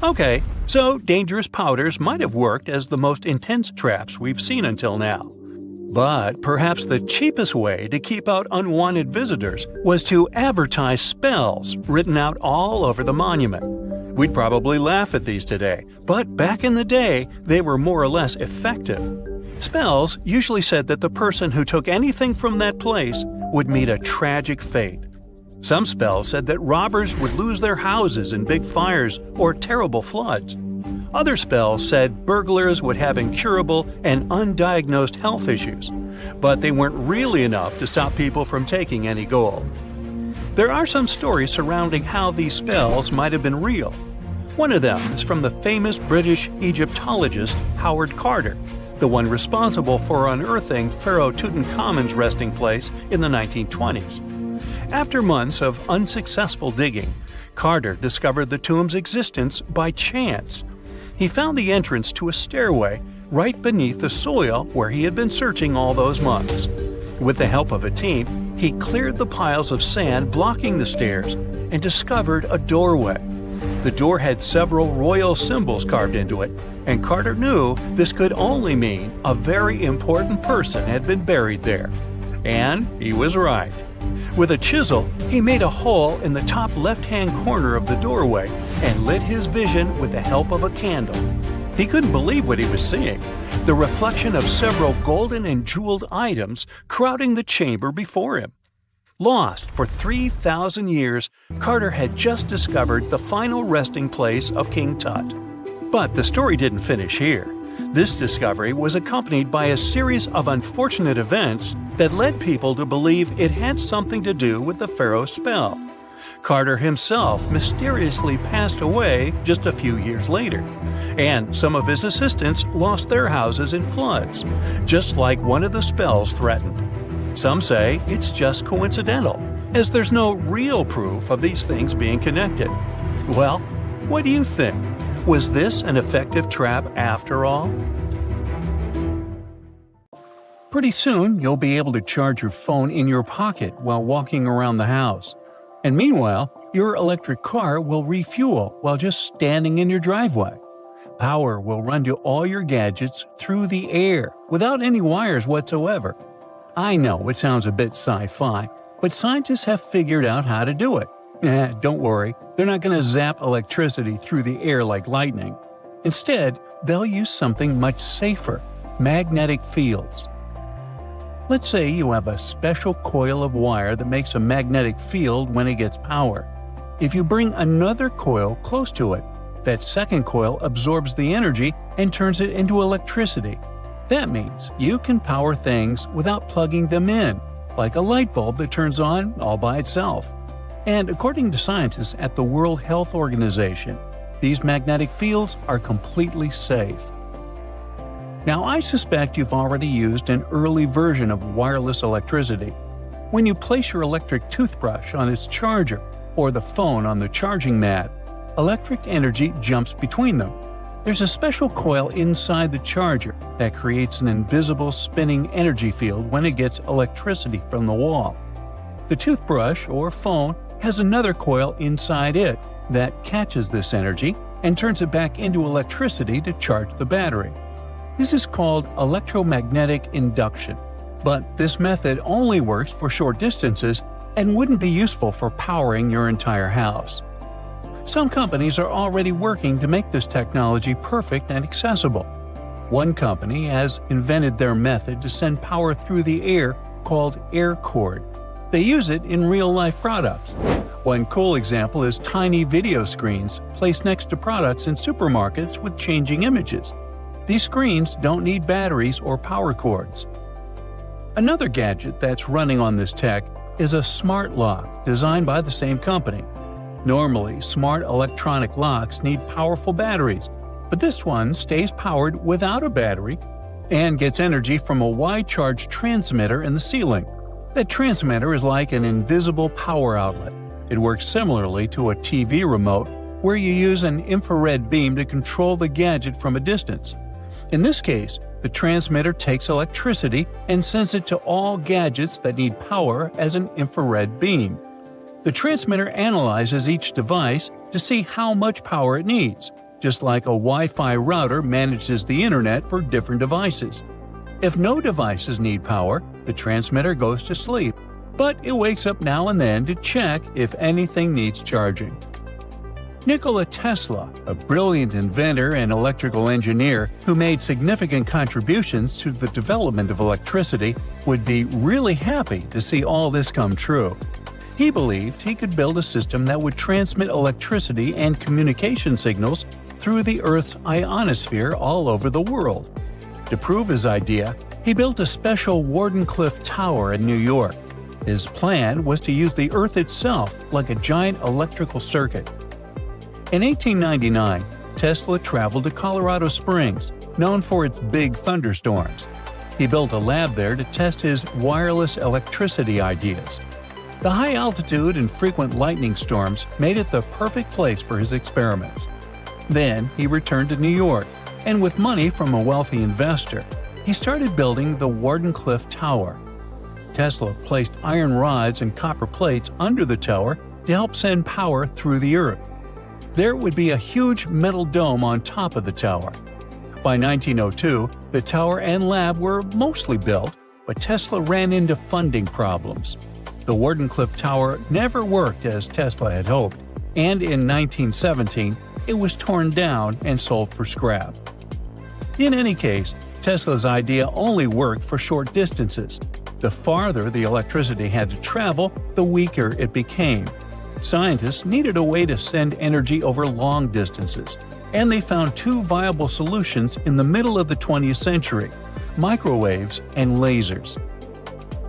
Okay, so dangerous powders might have worked as the most intense traps we've seen until now. But perhaps the cheapest way to keep out unwanted visitors was to advertise spells written out all over the monument. We'd probably laugh at these today, but back in the day, they were more or less effective. Spells usually said that the person who took anything from that place would meet a tragic fate. Some spells said that robbers would lose their houses in big fires or terrible floods. Other spells said burglars would have incurable and undiagnosed health issues, but they weren't really enough to stop people from taking any gold. There are some stories surrounding how these spells might have been real. One of them is from the famous British Egyptologist Howard Carter, the one responsible for unearthing Pharaoh Tutankhamun's resting place in the 1920s. After months of unsuccessful digging, Carter discovered the tomb's existence by chance. He found the entrance to a stairway right beneath the soil where he had been searching all those months. With the help of a team, he cleared the piles of sand blocking the stairs and discovered a doorway. The door had several royal symbols carved into it, and Carter knew this could only mean a very important person had been buried there. And he was right. With a chisel, he made a hole in the top left-hand corner of the doorway and lit his vision with the help of a candle. He couldn't believe what he was seeing, the reflection of several golden and jeweled items crowding the chamber before him. Lost for 3,000 years, Carter had just discovered the final resting place of King Tut. But the story didn't finish here. This discovery was accompanied by a series of unfortunate events that led people to believe it had something to do with the pharaoh's spell. Carter himself mysteriously passed away just a few years later, and some of his assistants lost their houses in floods, just like one of the spells threatened. Some say it's just coincidental, as there's no real proof of these things being connected. Well, what do you think? Was this an effective trap after all? Pretty soon, you'll be able to charge your phone in your pocket while walking around the house. And meanwhile, your electric car will refuel while just standing in your driveway. Power will run to all your gadgets through the air without any wires whatsoever. I know it sounds a bit sci-fi, but scientists have figured out how to do it. Don't worry, they're not going to zap electricity through the air like lightning. Instead, they'll use something much safer: magnetic fields. Let's say you have a special coil of wire that makes a magnetic field when it gets power. If you bring another coil close to it, that second coil absorbs the energy and turns it into electricity. That means you can power things without plugging them in, like a light bulb that turns on all by itself. And according to scientists at the World Health Organization, these magnetic fields are completely safe. Now, I suspect you've already used an early version of wireless electricity. When you place your electric toothbrush on its charger or the phone on the charging mat, electric energy jumps between them. There's a special coil inside the charger that creates an invisible spinning energy field when it gets electricity from the wall. The toothbrush or phone has another coil inside it that catches this energy and turns it back into electricity to charge the battery. This is called electromagnetic induction, but this method only works for short distances and wouldn't be useful for powering your entire house. Some companies are already working to make this technology perfect and accessible. One company has invented their method to send power through the air called air cord. They use it in real-life products. One cool example is tiny video screens placed next to products in supermarkets with changing images. These screens don't need batteries or power cords. Another gadget that's running on this tech is a smart lock designed by the same company. Normally, smart electronic locks need powerful batteries, but this one stays powered without a battery and gets energy from a wide-charge transmitter in the ceiling. That transmitter is like an invisible power outlet. It works similarly to a TV remote, where you use an infrared beam to control the gadget from a distance. In this case, the transmitter takes electricity and sends it to all gadgets that need power as an infrared beam. The transmitter analyzes each device to see how much power it needs, just like a Wi-Fi router manages the internet for different devices. If no devices need power, the transmitter goes to sleep, but it wakes up now and then to check if anything needs charging. Nikola Tesla, a brilliant inventor and electrical engineer who made significant contributions to the development of electricity, would be really happy to see all this come true. He believed he could build a system that would transmit electricity and communication signals through the Earth's ionosphere all over the world. To prove his idea, he built a special Wardenclyffe Tower in New York. His plan was to use the Earth itself like a giant electrical circuit. In 1899, Tesla traveled to Colorado Springs, known for its big thunderstorms. He built a lab there to test his wireless electricity ideas. The high altitude and frequent lightning storms made it the perfect place for his experiments. Then he returned to New York, and with money from a wealthy investor, he started building the Wardenclyffe Tower. Tesla placed iron rods and copper plates under the tower to help send power through the Earth. There would be a huge metal dome on top of the tower. By 1902, the tower and lab were mostly built, but Tesla ran into funding problems. The Wardenclyffe Tower never worked as Tesla had hoped, and in 1917, it was torn down and sold for scrap. In any case, Tesla's idea only worked for short distances. The farther the electricity had to travel, the weaker it became. Scientists needed a way to send energy over long distances, and they found two viable solutions in the middle of the 20th century: microwaves and lasers.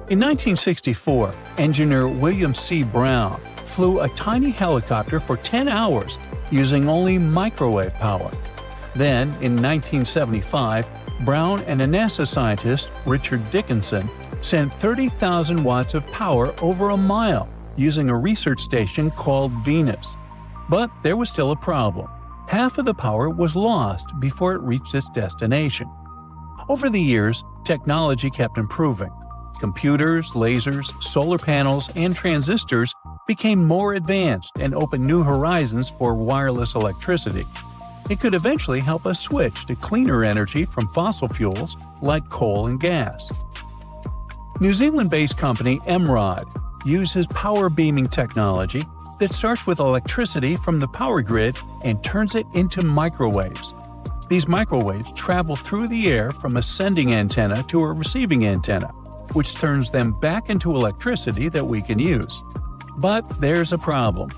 In 1964, engineer William C. Brown flew a tiny helicopter for 10 hours using only microwave power. Then, in 1975, Brown and a NASA scientist, Richard Dickinson, sent 30,000 watts of power over a mile using a research station called Venus. But there was still a problem. Half of the power was lost before it reached its destination. Over the years, technology kept improving. Computers, lasers, solar panels, and transistors became more advanced and opened new horizons for wireless electricity. It could eventually help us switch to cleaner energy from fossil fuels like coal and gas. New Zealand-based company Emrod uses power beaming technology that starts with electricity from the power grid and turns it into microwaves. These microwaves travel through the air from a sending antenna to a receiving antenna, which turns them back into electricity that we can use. But there's a problem.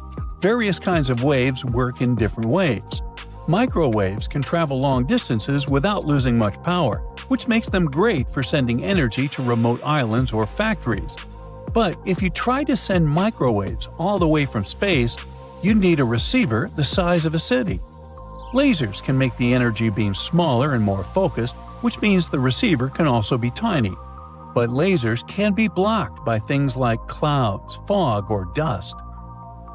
Various kinds of waves work in different ways. Microwaves can travel long distances without losing much power, which makes them great for sending energy to remote islands or factories. But if you try to send microwaves all the way from space, you'd need a receiver the size of a city. Lasers can make the energy beam smaller and more focused, which means the receiver can also be tiny. But lasers can be blocked by things like clouds, fog, or dust.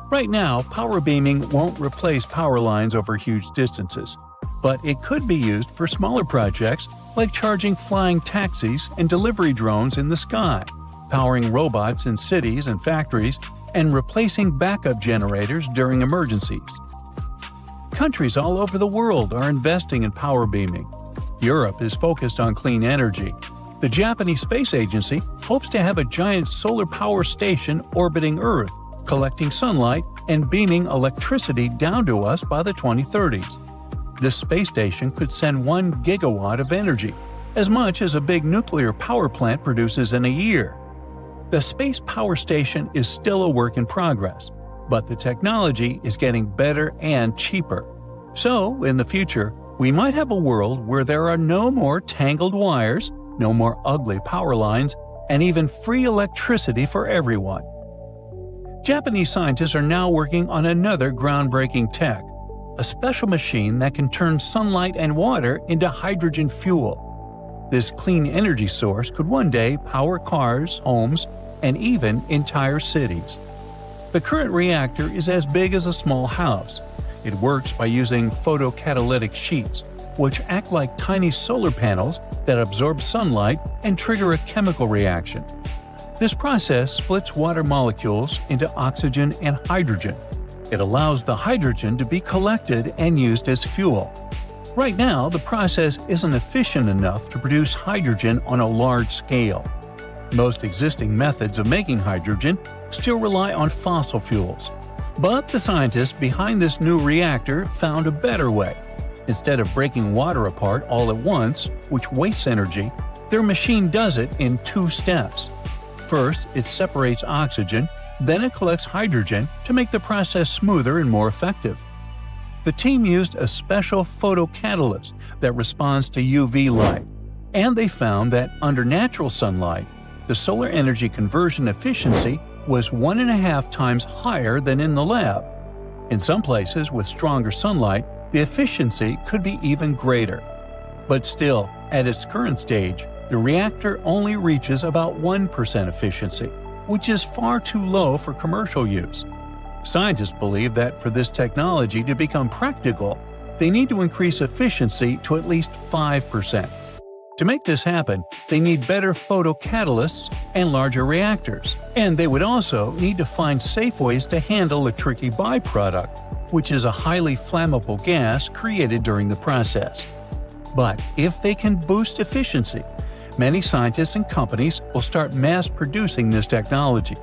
Right now, power beaming won't replace power lines over huge distances, but it could be used for smaller projects like charging flying taxis and delivery drones in the sky, powering robots in cities and factories, and replacing backup generators during emergencies. Countries all over the world are investing in power beaming. Europe is focused on clean energy. The Japanese Space Agency hopes to have a giant solar power station orbiting Earth, collecting sunlight and beaming electricity down to us by the 2030s. This space station could send 1 gigawatt of energy, as much as a big nuclear power plant produces in a year. The space power station is still a work in progress, but the technology is getting better and cheaper. So, in the future, we might have a world where there are no more tangled wires, no more ugly power lines, and even free electricity for everyone. Japanese scientists are now working on another groundbreaking tech, a special machine that can turn sunlight and water into hydrogen fuel. This clean energy source could one day power cars, homes, and even entire cities. The current reactor is as big as a small house. It works by using photocatalytic sheets, which act like tiny solar panels that absorb sunlight and trigger a chemical reaction. This process splits water molecules into oxygen and hydrogen. It allows the hydrogen to be collected and used as fuel. Right now, the process isn't efficient enough to produce hydrogen on a large scale. Most existing methods of making hydrogen still rely on fossil fuels. But the scientists behind this new reactor found a better way. Instead of breaking water apart all at once, which wastes energy, their machine does it in 2 steps. First, it separates oxygen, then it collects hydrogen to make the process smoother and more effective. The team used a special photocatalyst that responds to UV light, and they found that under natural sunlight, the solar energy conversion efficiency was 1.5 times higher than in the lab. In some places with stronger sunlight, the efficiency could be even greater. But still, at its current stage, the reactor only reaches about 1% efficiency, which is far too low for commercial use. Scientists believe that for this technology to become practical, they need to increase efficiency to at least 5%. To make this happen, they need better photocatalysts and larger reactors. And they would also need to find safe ways to handle a tricky byproduct, which is a highly flammable gas created during the process. But if they can boost efficiency, many scientists and companies will start mass-producing this technology,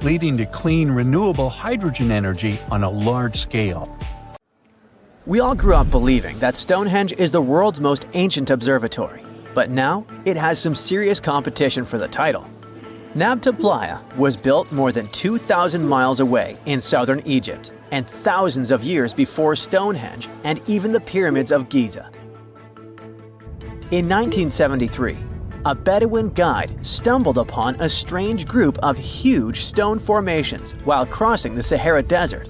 leading to clean, renewable hydrogen energy on a large scale. We all grew up believing that Stonehenge is the world's most ancient observatory, but now it has some serious competition for the title. Nabta Playa was built more than 2,000 miles away in southern Egypt and thousands of years before Stonehenge and even the pyramids of Giza. In 1973, a Bedouin guide stumbled upon a strange group of huge stone formations while crossing the Sahara Desert.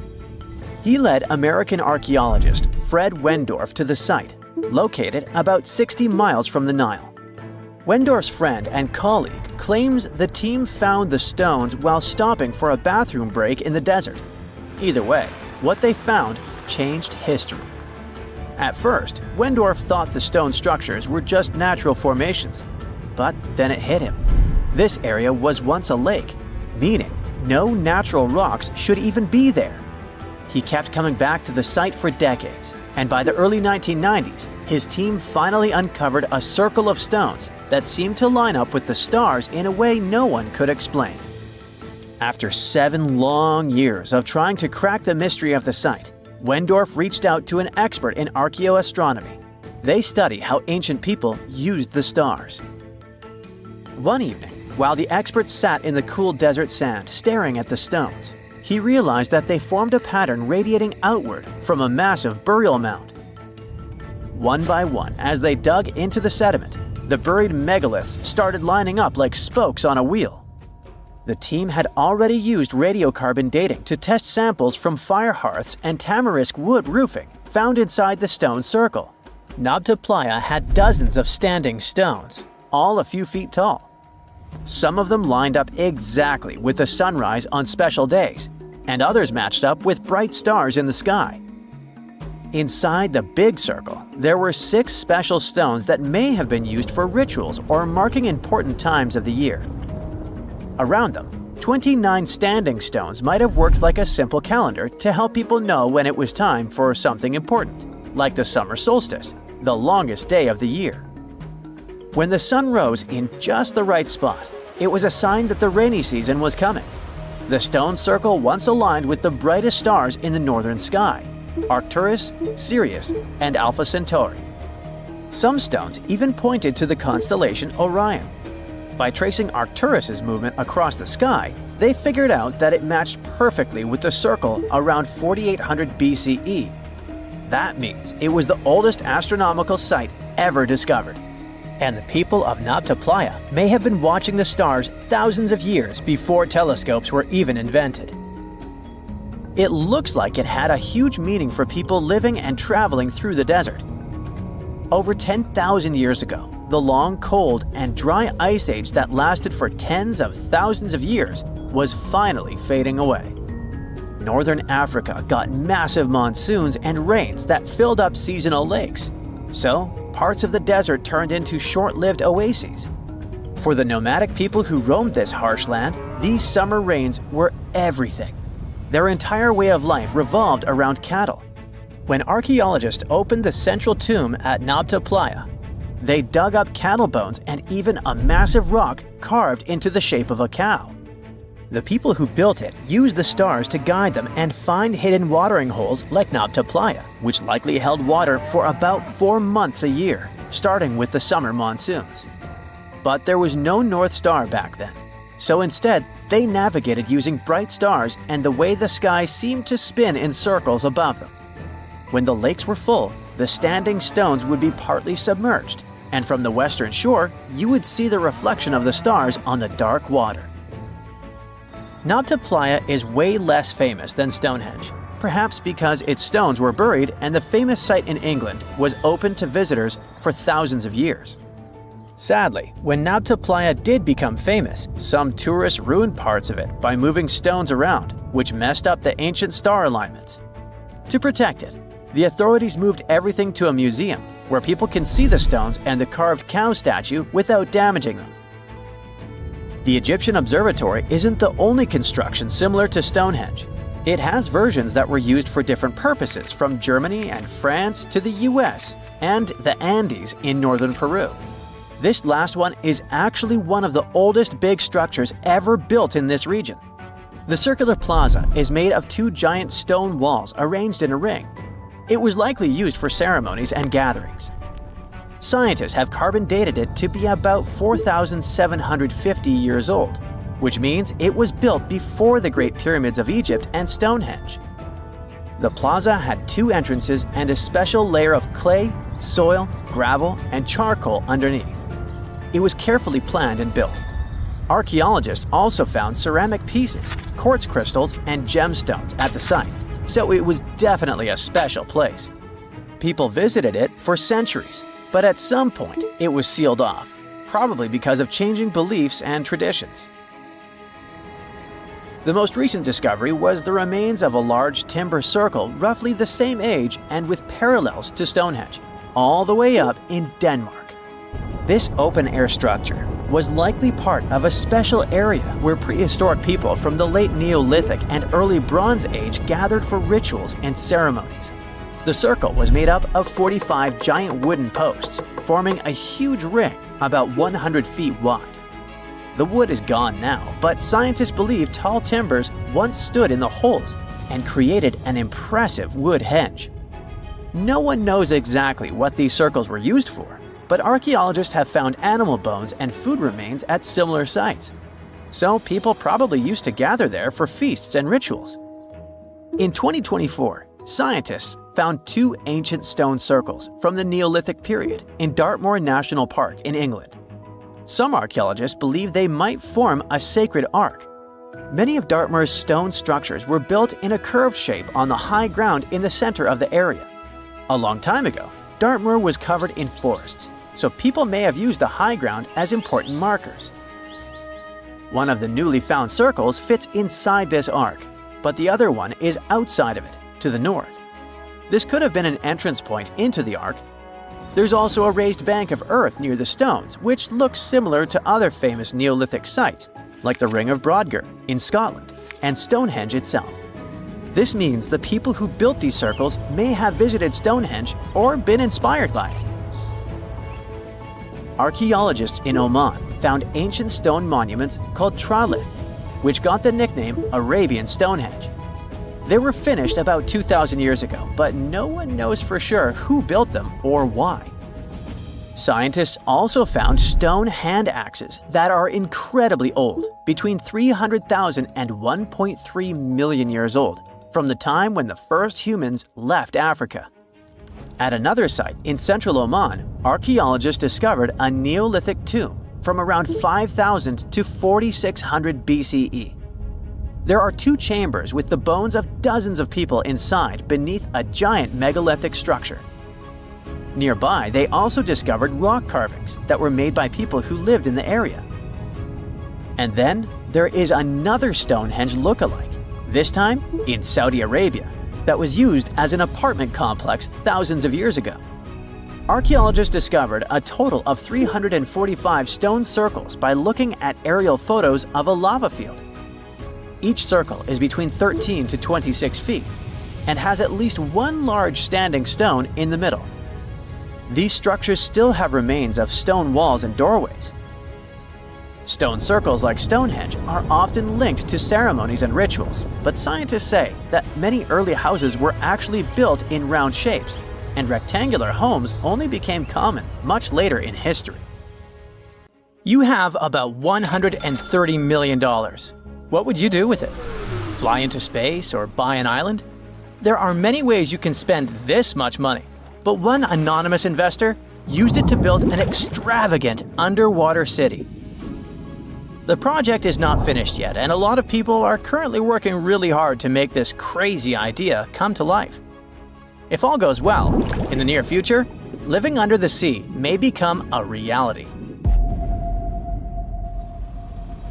He led American archaeologist Fred Wendorf to the site, located about 60 miles from the Nile. Wendorf's friend and colleague claims the team found the stones while stopping for a bathroom break in the desert. Either way, what they found changed history. At first, Wendorf thought the stone structures were just natural formations. But then it hit him. This area was once a lake, meaning no natural rocks should even be there. He kept coming back to the site for decades, and by the early 1990s, his team finally uncovered a circle of stones that seemed to line up with the stars in a way no one could explain. After 7 long years of trying to crack the mystery of the site, Wendorf reached out to an expert in archaeoastronomy. They study how ancient people used the stars. One evening, while the expert sat in the cool desert sand staring at the stones, he realized that they formed a pattern radiating outward from a massive burial mound. One by one, as they dug into the sediment, the buried megaliths started lining up like spokes on a wheel. The team had already used radiocarbon dating to test samples from fire hearths and tamarisk wood roofing found inside the stone circle. Nabta Playa had dozens of standing stones, all a few feet tall. Some of them lined up exactly with the sunrise on special days, and others matched up with bright stars in the sky. Inside the big circle, there were 6 special stones that may have been used for rituals or marking important times of the year. Around them, 29 standing stones might have worked like a simple calendar to help people know when it was time for something important, like the summer solstice, the longest day of the year. When the sun rose in just the right spot, it was a sign that the rainy season was coming. The stone circle once aligned with the brightest stars in the northern sky: Arcturus, Sirius, and Alpha Centauri. Some stones even pointed to the constellation Orion. By tracing Arcturus's movement across the sky, they figured out that it matched perfectly with the circle around 4800 BCE. That means it was the oldest astronomical site ever discovered. And the people of Nabta Playa may have been watching the stars thousands of years before telescopes were even invented. It looks like it had a huge meaning for people living and traveling through the desert. Over 10,000 years ago, the long, cold, and dry ice age that lasted for tens of thousands of years was finally fading away. Northern Africa got massive monsoons and rains that filled up seasonal lakes. So, parts of the desert turned into short-lived oases. For the nomadic people who roamed this harsh land, these summer rains were everything. Their entire way of life revolved around cattle. When archaeologists opened the central tomb at Nabta Playa, they dug up cattle bones and even a massive rock carved into the shape of a cow. The people who built it used the stars to guide them and find hidden watering holes like Nabta Playa, which likely held water for about 4 months a year, starting with the summer monsoons. But there was no North Star back then, so instead they navigated using bright stars and the way the sky seemed to spin in circles above them. When the lakes were full, the standing stones would be partly submerged, and from the western shore, you would see the reflection of the stars on the dark water. Nabta Playa is way less famous than Stonehenge, perhaps because its stones were buried and the famous site in England was open to visitors for thousands of years. Sadly, when Nabta Playa did become famous, some tourists ruined parts of it by moving stones around, which messed up the ancient star alignments. To protect it, the authorities moved everything to a museum where people can see the stones and the carved cow statue without damaging them. The Egyptian Observatory isn't the only construction similar to Stonehenge. It has versions that were used for different purposes from Germany and France to the US and the Andes in northern Peru. This last one is actually one of the oldest big structures ever built in this region. The circular plaza is made of 2 giant stone walls arranged in a ring. It was likely used for ceremonies and gatherings. Scientists have carbon dated it to be about 4,750 years old, which means it was built before the Great Pyramids of Egypt and Stonehenge. The plaza had 2 entrances and a special layer of clay, soil, gravel, and charcoal underneath. It was carefully planned and built. Archaeologists also found ceramic pieces, quartz crystals, and gemstones at the site, so it was definitely a special place. People visited it for centuries, but at some point it was sealed off, probably because of changing beliefs and traditions. The most recent discovery was the remains of a large timber circle roughly the same age and with parallels to Stonehenge, all the way up in Denmark. This open-air structure was likely part of a special area where prehistoric people from the late Neolithic and early Bronze Age gathered for rituals and ceremonies. The circle was made up of 45 giant wooden posts, forming a huge ring about 100 feet wide. The wood is gone now, but scientists believe tall timbers once stood in the holes and created an impressive wood henge. No one knows exactly what these circles were used for, but archaeologists have found animal bones and food remains at similar sites. So people probably used to gather there for feasts and rituals. In 2024, scientists found 2 ancient stone circles from the Neolithic period in Dartmoor National Park in England. Some archaeologists believe they might form a sacred ark. Many of Dartmoor's stone structures were built in a curved shape on the high ground in the center of the area. A long time ago, Dartmoor was covered in forests, so people may have used the high ground as important markers. One of the newly found circles fits inside this ark, but the other one is outside of it, to the north. This could have been an entrance point into the ark. There's also a raised bank of earth near the stones, which looks similar to other famous Neolithic sites, like the Ring of Brodgar in Scotland and Stonehenge itself. This means the people who built these circles may have visited Stonehenge or been inspired by it. Archaeologists in Oman found ancient stone monuments called tralith, which got the nickname Arabian Stonehenge. They were finished about 2,000 years ago, but no one knows for sure who built them or why. Scientists also found stone hand axes that are incredibly old, between 300,000 and 1.3 million years old, from the time when the first humans left Africa. At another site in central Oman, archaeologists discovered a Neolithic tomb from around 5,000 to 4,600 BCE. There are 2 chambers with the bones of dozens of people inside beneath a giant megalithic structure. Nearby, they also discovered rock carvings that were made by people who lived in the area. And then there is another Stonehenge look-alike, this time in Saudi Arabia, that was used as an apartment complex thousands of years ago. Archaeologists discovered a total of 345 stone circles by looking at aerial photos of a lava field. Each circle is between 13 to 26 feet and has at least one large standing stone in the middle. These structures still have remains of stone walls and doorways. Stone circles like Stonehenge are often linked to ceremonies and rituals, but scientists say that many early houses were actually built in round shapes, and rectangular homes only became common much later in history. You have about $130 million. What would you do with it? Fly into space or buy an island? There are many ways you can spend this much money, but one anonymous investor used it to build an extravagant underwater city. The project is not finished yet, and a lot of people are currently working really hard to make this crazy idea come to life. If all goes well, in the near future, living under the sea may become a reality.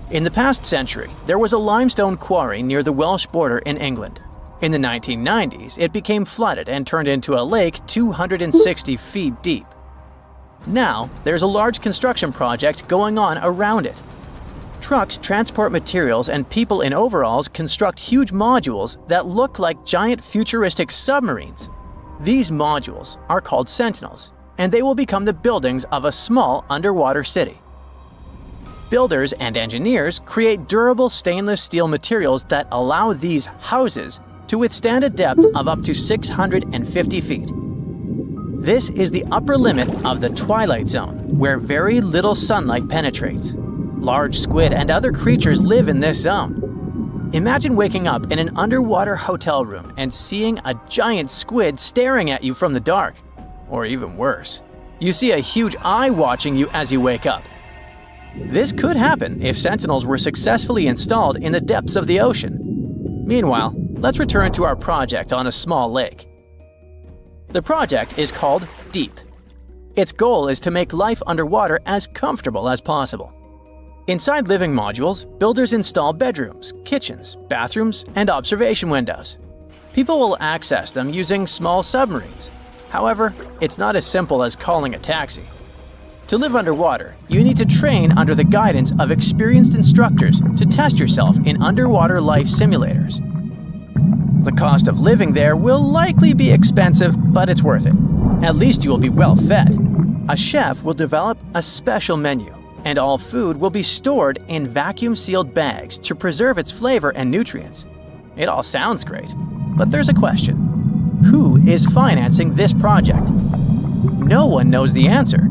In the past century, there was a limestone quarry near the Welsh border in England. In the 1990s, it became flooded and turned into a lake 260 feet deep. Now, there's a large construction project going on around it. Trucks transport materials and people in overalls construct huge modules that look like giant futuristic submarines. These modules are called sentinels, and they will become the buildings of a small underwater city. Builders and engineers create durable stainless steel materials that allow these houses to withstand a depth of up to 650 feet. This is the upper limit of the twilight zone, where very little sunlight penetrates. Large squid and other creatures live in this zone. Imagine waking up in an underwater hotel room and seeing a giant squid staring at you from the dark. Or even worse, you see a huge eye watching you as you wake up. This could happen if sentinels were successfully installed in the depths of the ocean. Meanwhile, let's return to our project on a small lake. The project is called Deep. Its goal is to make life underwater as comfortable as possible. Inside living modules, builders install bedrooms, kitchens, bathrooms, and observation windows. People will access them using small submarines. However, it's not as simple as calling a taxi. To live underwater, you need to train under the guidance of experienced instructors to test yourself in underwater life simulators. The cost of living there will likely be expensive, but it's worth it. At least you will be well fed. A chef will develop a special menu, and all food will be stored in vacuum-sealed bags to preserve its flavor and nutrients. It all sounds great, but there's a question. Who is financing this project? No one knows the answer.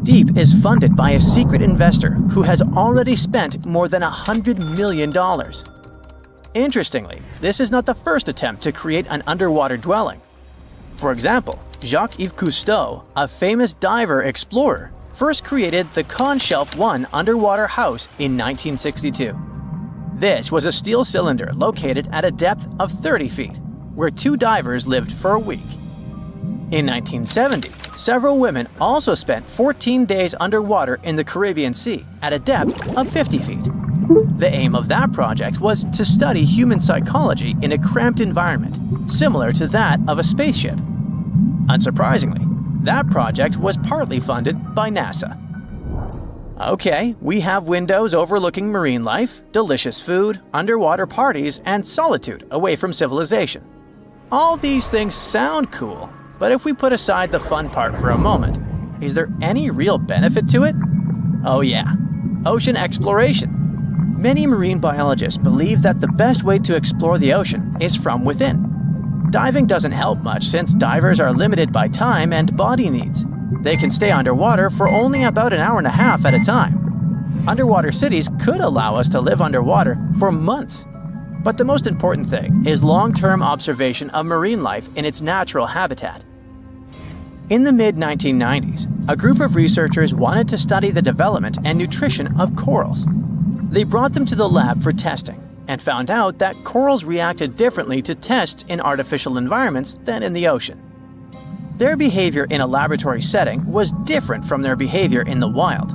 Deep is funded by a secret investor who has already spent more than $100 million. Interestingly, this is not the first attempt to create an underwater dwelling. For example, Jacques-Yves Cousteau, a famous diver explorer, first created the Conshelf 1 underwater house in 1962. This was a steel cylinder located at a depth of 30 feet, where 2 divers lived for a week. In 1970, several women also spent 14 days underwater in the Caribbean Sea at a depth of 50 feet. The aim of that project was to study human psychology in a cramped environment, similar to that of a spaceship. Unsurprisingly, that project was partly funded by NASA. Okay, we have windows overlooking marine life, delicious food, underwater parties, and solitude away from civilization. All these things sound cool, but if we put aside the fun part for a moment, is there any real benefit to it? Oh yeah, ocean exploration. Many marine biologists believe that the best way to explore the ocean is from within. Diving doesn't help much since divers are limited by time and body needs. They can stay underwater for only about an hour and a half at a time. Underwater cities could allow us to live underwater for months. But the most important thing is long-term observation of marine life in its natural habitat. In the mid-1990s, a group of researchers wanted to study the development and nutrition of corals. They brought them to the lab for testing and found out that corals reacted differently to tests in artificial environments than in the ocean. Their behavior in a laboratory setting was different from their behavior in the wild.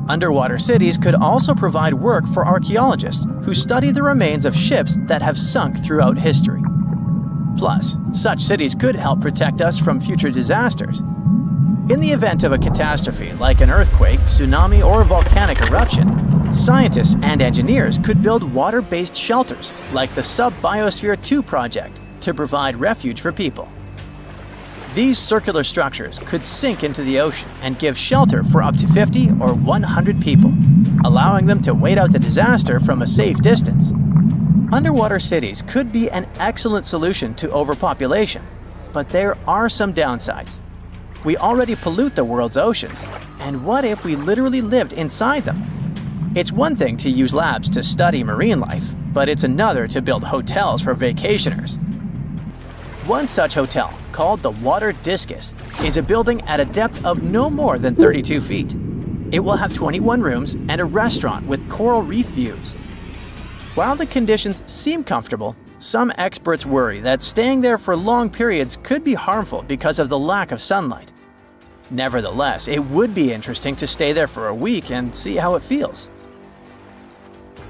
Underwater cities could also provide work for archaeologists who study the remains of ships that have sunk throughout history. Plus, such cities could help protect us from future disasters. In the event of a catastrophe like an earthquake, tsunami, or volcanic eruption, scientists and engineers could build water-based shelters like the Sub-Biosphere 2 project to provide refuge for people. These circular structures could sink into the ocean and give shelter for up to 50 or 100 people, allowing them to wait out the disaster from a safe distance. Underwater cities could be an excellent solution to overpopulation, but there are some downsides. We already pollute the world's oceans, and what if we literally lived inside them? It's one thing to use labs to study marine life, but it's another to build hotels for vacationers. One such hotel, called the Water Discus, is a building at a depth of no more than 32 feet. It will have 21 rooms and a restaurant with coral reef views. While the conditions seem comfortable, some experts worry that staying there for long periods could be harmful because of the lack of sunlight. Nevertheless, it would be interesting to stay there for a week and see how it feels.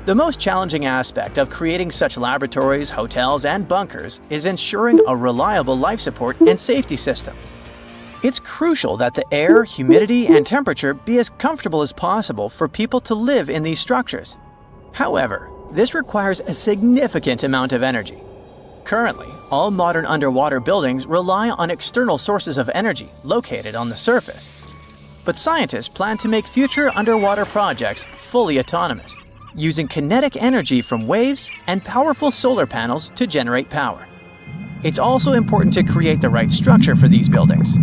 The most challenging aspect of creating such laboratories, hotels, and bunkers is ensuring a reliable life support and safety system. It's crucial that the air, humidity, and temperature be as comfortable as possible for people to live in these structures. However, this requires a significant amount of energy. Currently, all modern underwater buildings rely on external sources of energy located on the surface. But scientists plan to make future underwater projects fully autonomous, using kinetic energy from waves and powerful solar panels to generate power. It's also important to create the right structure for these buildings.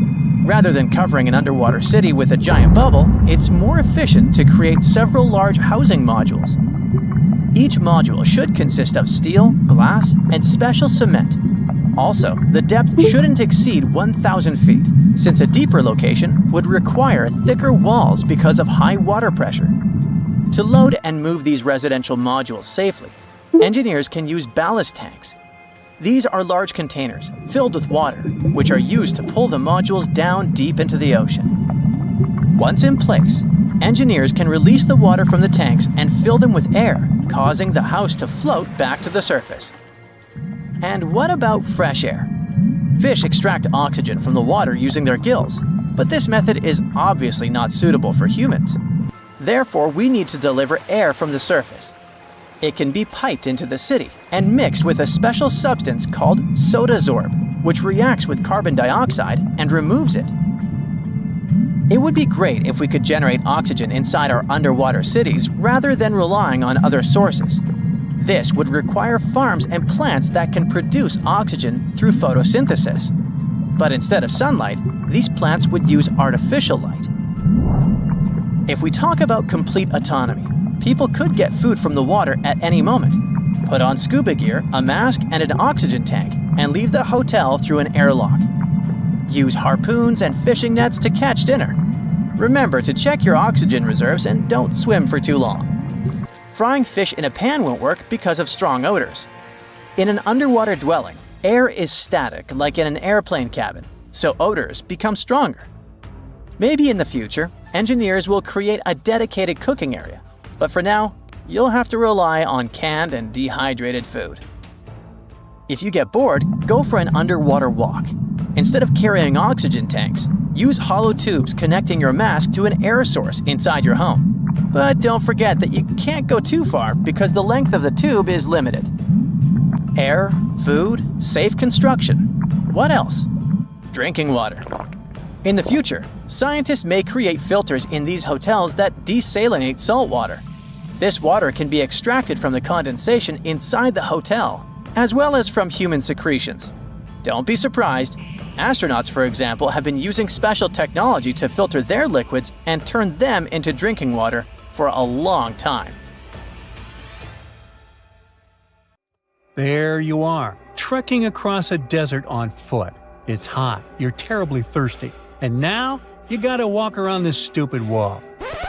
Rather than covering an underwater city with a giant bubble, it's more efficient to create several large housing modules. Each module should consist of steel, glass, and special cement. Also, the depth shouldn't exceed 1,000 feet, since a deeper location would require thicker walls because of high water pressure. To load and move these residential modules safely, engineers can use ballast tanks. These are large containers filled with water, which are used to pull the modules down deep into the ocean. Once in place, engineers can release the water from the tanks and fill them with air, causing the house to float back to the surface. And what about fresh air? Fish extract oxygen from the water using their gills, but this method is obviously not suitable for humans. Therefore, we need to deliver air from the surface. It can be piped into the city and mixed with a special substance called sodasorb, which reacts with carbon dioxide and removes it. It would be great if we could generate oxygen inside our underwater cities rather than relying on other sources. This would require farms and plants that can produce oxygen through photosynthesis. But instead of sunlight, these plants would use artificial light. If we talk about complete autonomy, people could get food from the water at any moment, put on scuba gear, a mask, and an oxygen tank, and leave the hotel through an airlock. Use harpoons and fishing nets to catch dinner. Remember to check your oxygen reserves and don't swim for too long. Frying fish in a pan won't work because of strong odors. In an underwater dwelling, air is static like in an airplane cabin, so odors become stronger. Maybe in the future, engineers will create a dedicated cooking area, but for now, you'll have to rely on canned and dehydrated food. If you get bored, go for an underwater walk. Instead of carrying oxygen tanks, use hollow tubes connecting your mask to an air source inside your home. But don't forget that you can't go too far because the length of the tube is limited. Air, food, safe construction. What else? Drinking water. In the future, scientists may create filters in these hotels that desalinate salt water. This water can be extracted from the condensation inside the hotel, as well as from human secretions. Don't be surprised. Astronauts, for example, have been using special technology to filter their liquids and turn them into drinking water for a long time. There you are, trekking across a desert on foot. It's hot, you're terribly thirsty, and now you gotta walk around this stupid wall.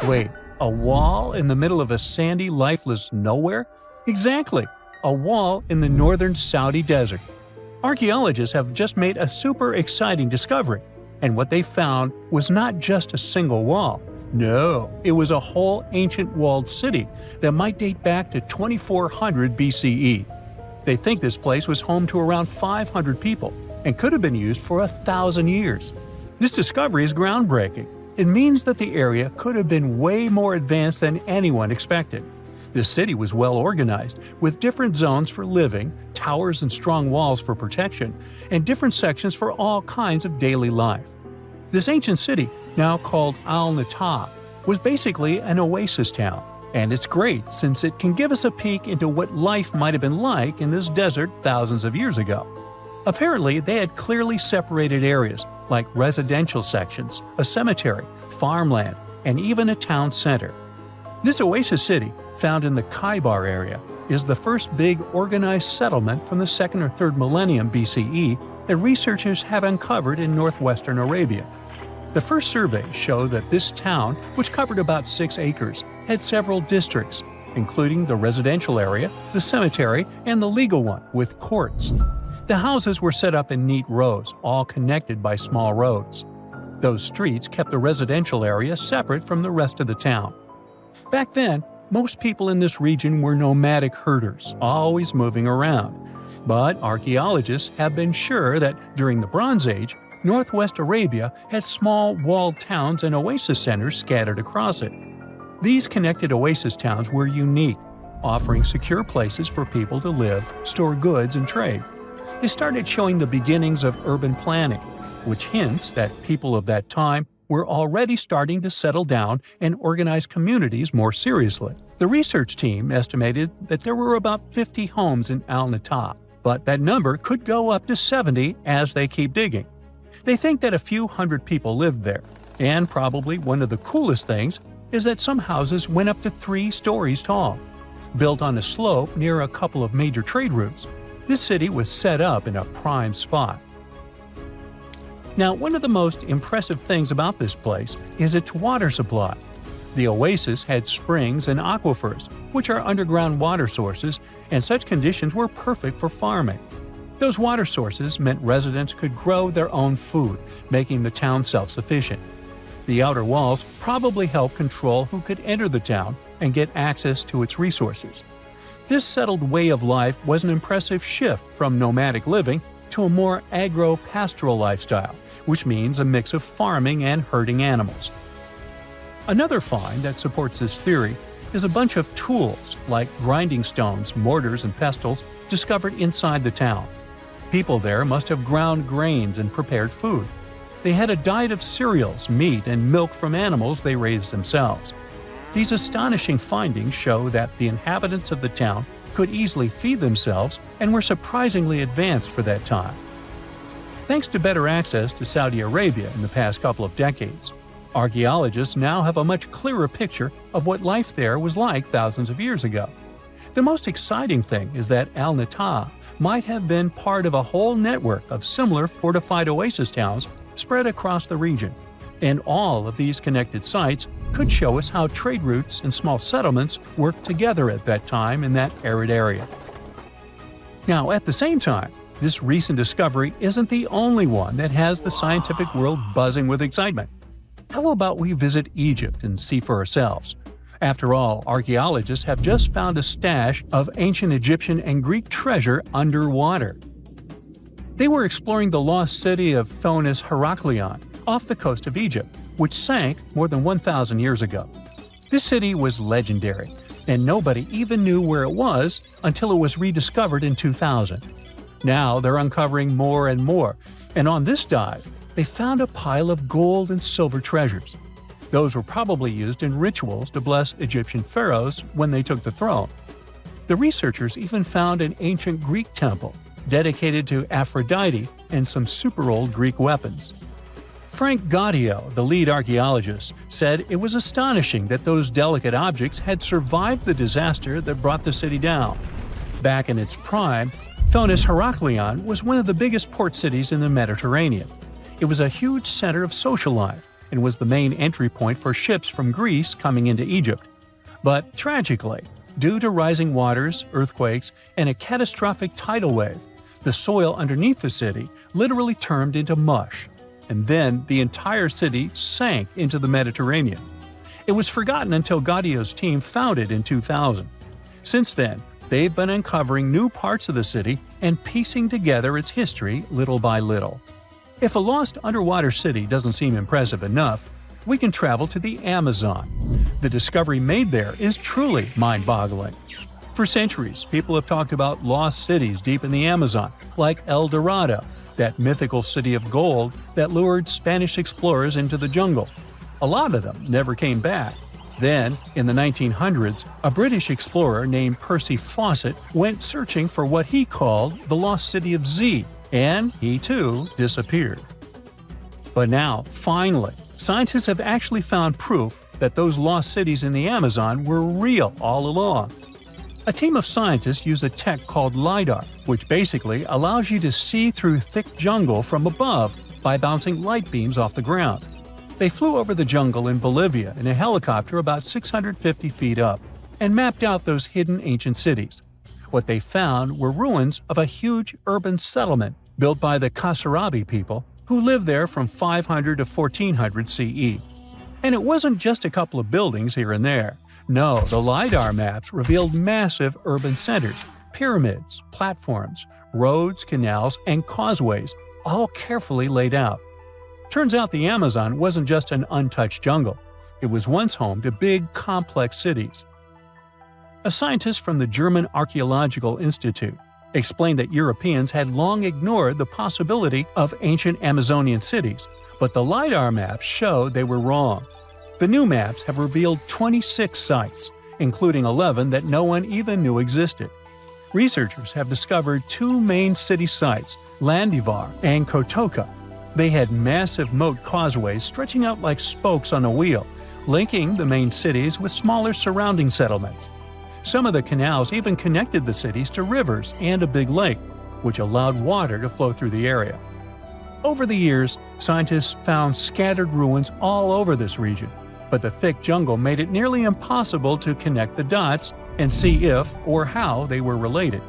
Wait, a wall in the middle of a sandy, lifeless nowhere? Exactly, a wall in the northern Saudi desert. Archaeologists have just made a super exciting discovery, and what they found was not just a single wall. No, it was a whole ancient walled city that might date back to 2400 BCE. They think this place was home to around 500 people and could have been used for 1,000 years. This discovery is groundbreaking. It means that the area could have been way more advanced than anyone expected. The city was well organized, with different zones for living, towers and strong walls for protection, and different sections for all kinds of daily life. This ancient city, now called Al-Nata, was basically an oasis town, and it's great since it can give us a peek into what life might have been like in this desert thousands of years ago. Apparently, they had clearly separated areas, like residential sections, a cemetery, farmland, and even a town center. This oasis city, found in the Khaybar area, is the first big organized settlement from the 2nd or 3rd millennium BCE that researchers have uncovered in northwestern Arabia. The first surveys show that this town, which covered about 6 acres, had several districts, including the residential area, the cemetery, and the legal one, with courts. The houses were set up in neat rows, all connected by small roads. Those streets kept the residential area separate from the rest of the town. Back then, most people in this region were nomadic herders, always moving around. But archaeologists have been sure that during the Bronze Age, Northwest Arabia had small walled towns and oasis centers scattered across it. These connected oasis towns were unique, offering secure places for people to live, store goods, and trade. They started showing the beginnings of urban planning, which hints that people of that time were already starting to settle down and organize communities more seriously. The research team estimated that there were about 50 homes in Al-Nata, but that number could go up to 70 as they keep digging. They think that a few hundred people lived there, and probably one of the coolest things is that some houses went up to 3 stories tall. Built on a slope near a couple of major trade routes, this city was set up in a prime spot. Now, one of the most impressive things about this place is its water supply. The oasis had springs and aquifers, which are underground water sources, and such conditions were perfect for farming. Those water sources meant residents could grow their own food, making the town self-sufficient. The outer walls probably helped control who could enter the town and get access to its resources. This settled way of life was an impressive shift from nomadic living to a more agro-pastoral lifestyle, which means a mix of farming and herding animals. Another find that supports this theory is a bunch of tools like grinding stones, mortars, and pestles discovered inside the town. People there must have ground grains and prepared food. They had a diet of cereals, meat, and milk from animals they raised themselves. These astonishing findings show that the inhabitants of the town could easily feed themselves and were surprisingly advanced for that time. Thanks to better access to Saudi Arabia in the past couple of decades, archaeologists now have a much clearer picture of what life there was like thousands of years ago. The most exciting thing is that Al-Nata might have been part of a whole network of similar fortified oasis towns spread across the region, and all of these connected sites could show us how trade routes and small settlements worked together at that time in that arid area. Now, at the same time, this recent discovery isn't the only one that has the scientific world buzzing with excitement. How about we visit Egypt and see for ourselves? After all, archaeologists have just found a stash of ancient Egyptian and Greek treasure underwater. They were exploring the lost city of Thonus Heracleion off the coast of Egypt, which sank more than 1,000 years ago. This city was legendary, and nobody even knew where it was until it was rediscovered in 2000. Now they're uncovering more and more, and on this dive, they found a pile of gold and silver treasures. Those were probably used in rituals to bless Egyptian pharaohs when they took the throne. The researchers even found an ancient Greek temple dedicated to Aphrodite and some super old Greek weapons. Frank Gaudio, the lead archaeologist, said it was astonishing that those delicate objects had survived the disaster that brought the city down. Back in its prime, Thonus Heracleion was one of the biggest port cities in the Mediterranean. It was a huge center of social life and was the main entry point for ships from Greece coming into Egypt. But tragically, due to rising waters, earthquakes, and a catastrophic tidal wave, the soil underneath the city literally turned into mush, and then the entire city sank into the Mediterranean. It was forgotten until Gaudio's team found it in 2000. Since then, they've been uncovering new parts of the city and piecing together its history little by little. If a lost underwater city doesn't seem impressive enough, we can travel to the Amazon. The discovery made there is truly mind-boggling. For centuries, people have talked about lost cities deep in the Amazon, like El Dorado, that mythical city of gold that lured Spanish explorers into the jungle. A lot of them never came back. Then, in the 1900s, a British explorer named Percy Fawcett went searching for what he called the lost city of Z, and he too disappeared. But now, finally, scientists have actually found proof that those lost cities in the Amazon were real all along. A team of scientists use a tech called LiDAR, which basically allows you to see through thick jungle from above by bouncing light beams off the ground. They flew over the jungle in Bolivia in a helicopter about 650 feet up and mapped out those hidden ancient cities. What they found were ruins of a huge urban settlement built by the Kasarabi people who lived there from 500 to 1400 CE. And it wasn't just a couple of buildings here and there. No, the LiDAR maps revealed massive urban centers, pyramids, platforms, roads, canals, and causeways, all carefully laid out. Turns out the Amazon wasn't just an untouched jungle. It was once home to big, complex cities. A scientist from the German Archaeological Institute explained that Europeans had long ignored the possibility of ancient Amazonian cities, but the LiDAR maps showed they were wrong. The new maps have revealed 26 sites, including 11 that no one even knew existed. Researchers have discovered 2 main city sites, Landivar and Kotoka. They had massive moat causeways stretching out like spokes on a wheel, linking the main cities with smaller surrounding settlements. Some of the canals even connected the cities to rivers and a big lake, which allowed water to flow through the area. Over the years, scientists found scattered ruins all over this region, but the thick jungle made it nearly impossible to connect the dots and see if or how they were related.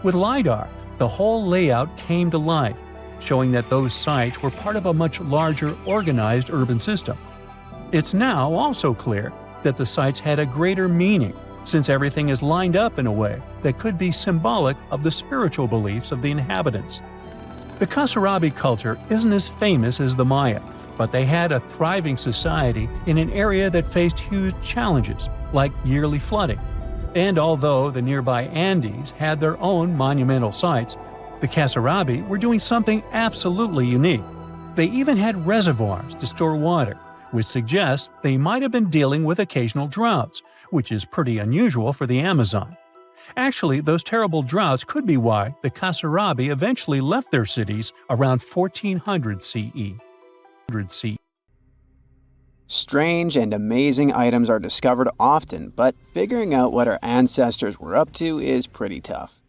With LiDAR, the whole layout came to life, showing that those sites were part of a much larger organized urban system. It's now also clear that the sites had a greater meaning, since everything is lined up in a way that could be symbolic of the spiritual beliefs of the inhabitants. The Kasarabi culture isn't as famous as the Maya, but they had a thriving society in an area that faced huge challenges, like yearly flooding. And although the nearby Andes had their own monumental sites, the Kasarabi were doing something absolutely unique. They even had reservoirs to store water, which suggests they might have been dealing with occasional droughts, which is pretty unusual for the Amazon. Actually, those terrible droughts could be why the Kasarabi eventually left their cities around 1400 CE. Strange and amazing items are discovered often, but figuring out what our ancestors were up to is pretty tough.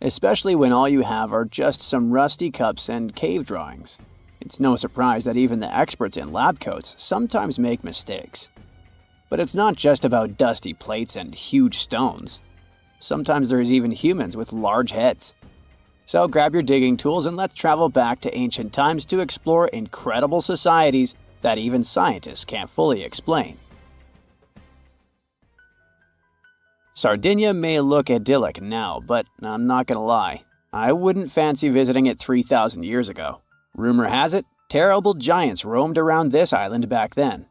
Especially when all you have are just some rusty cups and cave drawings. It's no surprise that even the experts in lab coats sometimes make mistakes. But it's not just about dusty plates and huge stones. Sometimes there's even humans with large heads. So grab your digging tools and let's travel back to ancient times to explore incredible societies that even scientists can't fully explain. Sardinia may look idyllic now, but I'm not gonna lie, I wouldn't fancy visiting it 3,000 years ago. Rumor has it, terrible giants roamed around this island back then.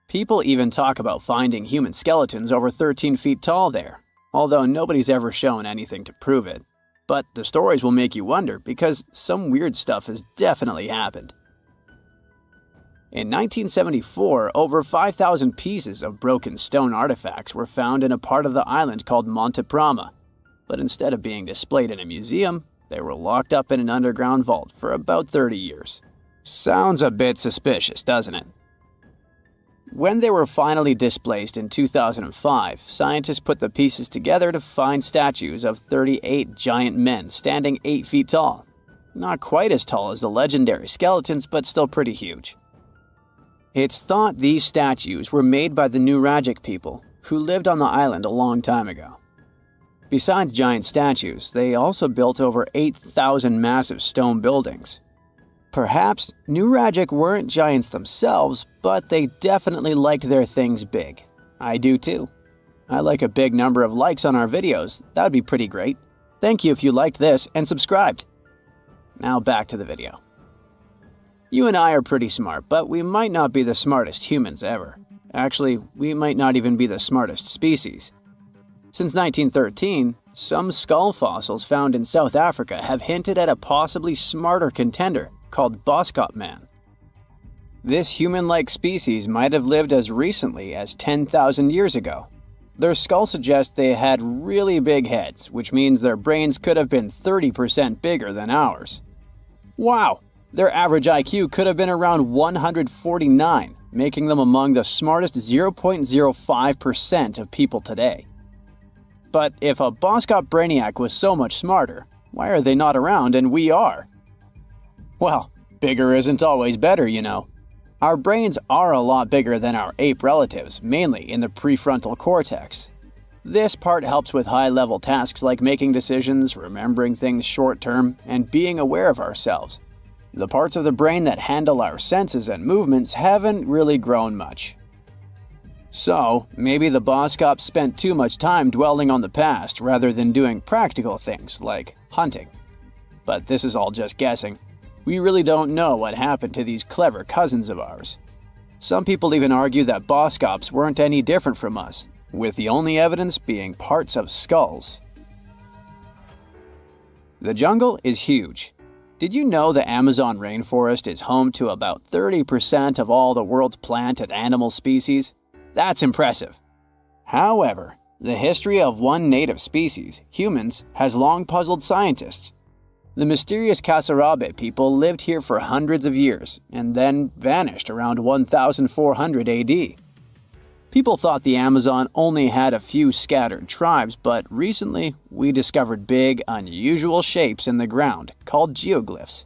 People even talk about finding human skeletons over 13 feet tall there, although nobody's ever shown anything to prove it. But the stories will make you wonder because some weird stuff has definitely happened. In 1974, over 5,000 pieces of broken stone artifacts were found in a part of the island called Monte Prama, but instead of being displayed in a museum, they were locked up in an underground vault for about 30 years. Sounds a bit suspicious, doesn't it? When they were finally displaced in 2005, scientists put the pieces together to find statues of 38 giant men standing 8 feet tall. Not quite as tall as the legendary skeletons, but still pretty huge. It's thought these statues were made by the Nuragic people, who lived on the island a long time ago. Besides giant statues, they also built over 8,000 massive stone buildings. Perhaps Nuragic weren't giants themselves, but they definitely liked their things big. I do too. I like a big number of likes on our videos. That would be pretty great. Thank you if you liked this and subscribed. Now back to the video. You and I are pretty smart, but we might not be the smartest humans ever. Actually, we might not even be the smartest species. Since 1913, some skull fossils found in South Africa have hinted at a possibly smarter contender called Boscop man. This human-like species might have lived as recently as 10,000 years ago. Their skull suggests they had really big heads, which means their brains could have been 30% bigger than ours. Wow! Their average IQ could have been around 149, making them among the smartest 0.05% of people today. But if a Boscop brainiac was so much smarter, why are they not around and we are? Well, bigger isn't always better, you know. Our brains are a lot bigger than our ape relatives, mainly in the prefrontal cortex. This part helps with high-level tasks like making decisions, remembering things short-term, and being aware of ourselves. The parts of the brain that handle our senses and movements haven't really grown much. So, maybe the Boscop spent too much time dwelling on the past rather than doing practical things like hunting. But this is all just guessing. We really don't know what happened to these clever cousins of ours. Some people even argue that Boscops weren't any different from us, with the only evidence being parts of skulls. The jungle is huge. Did you know the Amazon rainforest is home to about 30% of all the world's plant and animal species? That's impressive. However, the history of one native species, humans, has long puzzled scientists. The mysterious Kasarabe people lived here for hundreds of years and then vanished around 1400 AD. People thought the Amazon only had a few scattered tribes, but recently we discovered big, unusual shapes in the ground called geoglyphs.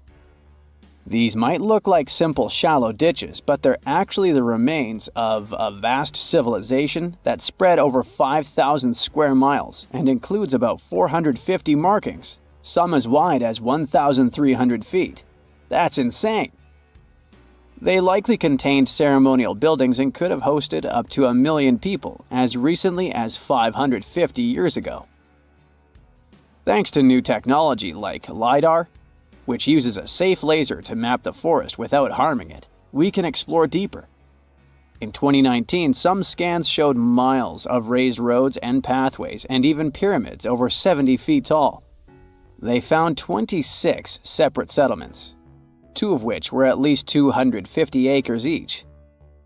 These might look like simple shallow ditches, but they're actually the remains of a vast civilization that spread over 5,000 square miles and includes about 450 markings, some as wide as 1,300 feet. That's insane! They likely contained ceremonial buildings and could have hosted up to 1 million people as recently as 550 years ago. Thanks to new technology like LiDAR, which uses a safe laser to map the forest without harming it, we can explore deeper. In 2019, some scans showed miles of raised roads and pathways and even pyramids over 70 feet tall. They found 26 separate settlements, 2 of which were at least 250 acres each.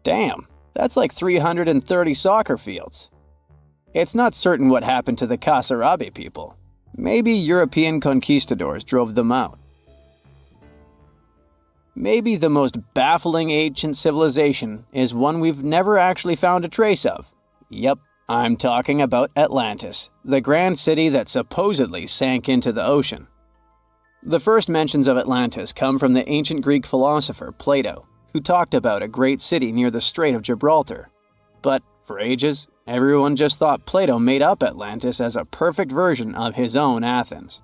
Damn, that's like 330 soccer fields. It's not certain what happened to the Kasarabe people. Maybe European conquistadors drove them out. Maybe the most baffling ancient civilization is one we've never actually found a trace of. Yep, I'm talking about Atlantis, the grand city that supposedly sank into the ocean. The first mentions of Atlantis come from the ancient Greek philosopher Plato, who talked about a great city near the Strait of Gibraltar. But for ages, everyone just thought Plato made up Atlantis as a perfect version of his own Athens.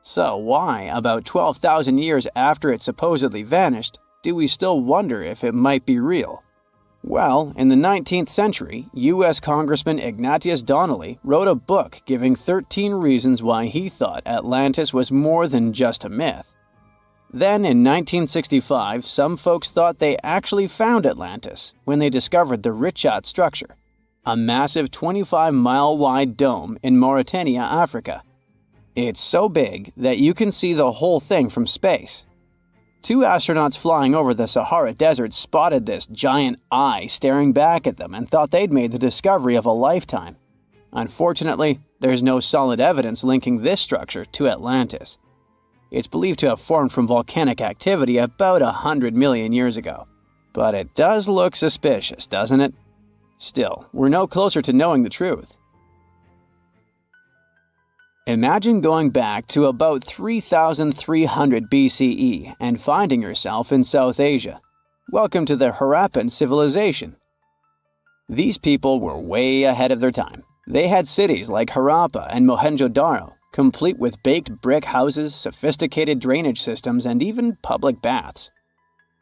So why, about 12,000 years after it supposedly vanished, do we still wonder if it might be real? Well, in the 19th century, U.S. Congressman Ignatius Donnelly wrote a book giving 13 reasons why he thought Atlantis was more than just a myth. Then, in 1965, some folks thought they actually found Atlantis when they discovered the Richat structure, a massive 25-mile-wide dome in Mauritania, Africa. It's so big that you can see the whole thing from space. 2 astronauts flying over the Sahara Desert spotted this giant eye staring back at them and thought they'd made the discovery of a lifetime. Unfortunately, there's no solid evidence linking this structure to Atlantis. It's believed to have formed from volcanic activity about 100 million years ago. But it does look suspicious, doesn't it? Still, we're no closer to knowing the truth. Imagine going back to about 3,300 BCE and finding yourself in South Asia. Welcome to the Harappan civilization. These people were way ahead of their time. They had cities like Harappa and Mohenjo-Daro, complete with baked brick houses, sophisticated drainage systems, and even public baths.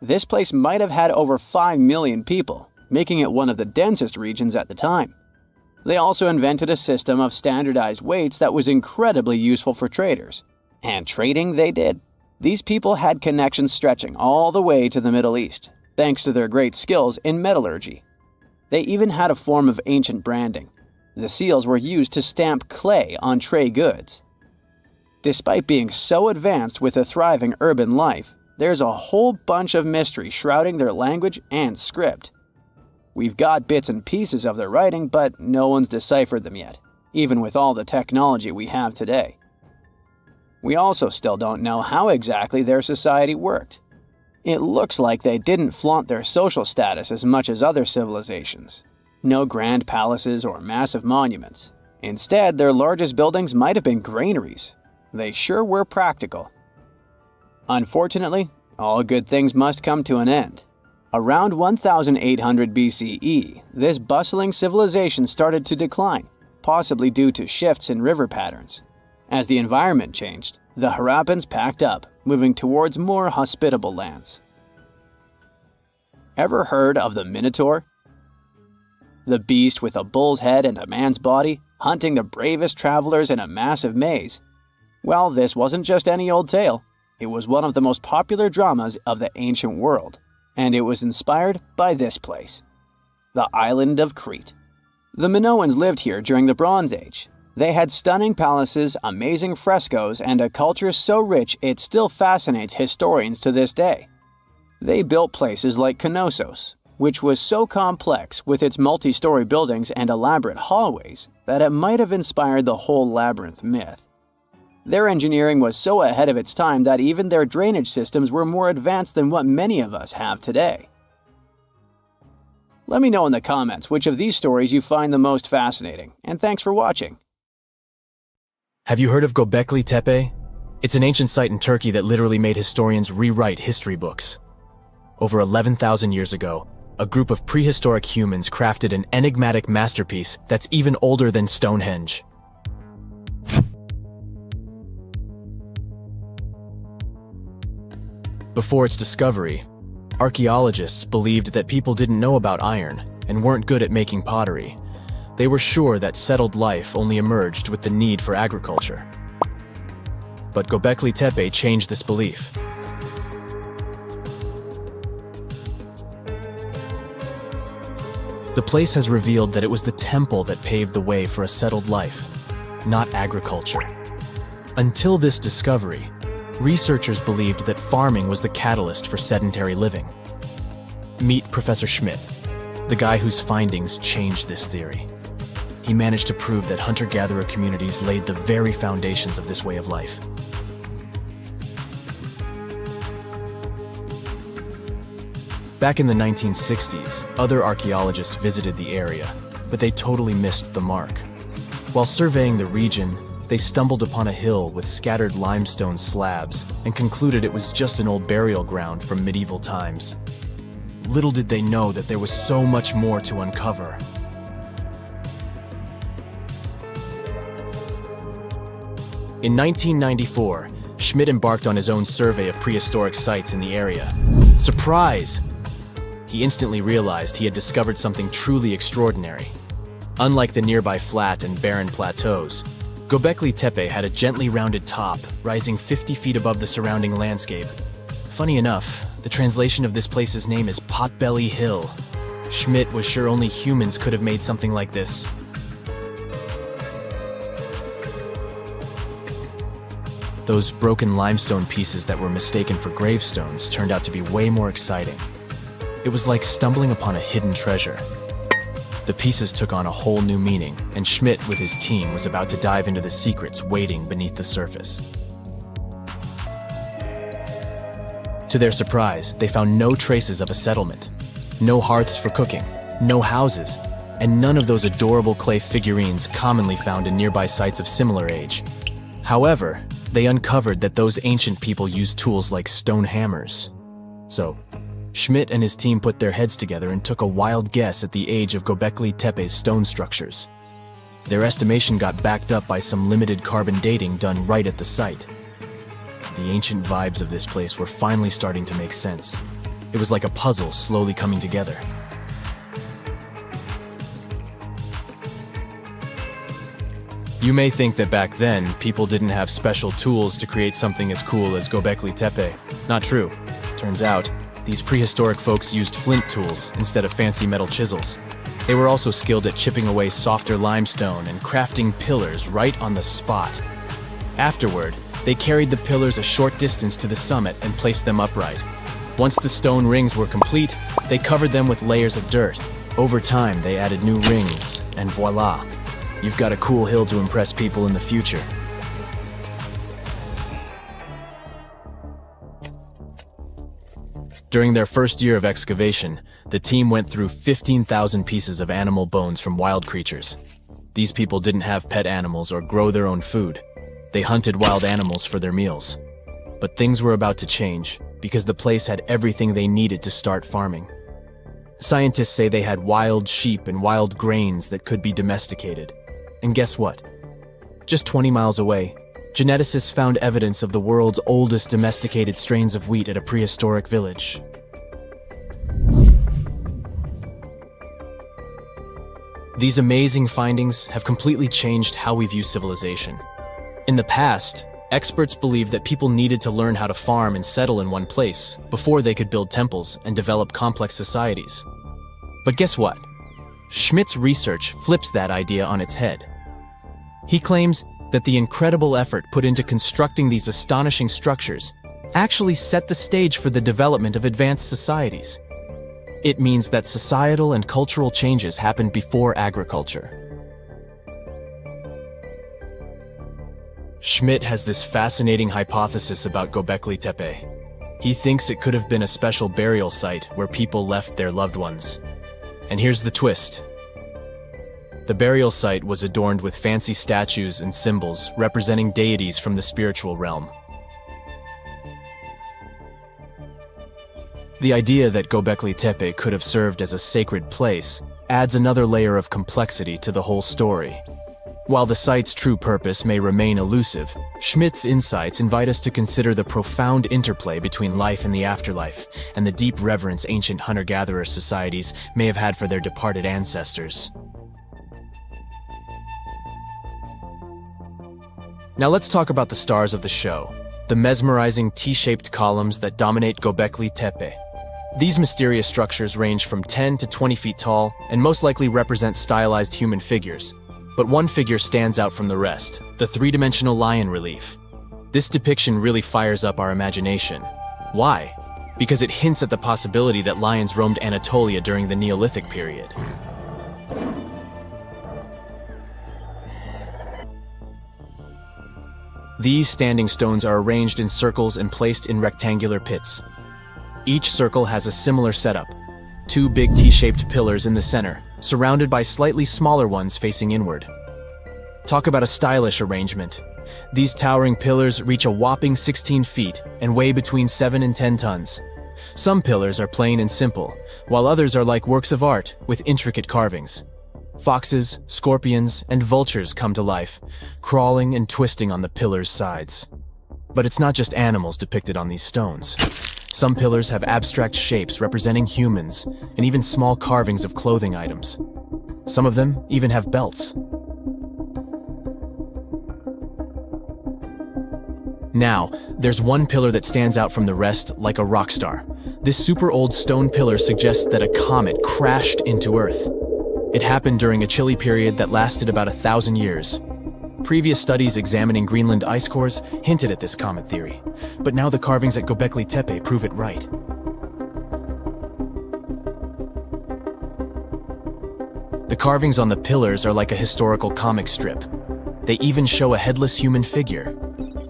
This place might have had over 5 million people, making it one of the densest regions at the time. They also invented a system of standardized weights that was incredibly useful for traders. And trading they did. These people had connections stretching all the way to the Middle East, thanks to their great skills in metallurgy. They even had a form of ancient branding. The seals were used to stamp clay on trade goods. Despite being so advanced with a thriving urban life, there's a whole bunch of mystery shrouding their language and script. We've got bits and pieces of their writing, but no one's deciphered them yet, even with all the technology we have today. We also still don't know how exactly their society worked. It looks like they didn't flaunt their social status as much as other civilizations. No grand palaces or massive monuments. Instead, their largest buildings might have been granaries. They sure were practical. Unfortunately, all good things must come to an end. Around 1800 BCE, this bustling civilization started to decline, possibly due to shifts in river patterns. As the environment changed, the Harappans packed up, moving towards more hospitable lands. Ever heard of the Minotaur? The beast with a bull's head and a man's body, hunting the bravest travelers in a massive maze. Well, this wasn't just any old tale. It was one of the most popular dramas of the ancient world. And it was inspired by this place, the island of Crete. The Minoans lived here during the Bronze Age. They had stunning palaces, amazing frescoes, and a culture so rich it still fascinates historians to this day. They built places like Knossos, which was so complex with its multi-story buildings and elaborate hallways that it might have inspired the whole labyrinth myth. Their engineering was so ahead of its time that even their drainage systems were more advanced than what many of us have today. Let me know in the comments which of these stories you find the most fascinating, and thanks for watching. Have you heard of Gobekli Tepe? It's an ancient site in Turkey that literally made historians rewrite history books. Over 11,000 years ago, a group of prehistoric humans crafted an enigmatic masterpiece that's even older than Stonehenge. Before its discovery, archaeologists believed that people didn't know about iron and weren't good at making pottery. They were sure that settled life only emerged with the need for agriculture. But Gobekli Tepe changed this belief. The place has revealed that it was the temple that paved the way for a settled life, not agriculture. Until this discovery, researchers believed that farming was the catalyst for sedentary living. Meet Professor Schmidt, the guy whose findings changed this theory. He managed to prove that hunter-gatherer communities laid the very foundations of this way of life. Back in the 1960s, other archaeologists visited the area, but they totally missed the mark. While surveying the region, they stumbled upon a hill with scattered limestone slabs and concluded it was just an old burial ground from medieval times. Little did they know that there was so much more to uncover. In 1994, Schmidt embarked on his own survey of prehistoric sites in the area. Surprise! He instantly realized he had discovered something truly extraordinary. Unlike the nearby flat and barren plateaus, Gobekli Tepe had a gently rounded top, rising 50 feet above the surrounding landscape. Funny enough, the translation of this place's name is Potbelly Hill. Schmidt was sure only humans could have made something like this. Those broken limestone pieces that were mistaken for gravestones turned out to be way more exciting. It was like stumbling upon a hidden treasure. The pieces took on a whole new meaning, and Schmidt with his team was about to dive into the secrets waiting beneath the surface. To their surprise, they found no traces of a settlement. No hearths for cooking, no houses, and none of those adorable clay figurines commonly found in nearby sites of similar age. However, they uncovered that those ancient people used tools like stone hammers. So, Schmidt and his team put their heads together and took a wild guess at the age of Gobekli Tepe's stone structures. Their estimation got backed up by some limited carbon dating done right at the site. The ancient vibes of this place were finally starting to make sense. It was like a puzzle slowly coming together. You may think that back then, people didn't have special tools to create something as cool as Gobekli Tepe. Not true. Turns out, these prehistoric folks used flint tools instead of fancy metal chisels. They were also skilled at chipping away softer limestone and crafting pillars right on the spot. Afterward, they carried the pillars a short distance to the summit and placed them upright. Once the stone rings were complete, they covered them with layers of dirt. Over time, they added new rings, and voila! You've got a cool hill to impress people in the future. During their first year of excavation, the team went through 15,000 pieces of animal bones from wild creatures. These people didn't have pet animals or grow their own food. They hunted wild animals for their meals. But things were about to change, because the place had everything they needed to start farming. Scientists say they had wild sheep and wild grains that could be domesticated. And guess what? Just 20 miles away, geneticists found evidence of the world's oldest domesticated strains of wheat at a prehistoric village. These amazing findings have completely changed how we view civilization. In the past, experts believed that people needed to learn how to farm and settle in one place before they could build temples and develop complex societies. But guess what? Schmidt's research flips that idea on its head. He claims that the incredible effort put into constructing these astonishing structures actually set the stage for the development of advanced societies. It means that societal and cultural changes happened before agriculture. Schmidt has this fascinating hypothesis about Gobekli Tepe. He thinks it could have been a special burial site where people left their loved ones. And here's the twist. The burial site was adorned with fancy statues and symbols representing deities from the spiritual realm. The idea that Gobekli Tepe could have served as a sacred place adds another layer of complexity to the whole story. While the site's true purpose may remain elusive, Schmidt's insights invite us to consider the profound interplay between life and the afterlife, and the deep reverence ancient hunter-gatherer societies may have had for their departed ancestors. Now let's talk about the stars of the show, the mesmerizing T-shaped columns that dominate Gobekli Tepe. These mysterious structures range from 10 to 20 feet tall and most likely represent stylized human figures. But one figure stands out from the rest, the three-dimensional lion relief. This depiction really fires up our imagination. Why? Because it hints at the possibility that lions roamed Anatolia during the Neolithic period. These standing stones are arranged in circles and placed in rectangular pits. Each circle has a similar setup. Two big T-shaped pillars in the center, surrounded by slightly smaller ones facing inward. Talk about a stylish arrangement. These towering pillars reach a whopping 16 feet and weigh between 7 and 10 tons. Some pillars are plain and simple, while others are like works of art with intricate carvings. Foxes, scorpions, and vultures come to life, crawling and twisting on the pillars' sides. But it's not just animals depicted on these stones. Some pillars have abstract shapes representing humans, and even small carvings of clothing items. Some of them even have belts. Now, there's one pillar that stands out from the rest like a rock star. This super old stone pillar suggests that a comet crashed into Earth. It happened during a chilly period that lasted about 1,000 years. Previous studies examining Greenland ice cores hinted at this comet theory, but now the carvings at Gobekli Tepe prove it right. The carvings on the pillars are like a historical comic strip. They even show a headless human figure.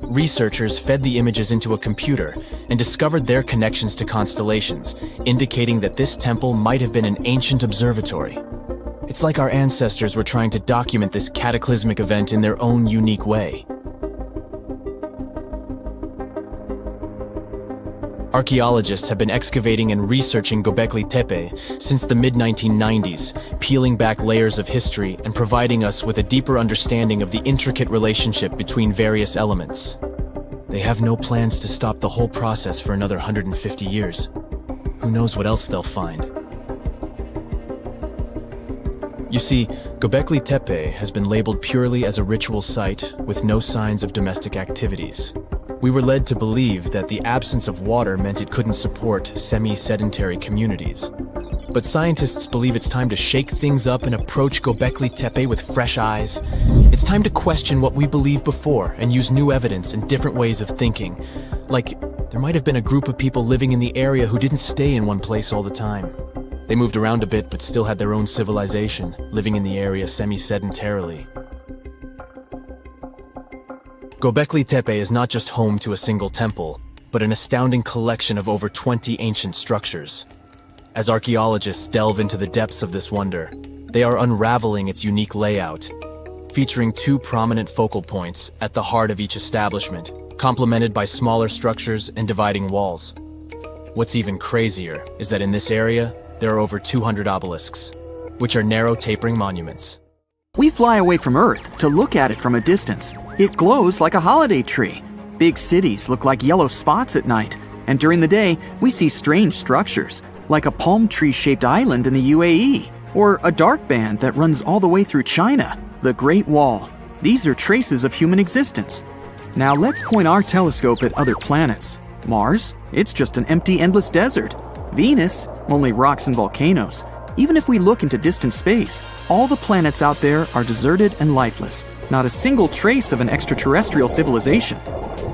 Researchers fed the images into a computer and discovered their connections to constellations, indicating that this temple might have been an ancient observatory. It's like our ancestors were trying to document this cataclysmic event in their own unique way. Archaeologists have been excavating and researching Gobekli Tepe since the mid-1990s, peeling back layers of history and providing us with a deeper understanding of the intricate relationship between various elements. They have no plans to stop the whole process for another 150 years. Who knows what else they'll find? You see, Gobekli Tepe has been labeled purely as a ritual site with no signs of domestic activities. We were led to believe that the absence of water meant it couldn't support semi-sedentary communities. But scientists believe it's time to shake things up and approach Gobekli Tepe with fresh eyes. It's time to question what we believed before and use new evidence and different ways of thinking. Like, there might have been a group of people living in the area who didn't stay in one place all the time. They moved around a bit but still had their own civilization, living in the area semi-sedentarily. Gobekli Tepe is not just home to a single temple, but an astounding collection of over 20 ancient structures. As archaeologists delve into the depths of this wonder, they are unraveling its unique layout, featuring two prominent focal points at the heart of each establishment, complemented by smaller structures and dividing walls. What's even crazier is that in this area, there are over 200 obelisks, which are narrow tapering monuments. We fly away from Earth to look at it from a distance. It glows like a holiday tree. Big cities look like yellow spots at night, and during the day, we see strange structures, like a palm tree-shaped island in the UAE, or a dark band that runs all the way through China, the Great Wall. These are traces of human existence. Now let's point our telescope at other planets. Mars, it's just an empty, endless desert. Venus, only rocks and volcanoes. Even if we look into distant space, all the planets out there are deserted and lifeless. Not a single trace of an extraterrestrial civilization.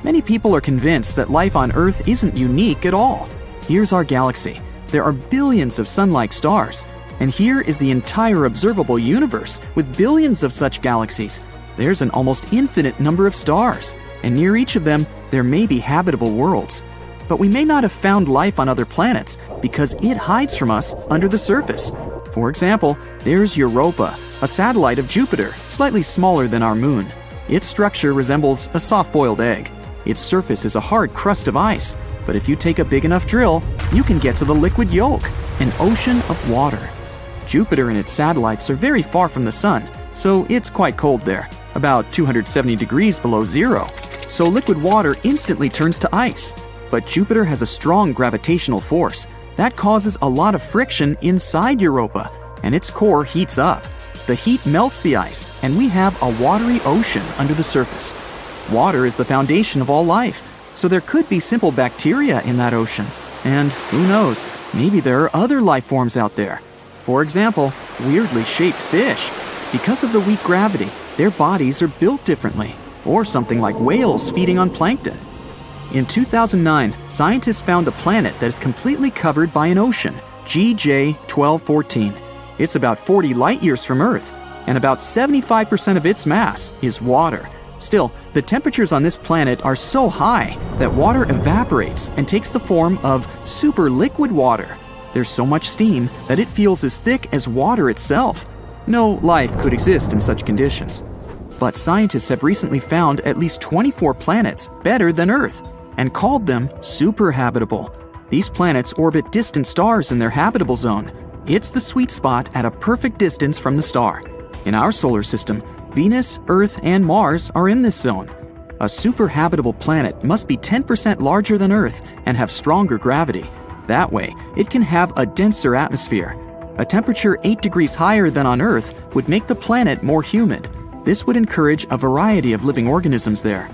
Many people are convinced that life on Earth isn't unique at all. Here's our galaxy. There are billions of sun-like stars. And here is the entire observable universe with billions of such galaxies. There's an almost infinite number of stars, and near each of them, there may be habitable worlds. But we may not have found life on other planets because it hides from us under the surface. For example, there's Europa, a satellite of Jupiter, slightly smaller than our moon. Its structure resembles a soft-boiled egg. Its surface is a hard crust of ice, but if you take a big enough drill, you can get to the liquid yolk, an ocean of water. Jupiter and its satellites are very far from the sun, so it's quite cold there, about 270 degrees below zero. So liquid water instantly turns to ice. But Jupiter has a strong gravitational force that causes a lot of friction inside Europa, and its core heats up. The heat melts the ice, and we have a watery ocean under the surface. Water is the foundation of all life, so there could be simple bacteria in that ocean. And who knows, maybe there are other life forms out there. For example, weirdly shaped fish. Because of the weak gravity, their bodies are built differently, or something like whales feeding on plankton. In 2009, scientists found a planet that is completely covered by an ocean, GJ 1214. It's about 40 light-years from Earth, and about 75% of its mass is water. Still, the temperatures on this planet are so high that water evaporates and takes the form of super liquid water. There's so much steam that it feels as thick as water itself. No life could exist in such conditions. But scientists have recently found at least 24 planets better than Earth and called them superhabitable. These planets orbit distant stars in their habitable zone. It's the sweet spot at a perfect distance from the star. In our solar system, Venus, Earth, and Mars are in this zone. A superhabitable planet must be 10% larger than Earth and have stronger gravity. That way, it can have a denser atmosphere. A temperature 8 degrees higher than on Earth would make the planet more humid. This would encourage a variety of living organisms there.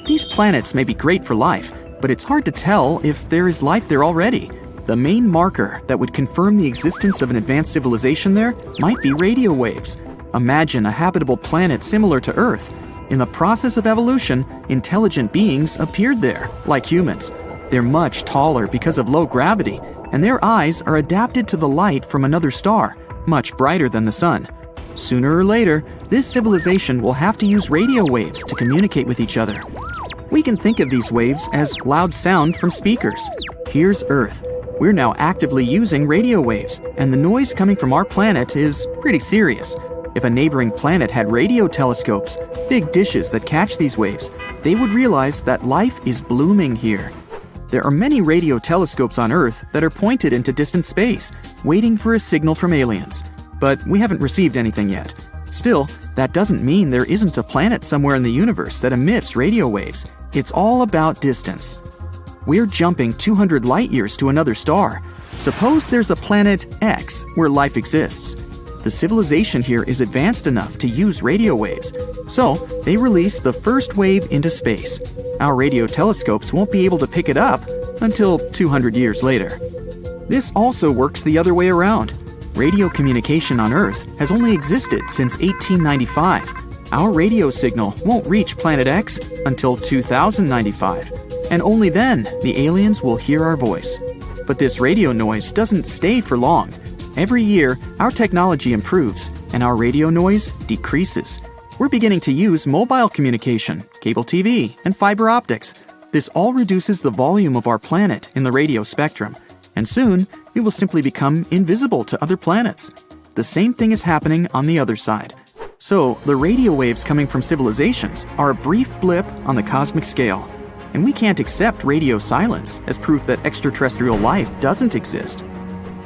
These planets may be great for life, but it's hard to tell if there is life there already. The main marker that would confirm the existence of an advanced civilization there might be radio waves. Imagine a habitable planet similar to Earth. In the process of evolution, intelligent beings appeared there, like humans. They're much taller because of low gravity, and their eyes are adapted to the light from another star, much brighter than the sun. Sooner or later, this civilization will have to use radio waves to communicate with each other. We can think of these waves as loud sound from speakers. Here's Earth. We're now actively using radio waves, and the noise coming from our planet is pretty serious. If a neighboring planet had radio telescopes, big dishes that catch these waves, they would realize that life is blooming here. There are many radio telescopes on Earth that are pointed into distant space, waiting for a signal from aliens. But we haven't received anything yet. Still, that doesn't mean there isn't a planet somewhere in the universe that emits radio waves. It's all about distance. We're jumping 200 light-years to another star. Suppose there's a planet X where life exists. The civilization here is advanced enough to use radio waves, so they release the first wave into space. Our radio telescopes won't be able to pick it up until 200 years later. This also works the other way around. Radio communication on Earth has only existed since 1895. Our radio signal won't reach Planet X until 2095, and only then the aliens will hear our voice. But this radio noise doesn't stay for long. Every year, our technology improves, and our radio noise decreases. We're beginning to use mobile communication, cable TV, and fiber optics. This all reduces the volume of our planet in the radio spectrum, and soon it will simply become invisible to other planets. The same thing is happening on the other side. So, the radio waves coming from civilizations are a brief blip on the cosmic scale, and we can't accept radio silence as proof that extraterrestrial life doesn't exist.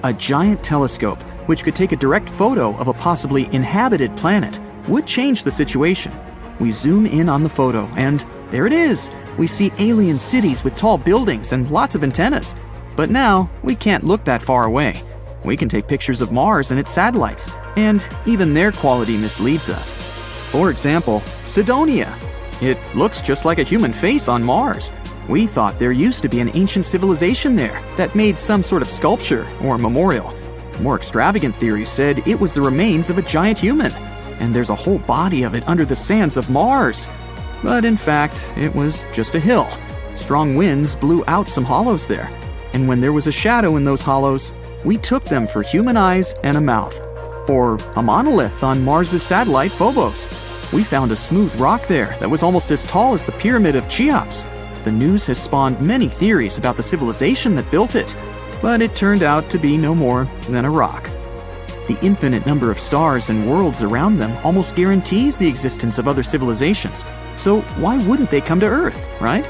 A giant telescope, which could take a direct photo of a possibly inhabited planet, would change the situation. We zoom in on the photo, and there it is! We see alien cities with tall buildings and lots of antennas. But now, we can't look that far away. We can take pictures of Mars and its satellites, and even their quality misleads us. For example, Cydonia. It looks just like a human face on Mars. We thought there used to be an ancient civilization there that made some sort of sculpture or memorial. More extravagant theories said it was the remains of a giant human, and there's a whole body of it under the sands of Mars. But in fact, it was just a hill. Strong winds blew out some hollows there, and when there was a shadow in those hollows, we took them for human eyes and a mouth. Or a monolith on Mars' satellite Phobos. We found a smooth rock there that was almost as tall as the pyramid of Cheops. The news has spawned many theories about the civilization that built it, but it turned out to be no more than a rock. The infinite number of stars and worlds around them almost guarantees the existence of other civilizations, so why wouldn't they come to Earth, right?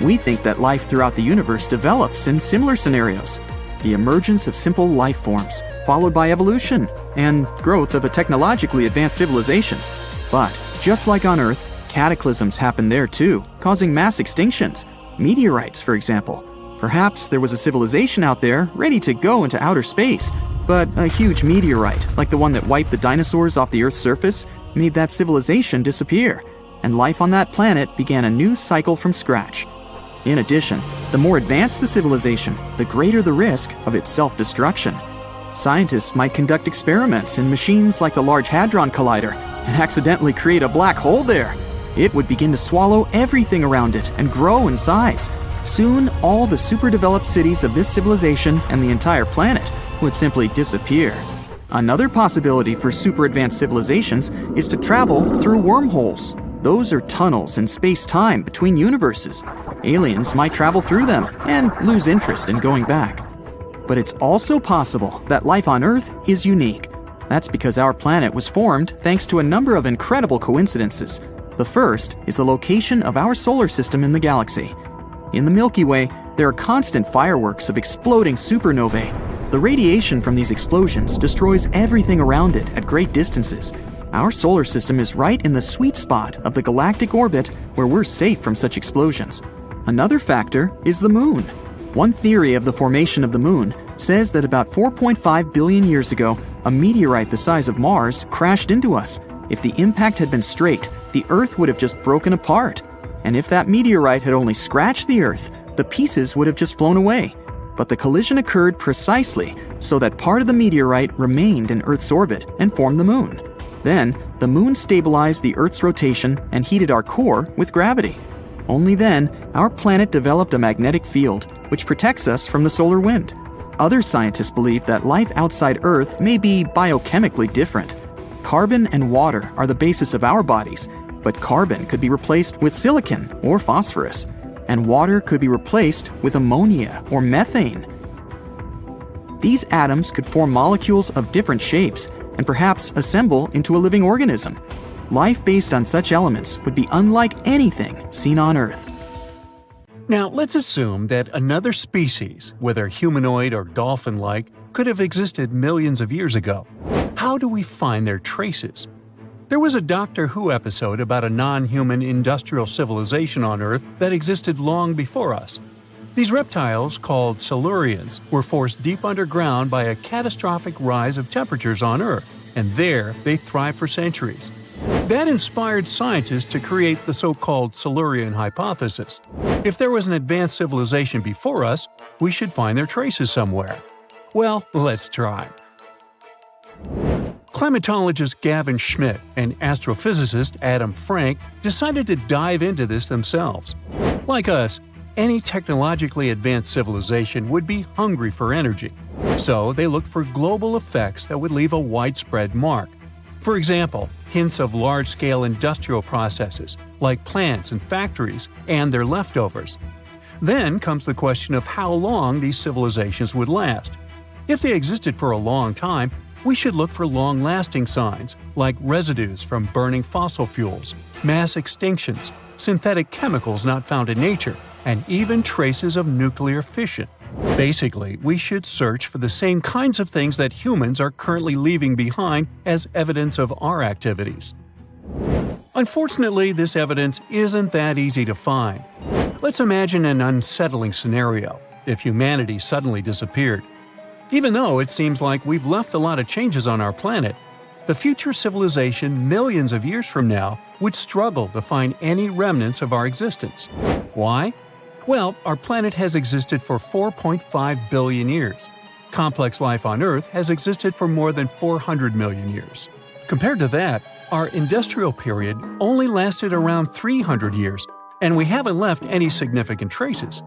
We think that life throughout the universe develops in similar scenarios. The emergence of simple life forms, followed by evolution, and growth of a technologically advanced civilization. But, just like on Earth, cataclysms happen there too, causing mass extinctions. Meteorites, for example. Perhaps there was a civilization out there ready to go into outer space, but a huge meteorite, like the one that wiped the dinosaurs off the Earth's surface, made that civilization disappear, and life on that planet began a new cycle from scratch. In addition, the more advanced the civilization, the greater the risk of its self-destruction. Scientists might conduct experiments in machines like the Large Hadron Collider and accidentally create a black hole there. It would begin to swallow everything around it and grow in size. Soon, all the super-developed cities of this civilization and the entire planet would simply disappear. Another possibility for super-advanced civilizations is to travel through wormholes. Those are tunnels in space-time between universes. Aliens might travel through them and lose interest in going back. But it's also possible that life on Earth is unique. That's because our planet was formed thanks to a number of incredible coincidences. The first is the location of our solar system in the galaxy. In the Milky Way, there are constant fireworks of exploding supernovae. The radiation from these explosions destroys everything around it at great distances. Our solar system is right in the sweet spot of the galactic orbit where we're safe from such explosions. Another factor is the moon. One theory of the formation of the moon says that about 4.5 billion years ago, a meteorite the size of Mars crashed into us. If the impact had been straight, the Earth would have just broken apart. And if that meteorite had only scratched the Earth, the pieces would have just flown away. But the collision occurred precisely so that part of the meteorite remained in Earth's orbit and formed the moon. Then, the moon stabilized the Earth's rotation and heated our core with gravity. Only then, our planet developed a magnetic field, which protects us from the solar wind. Other scientists believe that life outside Earth may be biochemically different. Carbon and water are the basis of our bodies, but carbon could be replaced with silicon or phosphorus, and water could be replaced with ammonia or methane. These atoms could form molecules of different shapes and perhaps assemble into a living organism. Life based on such elements would be unlike anything seen on Earth. Now, let's assume that another species, whether humanoid or dolphin-like, could have existed millions of years ago. How do we find their traces? There was a Doctor Who episode about a non-human industrial civilization on Earth that existed long before us. These reptiles, called Silurians, were forced deep underground by a catastrophic rise of temperatures on Earth, and there they thrived for centuries. That inspired scientists to create the so-called Silurian hypothesis. If there was an advanced civilization before us, we should find their traces somewhere. Well, let's try. Climatologist Gavin Schmidt and astrophysicist Adam Frank decided to dive into this themselves. Like us, any technologically advanced civilization would be hungry for energy, so they looked for global effects that would leave a widespread mark. For example, hints of large-scale industrial processes, like plants and factories, and their leftovers. Then comes the question of how long these civilizations would last. If they existed for a long time, we should look for long-lasting signs, like residues from burning fossil fuels, mass extinctions, synthetic chemicals not found in nature, and even traces of nuclear fission. Basically, we should search for the same kinds of things that humans are currently leaving behind as evidence of our activities. Unfortunately, this evidence isn't that easy to find. Let's imagine an unsettling scenario if humanity suddenly disappeared. Even though it seems like we've left a lot of changes on our planet, the future civilization millions of years from now would struggle to find any remnants of our existence. Why? Well, our planet has existed for 4.5 billion years. Complex life on Earth has existed for more than 400 million years. Compared to that, our industrial period only lasted around 300 years, and we haven't left any significant traces.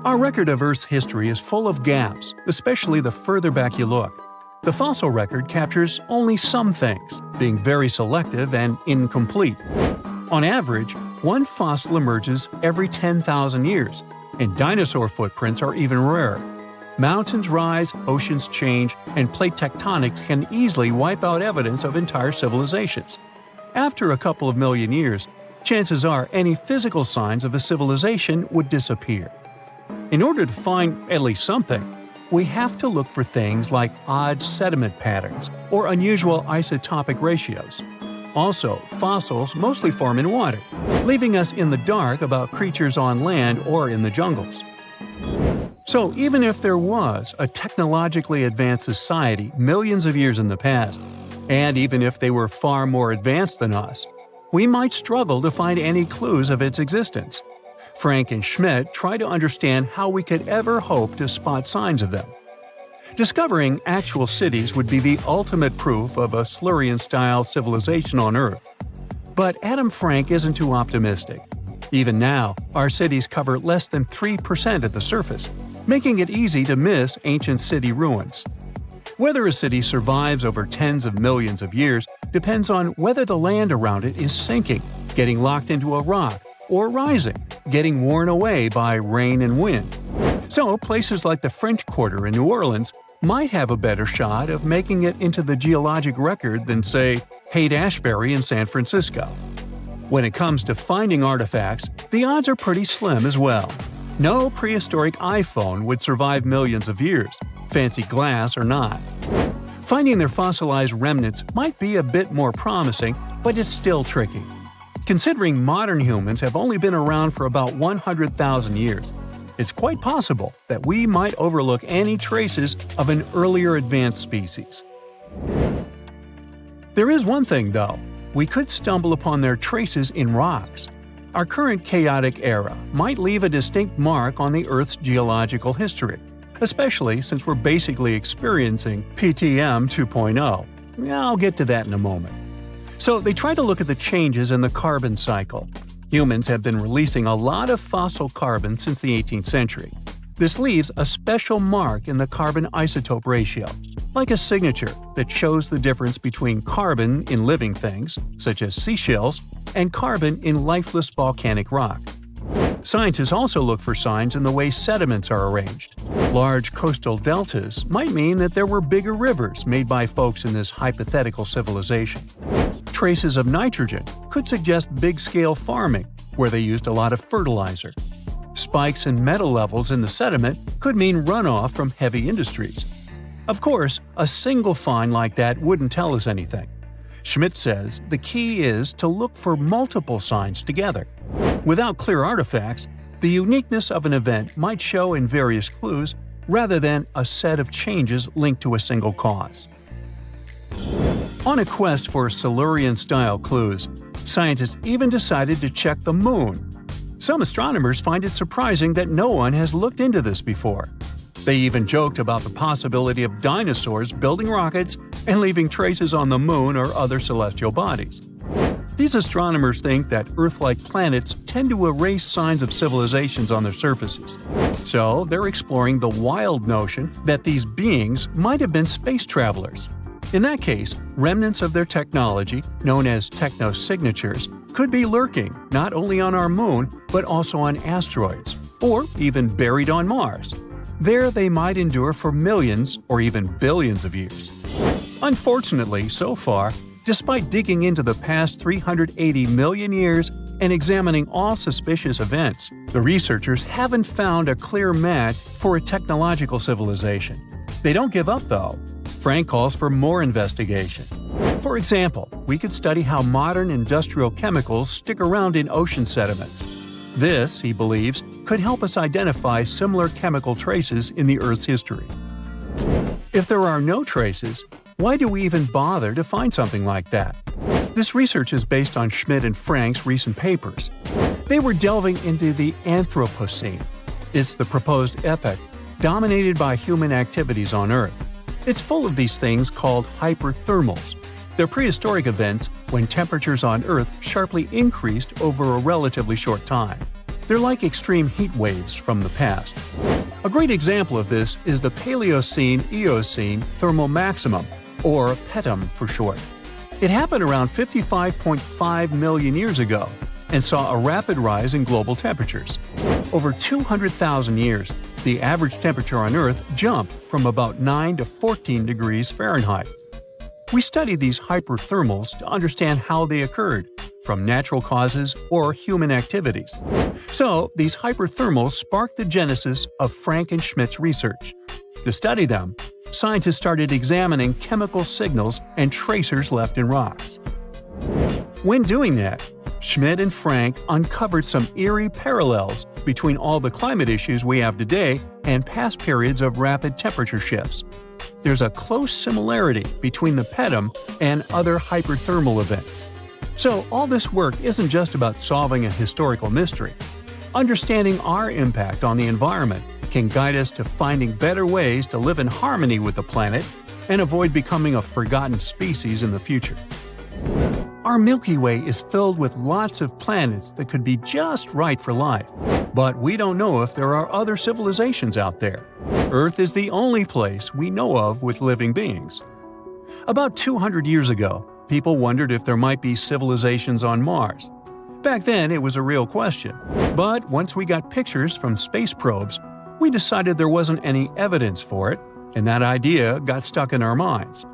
Our record of Earth's history is full of gaps, especially the further back you look. The fossil record captures only some things, being very selective and incomplete. On average, one fossil emerges every 10,000 years, and dinosaur footprints are even rarer. Mountains rise, oceans change, and plate tectonics can easily wipe out evidence of entire civilizations. After a couple of million years, chances are any physical signs of a civilization would disappear. In order to find at least something, we have to look for things like odd sediment patterns or unusual isotopic ratios. Also, fossils mostly form in water, leaving us in the dark about creatures on land or in the jungles. So even if there was a technologically advanced society millions of years in the past, and even if they were far more advanced than us, we might struggle to find any clues of its existence. Frank and Schmidt try to understand how we could ever hope to spot signs of them. Discovering actual cities would be the ultimate proof of a Silurian-style civilization on Earth. But Adam Frank isn't too optimistic. Even now, our cities cover less than 3% of the surface, making it easy to miss ancient city ruins. Whether a city survives over tens of millions of years depends on whether the land around it is sinking, getting locked into a rock, or rising, getting worn away by rain and wind. So, places like the French Quarter in New Orleans might have a better shot of making it into the geologic record than, say, Haight-Ashbury in San Francisco. When it comes to finding artifacts, the odds are pretty slim as well. No prehistoric iPhone would survive millions of years, fancy glass or not. Finding their fossilized remnants might be a bit more promising, but it's still tricky. Considering modern humans have only been around for about 100,000 years, it's quite possible that we might overlook any traces of an earlier advanced species. There is one thing, though. We could stumble upon their traces in rocks. Our current chaotic era might leave a distinct mark on the Earth's geological history, especially since we're basically experiencing PTM 2.0. I'll get to that in a moment. So they try to look at the changes in the carbon cycle. Humans have been releasing a lot of fossil carbon since the 18th century. This leaves a special mark in the carbon isotope ratio, like a signature that shows the difference between carbon in living things, such as seashells, and carbon in lifeless volcanic rock. Scientists also look for signs in the way sediments are arranged. Large coastal deltas might mean that there were bigger rivers made by folks in this hypothetical civilization. Traces of nitrogen could suggest big-scale farming, where they used a lot of fertilizer. Spikes in metal levels in the sediment could mean runoff from heavy industries. Of course, a single find like that wouldn't tell us anything. Schmidt says the key is to look for multiple signs together. Without clear artifacts, the uniqueness of an event might show in various clues rather than a set of changes linked to a single cause. On a quest for Silurian-style clues, scientists even decided to check the Moon. Some astronomers find it surprising that no one has looked into this before. They even joked about the possibility of dinosaurs building rockets and leaving traces on the Moon or other celestial bodies. These astronomers think that Earth-like planets tend to erase signs of civilizations on their surfaces. So they're exploring the wild notion that these beings might have been space travelers. In that case, remnants of their technology, known as technosignatures, could be lurking not only on our Moon, but also on asteroids, or even buried on Mars. There they might endure for millions or even billions of years. Unfortunately, so far, despite digging into the past 380 million years and examining all suspicious events, the researchers haven't found a clear match for a technological civilization. They don't give up, though. Frank calls for more investigation. For example, we could study how modern industrial chemicals stick around in ocean sediments. This, he believes, could help us identify similar chemical traces in the Earth's history. If there are no traces, why do we even bother to find something like that? This research is based on Schmidt and Frank's recent papers. They were delving into the Anthropocene. It's the proposed epoch, dominated by human activities on Earth. It's full of these things called hyperthermals. They're prehistoric events when temperatures on Earth sharply increased over a relatively short time. They're like extreme heat waves from the past. A great example of this is the Paleocene-Eocene thermal maximum, or PETM for short. It happened around 55.5 million years ago and saw a rapid rise in global temperatures. Over 200,000 years, the average temperature on Earth jumped from about 9 to 14 degrees Fahrenheit. We studied these hyperthermals to understand how they occurred, from natural causes or human activities. So, these hyperthermals sparked the genesis of Frank and Schmidt's research. To study them, scientists started examining chemical signals and tracers left in rocks. When doing that, Schmidt and Frank uncovered some eerie parallels between all the climate issues we have today and past periods of rapid temperature shifts. There's a close similarity between the PETM and other hyperthermal events. So all this work isn't just about solving a historical mystery. Understanding our impact on the environment can guide us to finding better ways to live in harmony with the planet and avoid becoming a forgotten species in the future. Our Milky Way is filled with lots of planets that could be just right for life, but we don't know if there are other civilizations out there. Earth is the only place we know of with living beings. About 200 years ago, people wondered if there might be civilizations on Mars. Back then, it was a real question, but once we got pictures from space probes, we decided there wasn't any evidence for it, and that idea got stuck in our minds.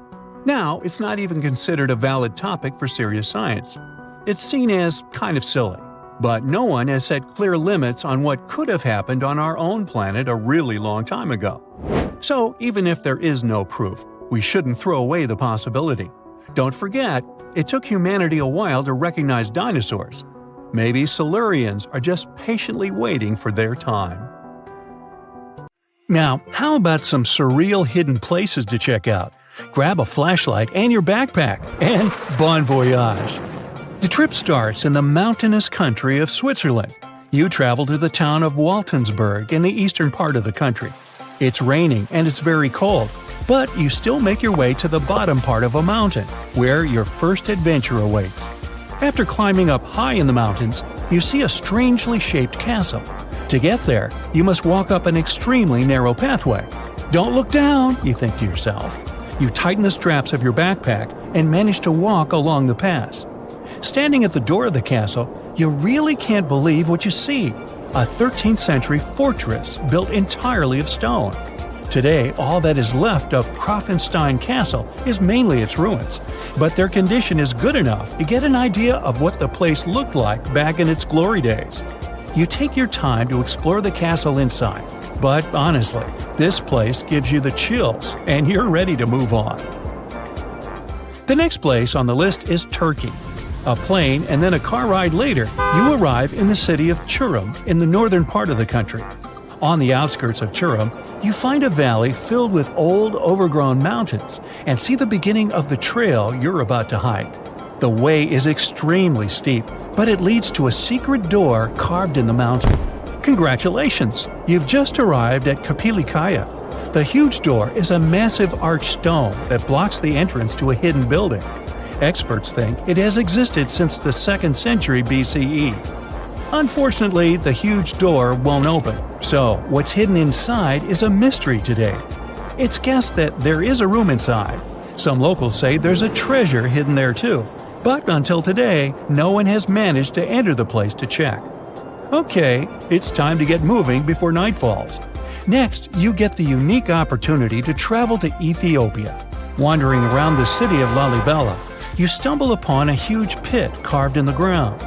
Now, it's not even considered a valid topic for serious science. It's seen as kind of silly. But no one has set clear limits on what could have happened on our own planet a really long time ago. So, even if there is no proof, we shouldn't throw away the possibility. Don't forget, it took humanity a while to recognize dinosaurs. Maybe Silurians are just patiently waiting for their time. Now, how about some surreal hidden places to check out? Grab a flashlight and your backpack, and bon voyage! The trip starts in the mountainous country of Switzerland. You travel to the town of Waltensburg in the eastern part of the country. It's raining and it's very cold, but you still make your way to the bottom part of a mountain, where your first adventure awaits. After climbing up high in the mountains, you see a strangely shaped castle. To get there, you must walk up an extremely narrow pathway. Don't look down, you think to yourself. You tighten the straps of your backpack and manage to walk along the pass. Standing at the door of the castle, you really can't believe what you see. A 13th century fortress built entirely of stone. Today, all that is left of Krafenstein Castle is mainly its ruins, but their condition is good enough to get an idea of what the place looked like back in its glory days. You take your time to explore the castle inside, but honestly, this place gives you the chills and you're ready to move on. The next place on the list is Turkey. A plane and then a car ride later, you arrive in the city of Çorum in the northern part of the country. On the outskirts of Çorum, you find a valley filled with old, overgrown mountains and see the beginning of the trail you're about to hike. The way is extremely steep, but it leads to a secret door carved in the mountain. Congratulations! You've just arrived at Kapilikaya. The huge door is a massive arched stone that blocks the entrance to a hidden building. Experts think it has existed since the 2nd century BCE. Unfortunately, the huge door won't open, so what's hidden inside is a mystery today. It's guessed that there is a room inside. Some locals say there's a treasure hidden there too, but until today, no one has managed to enter the place to check. Okay, it's time to get moving before night falls. Next, you get the unique opportunity to travel to Ethiopia. Wandering around the city of Lalibela, you stumble upon a huge pit carved in the ground.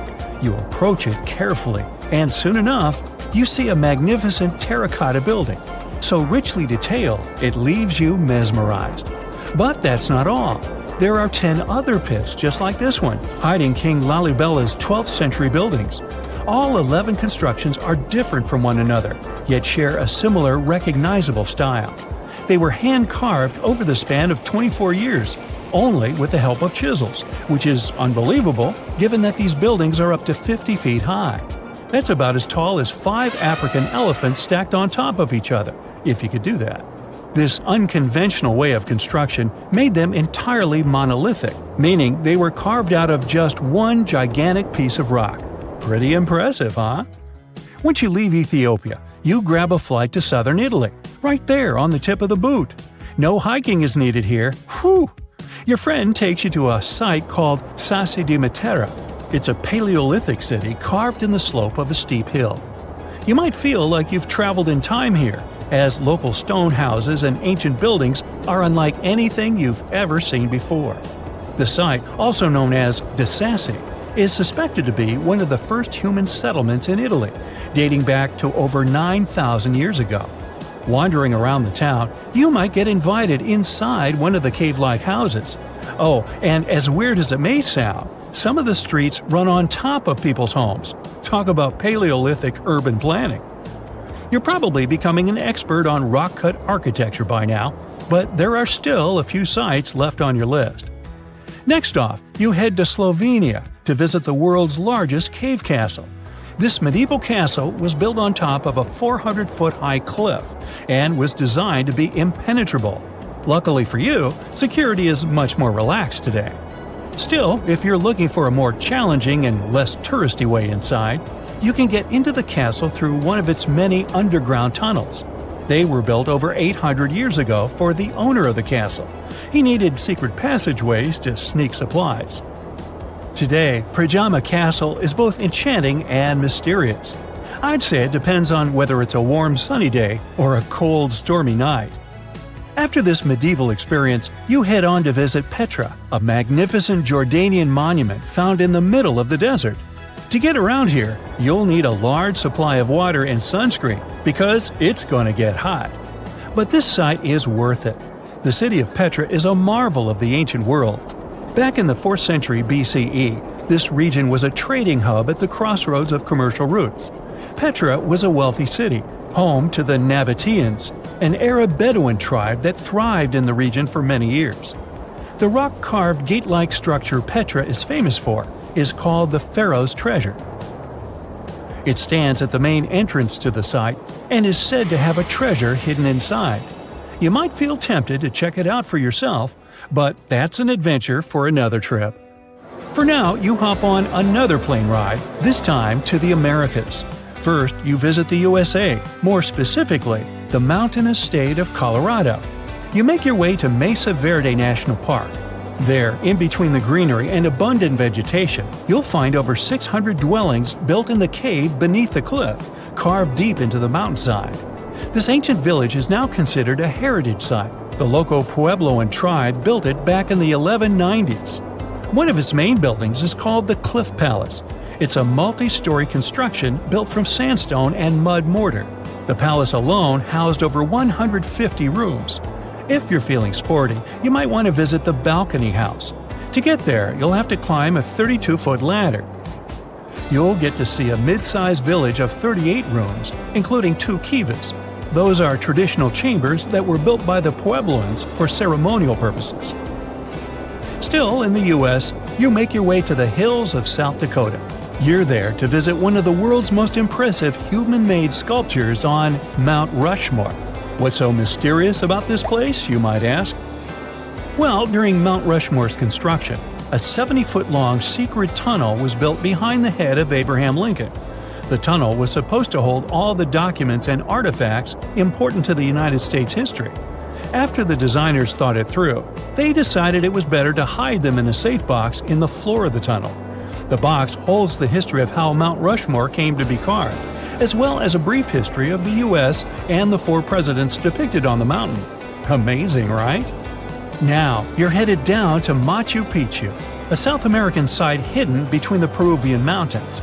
You approach it carefully, and soon enough, you see a magnificent terracotta building, so richly detailed it leaves you mesmerized. But that's not all. There are 10 other pits just like this one, hiding King Lalibela's 12th century buildings. All 11 constructions are different from one another, yet share a similar recognizable style. They were hand-carved over the span of 24 years, only with the help of chisels, which is unbelievable given that these buildings are up to 50 feet high. That's about as tall as 5 African elephants stacked on top of each other, if you could do that. This unconventional way of construction made them entirely monolithic, meaning they were carved out of just one gigantic piece of rock. Pretty impressive, huh? Once you leave Ethiopia, you grab a flight to southern Italy, right there on the tip of the boot. No hiking is needed here. Whew! Your friend takes you to a site called Sassi di Matera. It's a Paleolithic city carved in the slope of a steep hill. You might feel like you've traveled in time here, as local stone houses and ancient buildings are unlike anything you've ever seen before. The site, also known as De Sassi, is suspected to be one of the first human settlements in Italy, dating back to over 9,000 years ago. Wandering around the town, you might get invited inside one of the cave-like houses. Oh, and as weird as it may sound, some of the streets run on top of people's homes. Talk about Paleolithic urban planning. You're probably becoming an expert on rock-cut architecture by now, but there are still a few sites left on your list. Next off, you head to Slovenia to visit the world's largest cave castle. This medieval castle was built on top of a 400-foot-high cliff and was designed to be impenetrable. Luckily for you, security is much more relaxed today. Still, if you're looking for a more challenging and less touristy way inside, you can get into the castle through one of its many underground tunnels. They were built over 800 years ago for the owner of the castle. He needed secret passageways to sneak supplies. Today, Pajama Castle is both enchanting and mysterious. I'd say it depends on whether it's a warm sunny day or a cold stormy night. After this medieval experience, you head on to visit Petra, a magnificent Jordanian monument found in the middle of the desert. To get around here, you'll need a large supply of water and sunscreen because it's going to get hot. But this site is worth it. The city of Petra is a marvel of the ancient world. Back in the 4th century BCE, this region was a trading hub at the crossroads of commercial routes. Petra was a wealthy city, home to the Nabateans, an Arab Bedouin tribe that thrived in the region for many years. The rock-carved gate-like structure Petra is famous for is called the Pharaoh's Treasure. It stands at the main entrance to the site and is said to have a treasure hidden inside. You might feel tempted to check it out for yourself, but that's an adventure for another trip. For now, you hop on another plane ride, this time to the Americas. First, you visit the USA, more specifically, the mountainous state of Colorado. You make your way to Mesa Verde National Park. There, in between the greenery and abundant vegetation, you'll find over 600 dwellings built in the cave beneath the cliff, carved deep into the mountainside. This ancient village is now considered a heritage site. The local Puebloan tribe built it back in the 1190s. One of its main buildings is called the Cliff Palace. It's a multi-story construction built from sandstone and mud mortar. The palace alone housed over 150 rooms. If you're feeling sporty, you might want to visit the Balcony House. To get there, you'll have to climb a 32-foot ladder. You'll get to see a mid-sized village of 38 rooms, including 2 kivas. Those are traditional chambers that were built by the Puebloans for ceremonial purposes. Still, in the U.S., you make your way to the hills of South Dakota. You're there to visit one of the world's most impressive human-made sculptures on Mount Rushmore. What's so mysterious about this place, you might ask? Well, during Mount Rushmore's construction, a 70-foot-long secret tunnel was built behind the head of Abraham Lincoln. The tunnel was supposed to hold all the documents and artifacts important to the United States history. After the designers thought it through, they decided it was better to hide them in a safe box in the floor of the tunnel. The box holds the history of how Mount Rushmore came to be carved, as well as a brief history of the U.S. and the 4 presidents depicted on the mountain. Amazing, right? Now, you're headed down to Machu Picchu, a South American site hidden between the Peruvian mountains.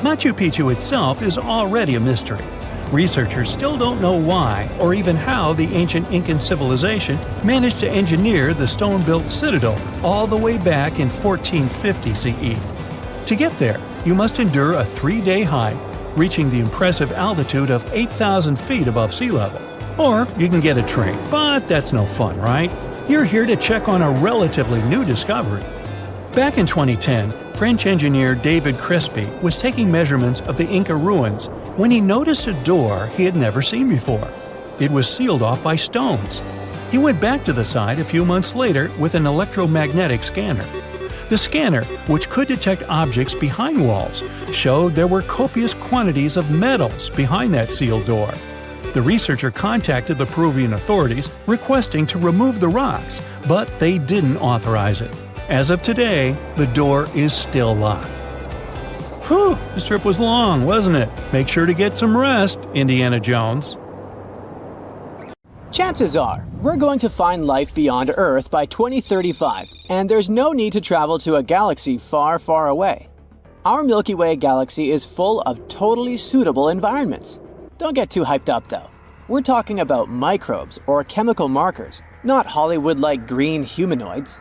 Machu Picchu itself is already a mystery. Researchers still don't know why or even how the ancient Incan civilization managed to engineer the stone-built citadel all the way back in 1450 CE. To get there, you must endure a 3-day hike, reaching the impressive altitude of 8,000 feet above sea level. Or you can get a train, but that's no fun, right? You're here to check on a relatively new discovery. Back in 2010, French engineer David Crespi was taking measurements of the Inca ruins when he noticed a door he had never seen before. It was sealed off by stones. He went back to the site a few months later with an electromagnetic scanner. The scanner, which could detect objects behind walls, showed there were copious quantities of metals behind that sealed door. The researcher contacted the Peruvian authorities requesting to remove the rocks, but they didn't authorize it. As of today, the door is still locked. Whew, this trip was long, wasn't it? Make sure to get some rest, Indiana Jones. Chances are, we're going to find life beyond Earth by 2035, and there's no need to travel to a galaxy far, far away. Our Milky Way galaxy is full of totally suitable environments. Don't get too hyped up though. We're talking about microbes or chemical markers, not Hollywood-like green humanoids.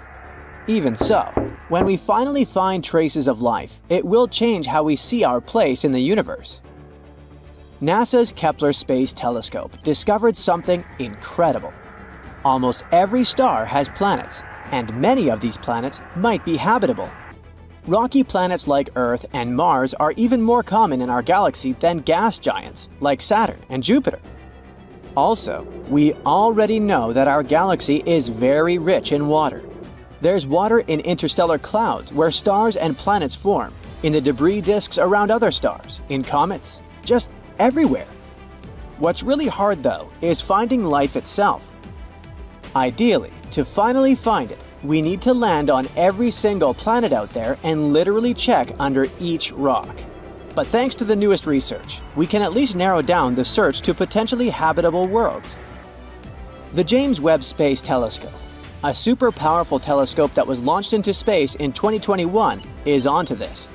Even so, when we finally find traces of life, it will change how we see our place in the universe. NASA's Kepler Space Telescope discovered something incredible. Almost every star has planets, and many of these planets might be habitable. Rocky planets like Earth and Mars are even more common in our galaxy than gas giants like Saturn and Jupiter. Also, we already know that our galaxy is very rich in water. There's water in interstellar clouds where stars and planets form, in the debris disks around other stars, in comets, just everywhere. What's really hard though is finding life itself. Ideally, to finally find it, we need to land on every single planet out there and literally check under each rock. But thanks to the newest research, we can at least narrow down the search to potentially habitable worlds. The James Webb Space Telescope, a super powerful telescope that was launched into space in 2021, is onto this.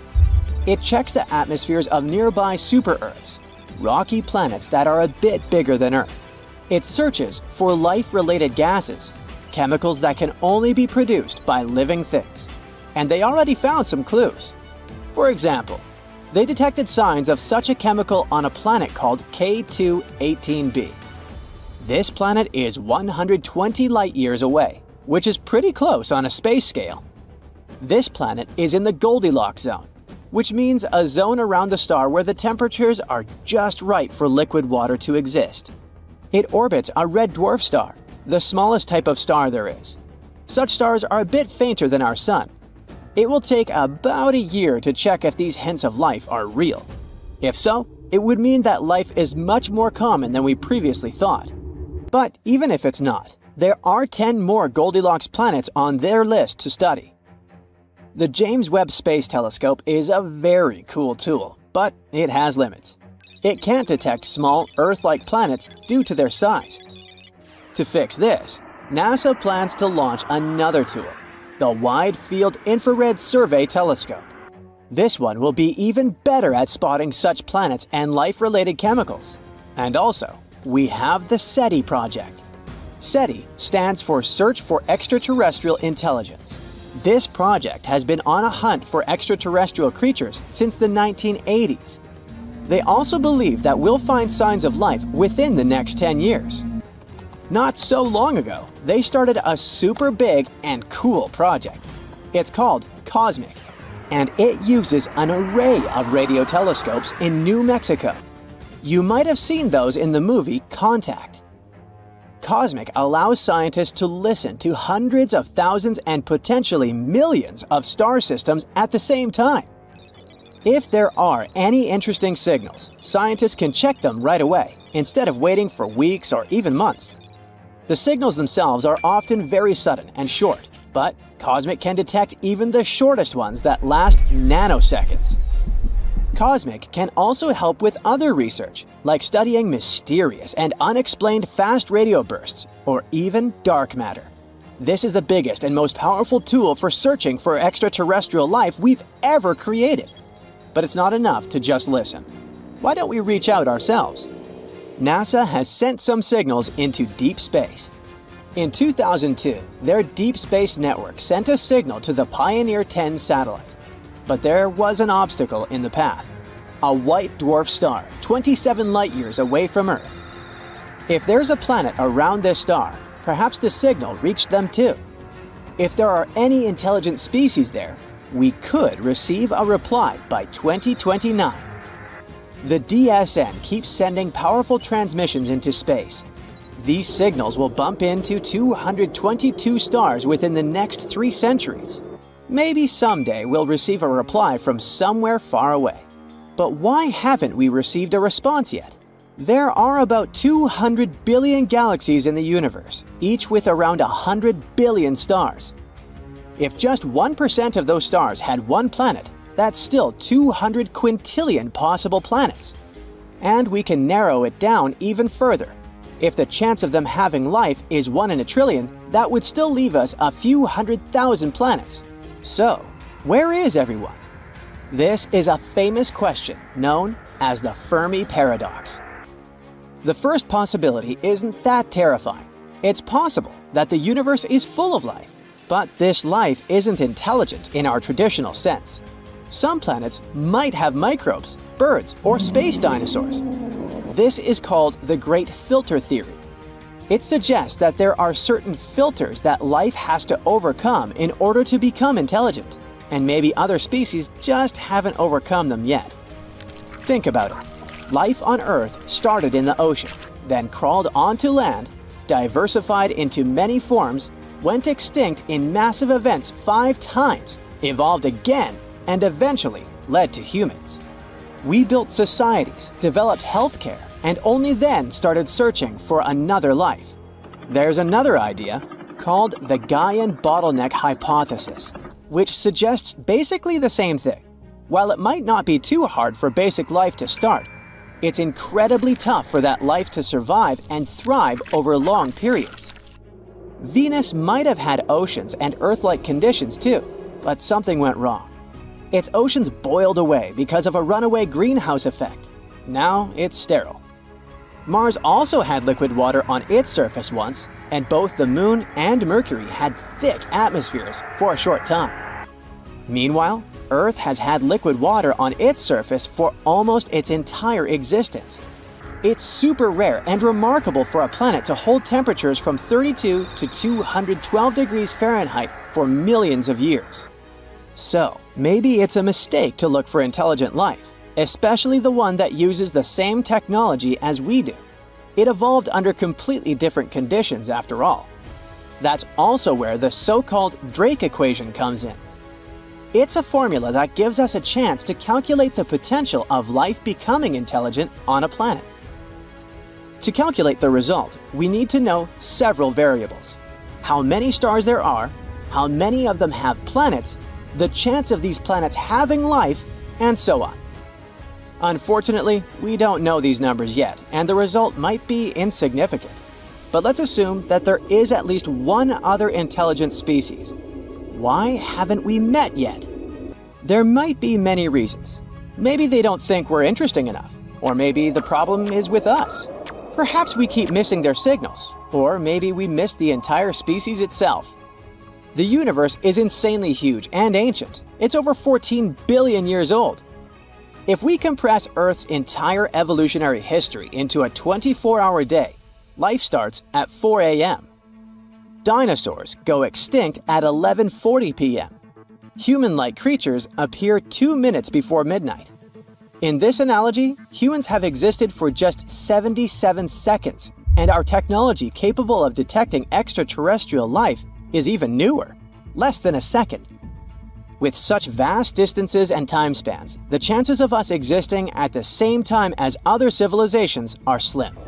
It checks the atmospheres of nearby super-Earths, rocky planets that are a bit bigger than Earth. It searches for life-related gases, chemicals that can only be produced by living things. And they already found some clues. For example, they detected signs of such a chemical on a planet called K2-18b. This planet is 120 light-years away, which is pretty close on a space scale. This planet is in the Goldilocks zone, which means a zone around the star where the temperatures are just right for liquid water to exist. It orbits a red dwarf star, the smallest type of star there is. Such stars are a bit fainter than our Sun. It will take about a year to check if these hints of life are real. If so, it would mean that life is much more common than we previously thought. But even if it's not, there are 10 more Goldilocks planets on their list to study. The James Webb Space Telescope is a very cool tool, but it has limits. It can't detect small Earth-like planets due to their size. To fix this, NASA plans to launch another tool, the Wide Field Infrared Survey Telescope. This one will be even better at spotting such planets and life-related chemicals. And also, we have the SETI project. SETI stands for Search for Extraterrestrial Intelligence. This project has been on a hunt for extraterrestrial creatures since the 1980s. They also believe that we'll find signs of life within the next 10 years. Not so long ago, they started a super big and cool project. It's called COSMIC, and it uses an array of radio telescopes in New Mexico. You might have seen those in the movie Contact. COSMIC allows scientists to listen to hundreds of thousands and potentially millions of star systems at the same time. If there are any interesting signals, scientists can check them right away, instead of waiting for weeks or even months. The signals themselves are often very sudden and short, but COSMIC can detect even the shortest ones that last nanoseconds. COSMIC can also help with other research, like studying mysterious and unexplained fast radio bursts, or even dark matter. This is the biggest and most powerful tool for searching for extraterrestrial life we've ever created. But it's not enough to just listen. Why don't we reach out ourselves? NASA has sent some signals into deep space. In 2002, their Deep Space Network sent a signal to the Pioneer 10 satellite. But there was an obstacle in the path. A white dwarf star, 27 light-years away from Earth. If there's a planet around this star, perhaps the signal reached them too. If there are any intelligent species there, we could receive a reply by 2029. The DSN keeps sending powerful transmissions into space. These signals will bump into 222 stars within the next 3 centuries. Maybe someday we'll receive a reply from somewhere far away. But why haven't we received a response yet? There are about 200 billion galaxies in the universe, each with around 100 billion stars. If just 1% of those stars had one planet, that's still 200 quintillion possible planets. And we can narrow it down even further. If the chance of them having life is 1 in a trillion, that would still leave us a few 100,000 planets. So, where is everyone? This is a famous question known as the Fermi paradox. The first possibility isn't that terrifying. It's possible that the universe is full of life, but this life isn't intelligent in our traditional sense. Some planets might have microbes, birds, or space dinosaurs. This is called the Great Filter Theory. It suggests that there are certain filters that life has to overcome in order to become intelligent, and maybe other species just haven't overcome them yet. Think about it. Life on Earth started in the ocean, then crawled onto land, diversified into many forms, went extinct in massive events 5 times, evolved again, and eventually led to humans. We built societies, developed healthcare, and only then started searching for another life. There's another idea called the Gaian bottleneck hypothesis, which suggests basically the same thing. While it might not be too hard for basic life to start, it's incredibly tough for that life to survive and thrive over long periods. Venus might have had oceans and Earth-like conditions too, but something went wrong. Its oceans boiled away because of a runaway greenhouse effect. Now it's sterile. Mars also had liquid water on its surface once, and both the Moon and Mercury had thick atmospheres for a short time. Meanwhile, Earth has had liquid water on its surface for almost its entire existence. It's super rare and remarkable for a planet to hold temperatures from 32 to 212 degrees Fahrenheit for millions of years. So, maybe it's a mistake to look for intelligent life, especially the one that uses the same technology as we do. It evolved under completely different conditions after all. That's also where the so-called Drake equation comes in. It's a formula that gives us a chance to calculate the potential of life becoming intelligent on a planet. To calculate the result, we need to know several variables: how many stars there are, how many of them have planets, the chance of these planets having life, and so on. Unfortunately, we don't know these numbers yet, and the result might be insignificant. But let's assume that there is at least one other intelligent species. Why haven't we met yet? There might be many reasons. Maybe they don't think we're interesting enough, or maybe the problem is with us. Perhaps we keep missing their signals, or maybe we missed the entire species itself. The universe is insanely huge and ancient. It's over 14 billion years old. If we compress Earth's entire evolutionary history into a 24-hour day, life starts at 4 a.m. Dinosaurs go extinct at 11:40 p.m. Human-like creatures appear 2 minutes before midnight. In this analogy, humans have existed for just 77 seconds, and our technology capable of detecting extraterrestrial life is even newer, less than a second. With such vast distances and time spans, the chances of us existing at the same time as other civilizations are slim.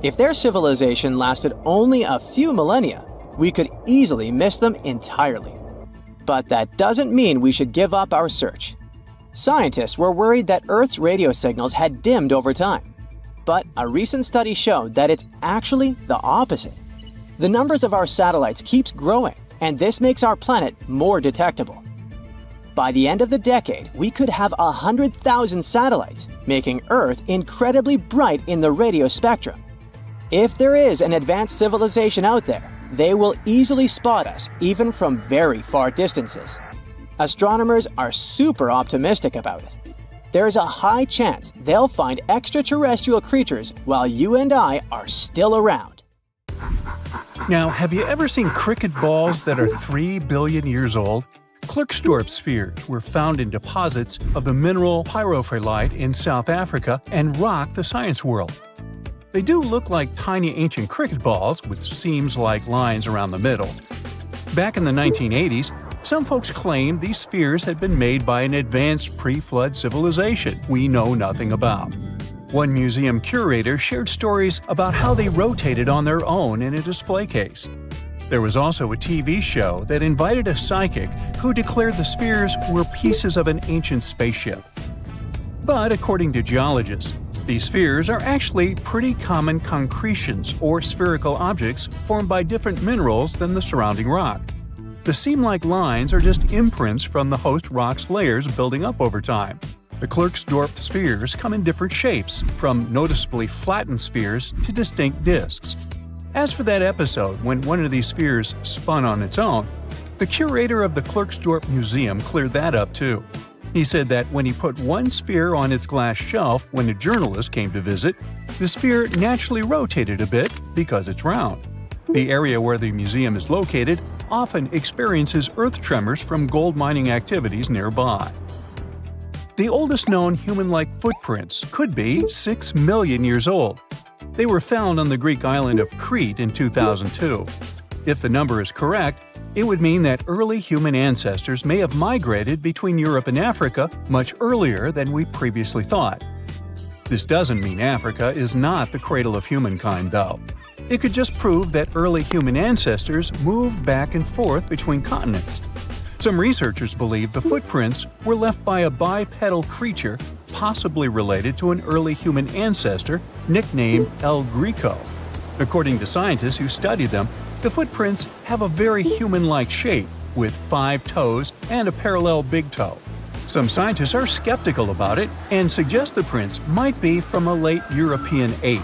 If their civilization lasted only a few millennia, we could easily miss them entirely. But that doesn't mean we should give up our search. Scientists were worried that Earth's radio signals had dimmed over time. But a recent study showed that it's actually the opposite. The numbers of our satellites keeps growing, and this makes our planet more detectable. By the end of the decade, we could have 100,000 satellites, making Earth incredibly bright in the radio spectrum. If there is an advanced civilization out there, they will easily spot us even from very far distances. Astronomers are super optimistic about it. There's a high chance they'll find extraterrestrial creatures while you and I are still around. Now, have you ever seen cricket balls that are 3 billion years old? Klerksdorp spheres were found in deposits of the mineral pyrophyllite in South Africa and rock the science world. They do look like tiny ancient cricket balls with seams-like lines around the middle. Back in the 1980s, Some folks claim these spheres had been made by an advanced pre-flood civilization we know nothing about. One museum curator shared stories about how they rotated on their own in a display case. There was also a TV show that invited a psychic who declared the spheres were pieces of an ancient spaceship. But according to geologists, these spheres are actually pretty common concretions or spherical objects formed by different minerals than the surrounding rock. The seam-like lines are just imprints from the host rock's layers building up over time. The Klerksdorp spheres come in different shapes, from noticeably flattened spheres to distinct disks. As for that episode when one of these spheres spun on its own, the curator of the Klerksdorp Museum cleared that up too. He said that when he put one sphere on its glass shelf when a journalist came to visit, the sphere naturally rotated a bit because it's round. The area where the museum is located often experiences earth tremors from gold mining activities nearby. The oldest known human-like footprints could be 6 million years old. They were found on the Greek island of Crete in 2002. If the number is correct, it would mean that early human ancestors may have migrated between Europe and Africa much earlier than we previously thought. This doesn't mean Africa is not the cradle of humankind, though. It could just prove that early human ancestors moved back and forth between continents. Some researchers believe the footprints were left by a bipedal creature possibly related to an early human ancestor nicknamed El Greco. According to scientists who studied them, the footprints have a very human-like shape, with 5 toes and a parallel big toe. Some scientists are skeptical about it and suggest the prints might be from a late European ape.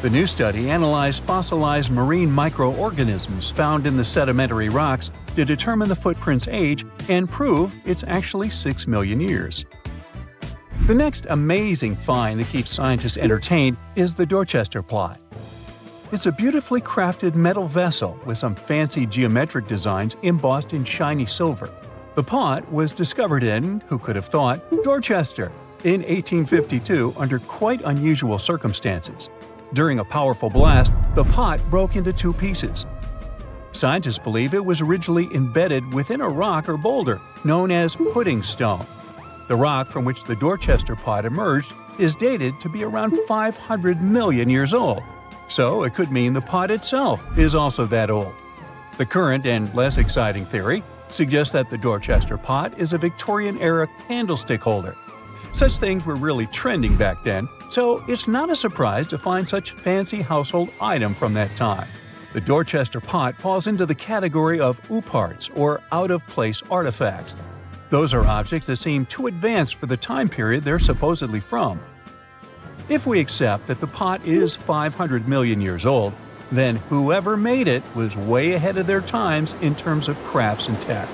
The new study analyzed fossilized marine microorganisms found in the sedimentary rocks to determine the footprint's age and prove it's actually 6 million years. The next amazing find that keeps scientists entertained is the Dorchester plot. It's a beautifully crafted metal vessel with some fancy geometric designs embossed in shiny silver. The pot was discovered in, who could have thought, Dorchester in 1852 under quite unusual circumstances. During a powerful blast, the pot broke into 2 pieces. Scientists believe it was originally embedded within a rock or boulder known as pudding stone. The rock from which the Dorchester pot emerged is dated to be around 500 million years old, so it could mean the pot itself is also that old. The current and less exciting theory suggests that the Dorchester pot is a Victorian-era candlestick holder. Such things were really trending back then, so it's not a surprise to find such fancy household item from that time. The Dorchester pot falls into the category of ooparts, or out-of-place artifacts. Those are objects that seem too advanced for the time period they're supposedly from. If we accept that the pot is 500 million years old, then whoever made it was way ahead of their times in terms of crafts and tech.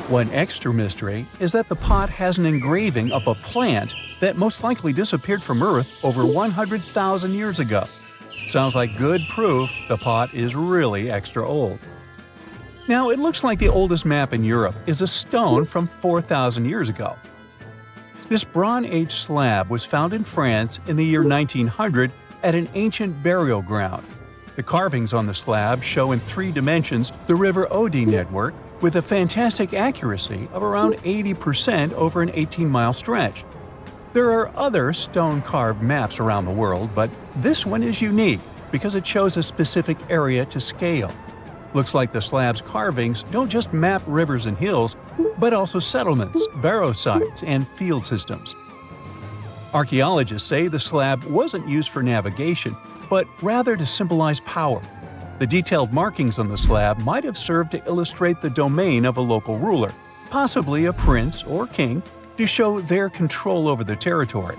One extra mystery is that the pot has an engraving of a plant that most likely disappeared from Earth over 100,000 years ago. Sounds like good proof the pot is really extra old. Now, it looks like the oldest map in Europe is a stone from 4,000 years ago. This Bronze Age slab was found in France in the year 1900 at an ancient burial ground. The carvings on the slab show in 3 dimensions the River Odey network with a fantastic accuracy of around 80% over an 18-mile stretch. There are other stone-carved maps around the world, but this one is unique because it shows a specific area to scale. Looks like the slab's carvings don't just map rivers and hills, but also settlements, barrow sites, and field systems. Archaeologists say the slab wasn't used for navigation, but rather to symbolize power. The detailed markings on the slab might have served to illustrate the domain of a local ruler, possibly a prince or king, to show their control over the territory.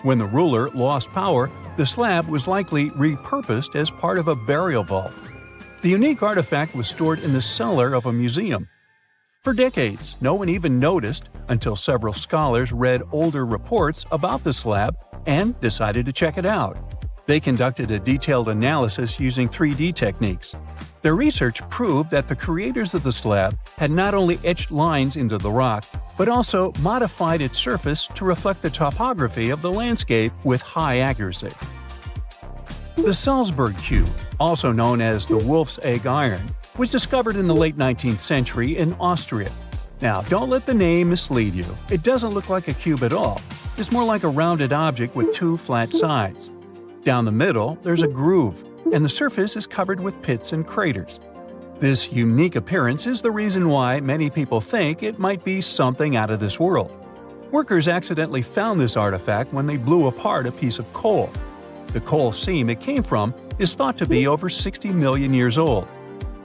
When the ruler lost power, the slab was likely repurposed as part of a burial vault. The unique artifact was stored in the cellar of a museum. For decades, no one even noticed until several scholars read older reports about the slab and decided to check it out. They conducted a detailed analysis using 3D techniques. Their research proved that the creators of the slab had not only etched lines into the rock, but also modified its surface to reflect the topography of the landscape with high accuracy. The Salzburg cube, also known as the Wolf's Egg iron, was discovered in the late 19th century in Austria. Now, don't let the name mislead you. It doesn't look like a cube at all. It's more like a rounded object with two flat sides. Down the middle, there's a groove, and the surface is covered with pits and craters. This unique appearance is the reason why many people think it might be something out of this world. Workers accidentally found this artifact when they blew apart a piece of coal. The coal seam it came from is thought to be over 60 million years old.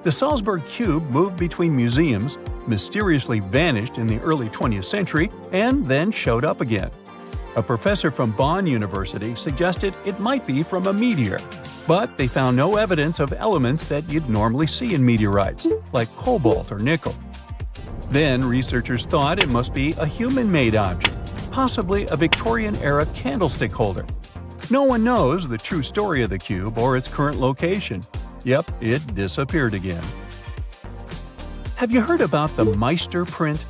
The Salzburg cube moved between museums, mysteriously vanished in the early 20th century, and then showed up again. A professor from Bonn University suggested it might be from a meteor, but they found no evidence of elements that you'd normally see in meteorites, like cobalt or nickel. Then researchers thought it must be a human-made object, possibly a Victorian-era candlestick holder. No one knows the true story of the cube or its current location. Yep, it disappeared again. Have you heard about the Meister print?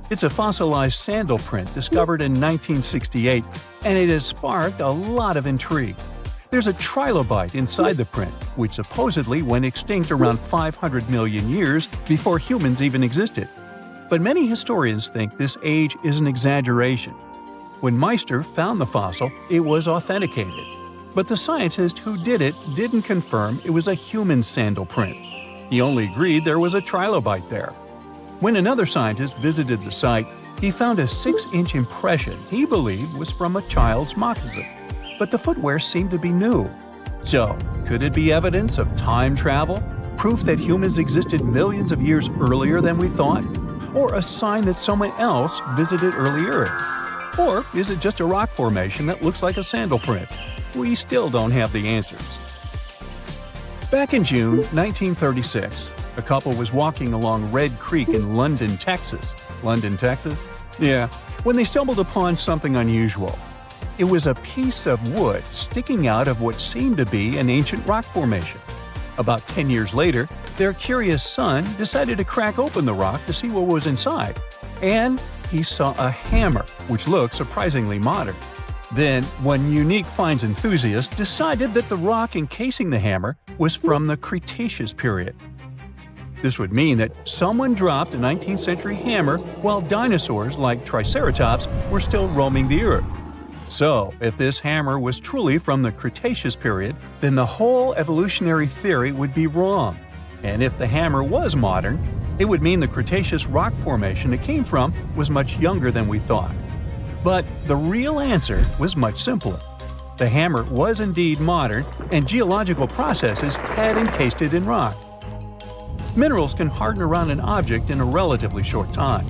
It's a fossilized sandal print discovered in 1968, and it has sparked a lot of intrigue. There's a trilobite inside the print, which supposedly went extinct around 500 million years before humans even existed. But many historians think this age is an exaggeration. When Meister found the fossil, it was authenticated. But the scientist who did it didn't confirm it was a human sandal print. He only agreed there was a trilobite there. When another scientist visited the site, he found a 6-inch impression he believed was from a child's moccasin. But the footwear seemed to be new. So, could it be evidence of time travel? Proof that humans existed millions of years earlier than we thought? Or a sign that someone else visited early Earth? Or is it just a rock formation that looks like a sandal print? We still don't have the answers. Back in June 1936, a couple was walking along Red Creek in London, Texas. London, Texas? Yeah, when they stumbled upon something unusual. It was a piece of wood sticking out of what seemed to be an ancient rock formation. About 10 years later, their curious son decided to crack open the rock to see what was inside. And he saw a hammer, which looked surprisingly modern. Then, one unique finds enthusiast decided that the rock encasing the hammer was from the Cretaceous period. This would mean that someone dropped a 19th century hammer while dinosaurs like Triceratops were still roaming the earth. So, if this hammer was truly from the Cretaceous period, then the whole evolutionary theory would be wrong. And if the hammer was modern, it would mean the Cretaceous rock formation it came from was much younger than we thought. But the real answer was much simpler. The hammer was indeed modern, and geological processes had encased it in rock. Minerals can harden around an object in a relatively short time.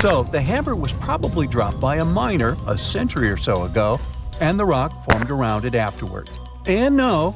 So the hammer was probably dropped by a miner a century or so ago, and the rock formed around it afterwards. And no,